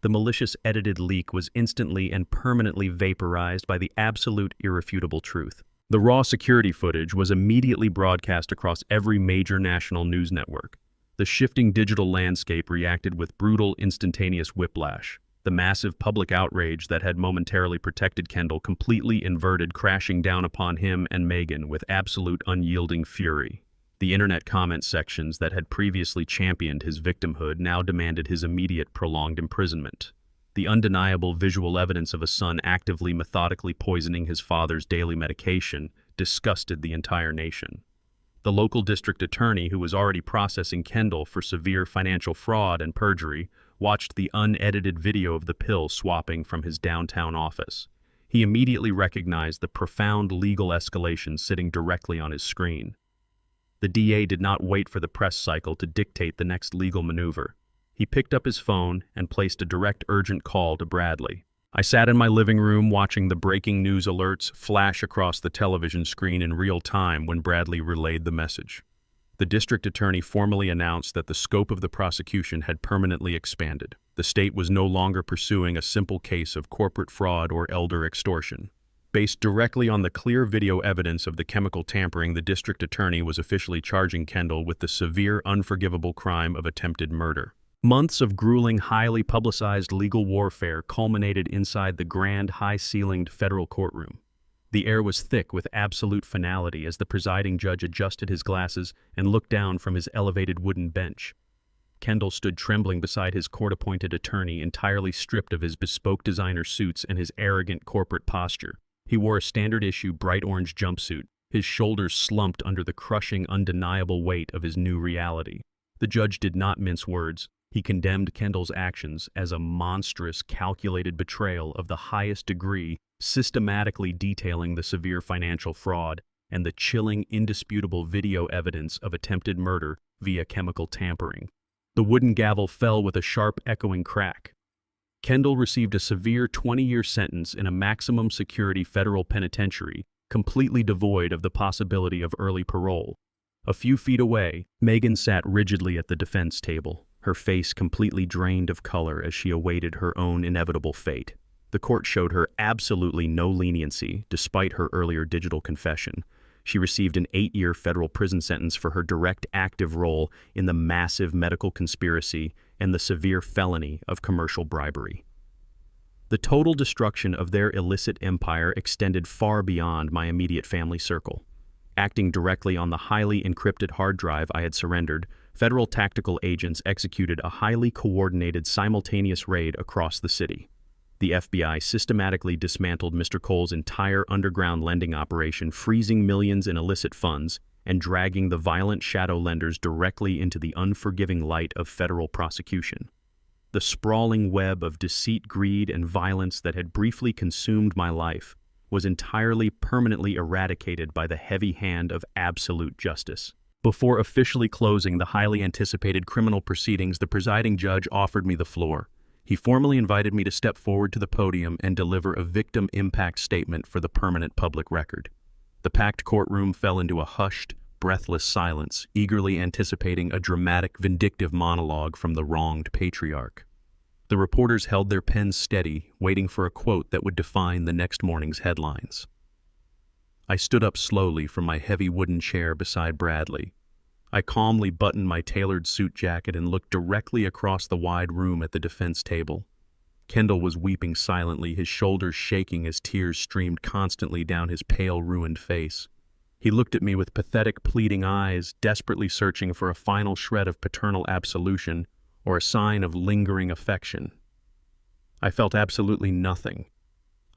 The malicious edited leak was instantly and permanently vaporized by the absolute irrefutable truth. The raw security footage was immediately broadcast across every major national news network. The shifting digital landscape reacted with brutal, instantaneous whiplash. The massive public outrage that had momentarily protected Kendall completely inverted, crashing down upon him and Megan with absolute unyielding fury. The internet comment sections that had previously championed his victimhood now demanded his immediate, prolonged imprisonment. The undeniable visual evidence of a son actively, methodically poisoning his father's daily medication disgusted the entire nation. The local district attorney, who was already processing Kendall for severe financial fraud and perjury, watched the unedited video of the pill swapping from his downtown office. He immediately recognized the profound legal escalation sitting directly on his screen. The DA did not wait for the press cycle to dictate the next legal maneuver. He picked up his phone and placed a direct, urgent call to Bradley. I sat in my living room watching the breaking news alerts flash across the television screen in real time when Bradley relayed the message. The district attorney formally announced that the scope of the prosecution had permanently expanded. The state was no longer pursuing a simple case of corporate fraud or elder extortion. Based directly on the clear video evidence of the chemical tampering, the district attorney was officially charging Kendall with the severe, unforgivable crime of attempted murder. Months of grueling, highly publicized legal warfare culminated inside the grand, high-ceilinged federal courtroom. The air was thick with absolute finality as the presiding judge adjusted his glasses and looked down from his elevated wooden bench. Kendall stood trembling beside his court-appointed attorney, entirely stripped of his bespoke designer suits and his arrogant corporate posture. He wore a standard-issue bright orange jumpsuit, his shoulders slumped under the crushing, undeniable weight of his new reality. The judge did not mince words. He condemned Kendall's actions as a monstrous, calculated betrayal of the highest degree, systematically detailing the severe financial fraud and the chilling, indisputable video evidence of attempted murder via chemical tampering. The wooden gavel fell with a sharp, echoing crack. Kendall received a severe 20-year sentence in a maximum security federal penitentiary, completely devoid of the possibility of early parole. A few feet away, Megan sat rigidly at the defense table, her face completely drained of color as she awaited her own inevitable fate. The court showed her absolutely no leniency, despite her earlier digital confession. She received an 8-year federal prison sentence for her direct active role in the massive medical conspiracy and the severe felony of commercial bribery. The total destruction of their illicit empire extended far beyond my immediate family circle. Acting directly on the highly encrypted hard drive I had surrendered, federal tactical agents executed a highly coordinated simultaneous raid across the city. The FBI systematically dismantled Mr. Cole's entire underground lending operation, freezing millions in illicit funds and dragging the violent shadow lenders directly into the unforgiving light of federal prosecution. The sprawling web of deceit, greed, and violence that had briefly consumed my life was entirely permanently eradicated by the heavy hand of absolute justice. Before officially closing the highly anticipated criminal proceedings, the presiding judge offered me the floor. He formally invited me to step forward to the podium and deliver a victim impact statement for the permanent public record. The packed courtroom fell into a hushed, breathless silence, eagerly anticipating a dramatic, vindictive monologue from the wronged patriarch. The reporters held their pens steady, waiting for a quote that would define the next morning's headlines. I stood up slowly from my heavy wooden chair beside Bradley. I calmly buttoned my tailored suit jacket and looked directly across the wide room at the defense table. Kendall was weeping silently, his shoulders shaking as tears streamed constantly down his pale, ruined face. He looked at me with pathetic, pleading eyes, desperately searching for a final shred of paternal absolution or a sign of lingering affection. I felt absolutely nothing.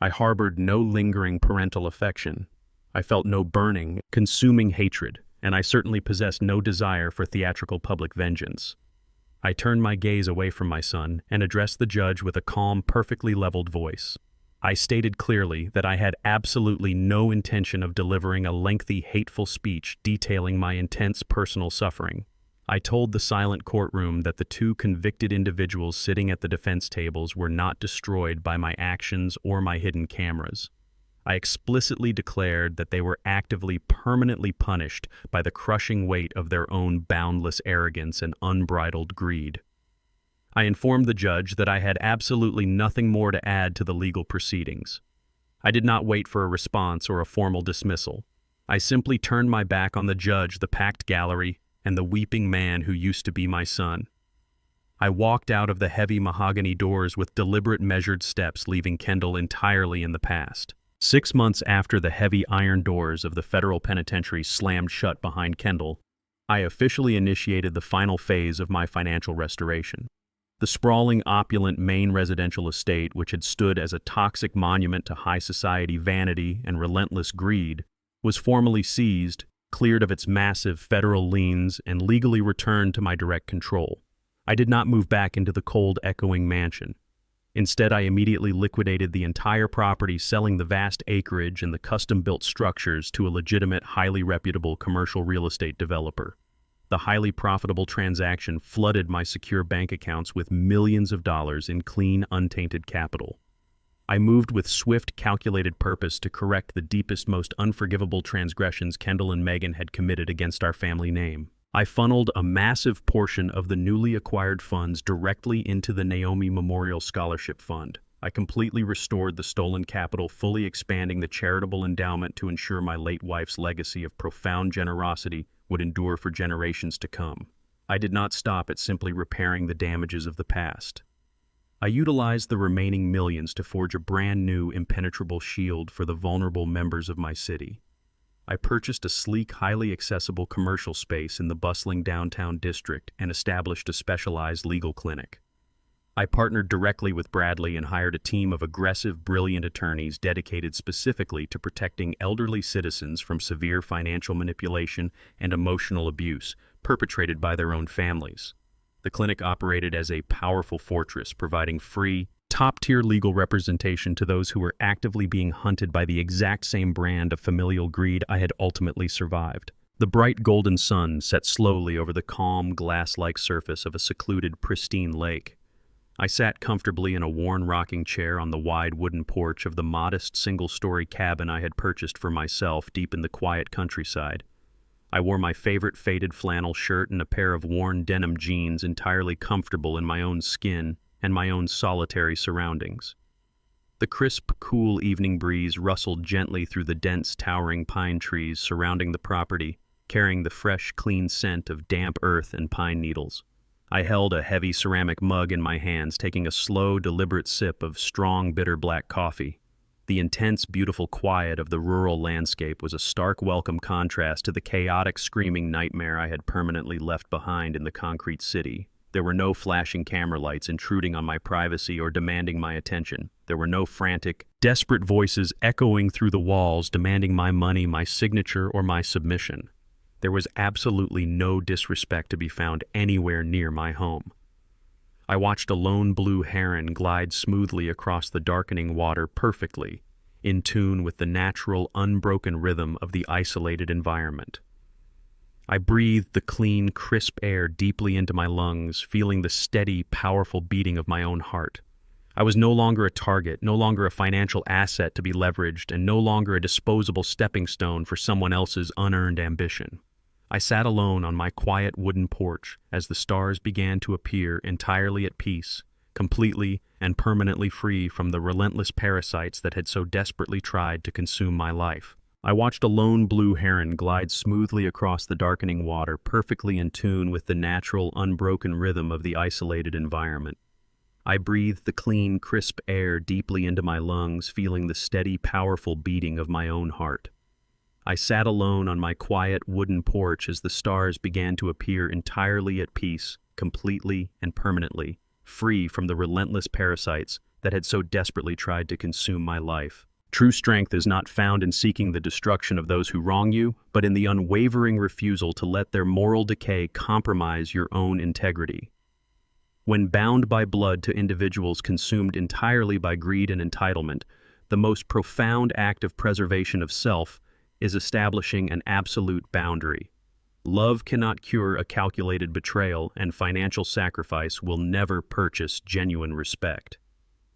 I harbored no lingering parental affection. I felt no burning, consuming hatred, and I certainly possessed no desire for theatrical public vengeance. I turned my gaze away from my son and addressed the judge with a calm, perfectly leveled voice. I stated clearly that I had absolutely no intention of delivering a lengthy, hateful speech detailing my intense personal suffering. I told the silent courtroom that the two convicted individuals sitting at the defense tables were not destroyed by my actions or my hidden cameras. I explicitly declared that they were actively, permanently punished by the crushing weight of their own boundless arrogance and unbridled greed. I informed the judge that I had absolutely nothing more to add to the legal proceedings. I did not wait for a response or a formal dismissal. I simply turned my back on the judge, the packed gallery, and the weeping man who used to be my son. I walked out of the heavy mahogany doors with deliberate, measured steps, leaving Kendall entirely in the past. 6 months after the heavy iron doors of the federal penitentiary slammed shut behind Kendall, I officially initiated the final phase of my financial restoration. The sprawling, opulent Maine residential estate, which had stood as a toxic monument to high society vanity and relentless greed, was formally seized, cleared of its massive federal liens, and legally returned to my direct control. I did not move back into the cold, echoing mansion. Instead, I immediately liquidated the entire property, selling the vast acreage and the custom-built structures to a legitimate, highly reputable commercial real estate developer. The highly profitable transaction flooded my secure bank accounts with millions of dollars in clean, untainted capital. I moved with swift, calculated purpose to correct the deepest, most unforgivable transgressions Kendall and Megan had committed against our family name. I funneled a massive portion of the newly acquired funds directly into the Naomi Memorial Scholarship Fund. I completely restored the stolen capital, fully expanding the charitable endowment to ensure my late wife's legacy of profound generosity would endure for generations to come. I did not stop at simply repairing the damages of the past. I utilized the remaining millions to forge a brand new, impenetrable shield for the vulnerable members of my city. I purchased a sleek, highly accessible commercial space in the bustling downtown district and established a specialized legal clinic. I partnered directly with Bradley and hired a team of aggressive, brilliant attorneys dedicated specifically to protecting elderly citizens from severe financial manipulation and emotional abuse perpetrated by their own families. The clinic operated as a powerful fortress, providing free, top-tier legal representation to those who were actively being hunted by the exact same brand of familial greed I had ultimately survived. The bright golden sun set slowly over the calm, glass-like surface of a secluded, pristine lake. I sat comfortably in a worn rocking chair on the wide wooden porch of the modest single-story cabin I had purchased for myself deep in the quiet countryside. I wore my favorite faded flannel shirt and a pair of worn denim jeans, entirely comfortable in my own skin and my own solitary surroundings. The crisp, cool evening breeze rustled gently through the dense, towering pine trees surrounding the property, carrying the fresh, clean scent of damp earth and pine needles. I held a heavy ceramic mug in my hands, taking a slow, deliberate sip of strong, bitter black coffee. The intense, beautiful quiet of the rural landscape was a stark welcome contrast to the chaotic, screaming nightmare I had permanently left behind in the concrete city. There were no flashing camera lights intruding on my privacy or demanding my attention. There were no frantic, desperate voices echoing through the walls demanding my money, my signature, or my submission. There was absolutely no disrespect to be found anywhere near my home. I watched a lone blue heron glide smoothly across the darkening water, perfectly in tune with the natural, unbroken rhythm of the isolated environment. I breathed the clean, crisp air deeply into my lungs, feeling the steady, powerful beating of my own heart. I was no longer a target, no longer a financial asset to be leveraged, and no longer a disposable stepping stone for someone else's unearned ambition. I sat alone on my quiet wooden porch as the stars began to appear, entirely at peace, completely and permanently free from the relentless parasites that had so desperately tried to consume my life. I watched a lone blue heron glide smoothly across the darkening water, perfectly in tune with the natural, unbroken rhythm of the isolated environment. I breathed the clean, crisp air deeply into my lungs, feeling the steady, powerful beating of my own heart. I sat alone on my quiet wooden porch as the stars began to appear, entirely at peace, completely and permanently, free from the relentless parasites that had so desperately tried to consume my life. True strength is not found in seeking the destruction of those who wrong you, but in the unwavering refusal to let their moral decay compromise your own integrity. When bound by blood to individuals consumed entirely by greed and entitlement, the most profound act of preservation of self is establishing an absolute boundary. Love cannot cure a calculated betrayal, and financial sacrifice will never purchase genuine respect.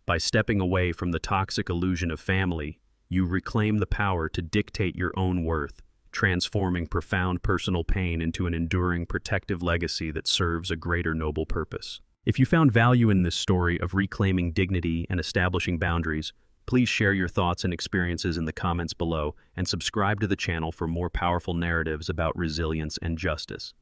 By stepping away from the toxic illusion of family, you reclaim the power to dictate your own worth, transforming profound personal pain into an enduring protective legacy that serves a greater noble purpose. If you found value in this story of reclaiming dignity and establishing boundaries, please share your thoughts and experiences in the comments below and subscribe to the channel for more powerful narratives about resilience and justice.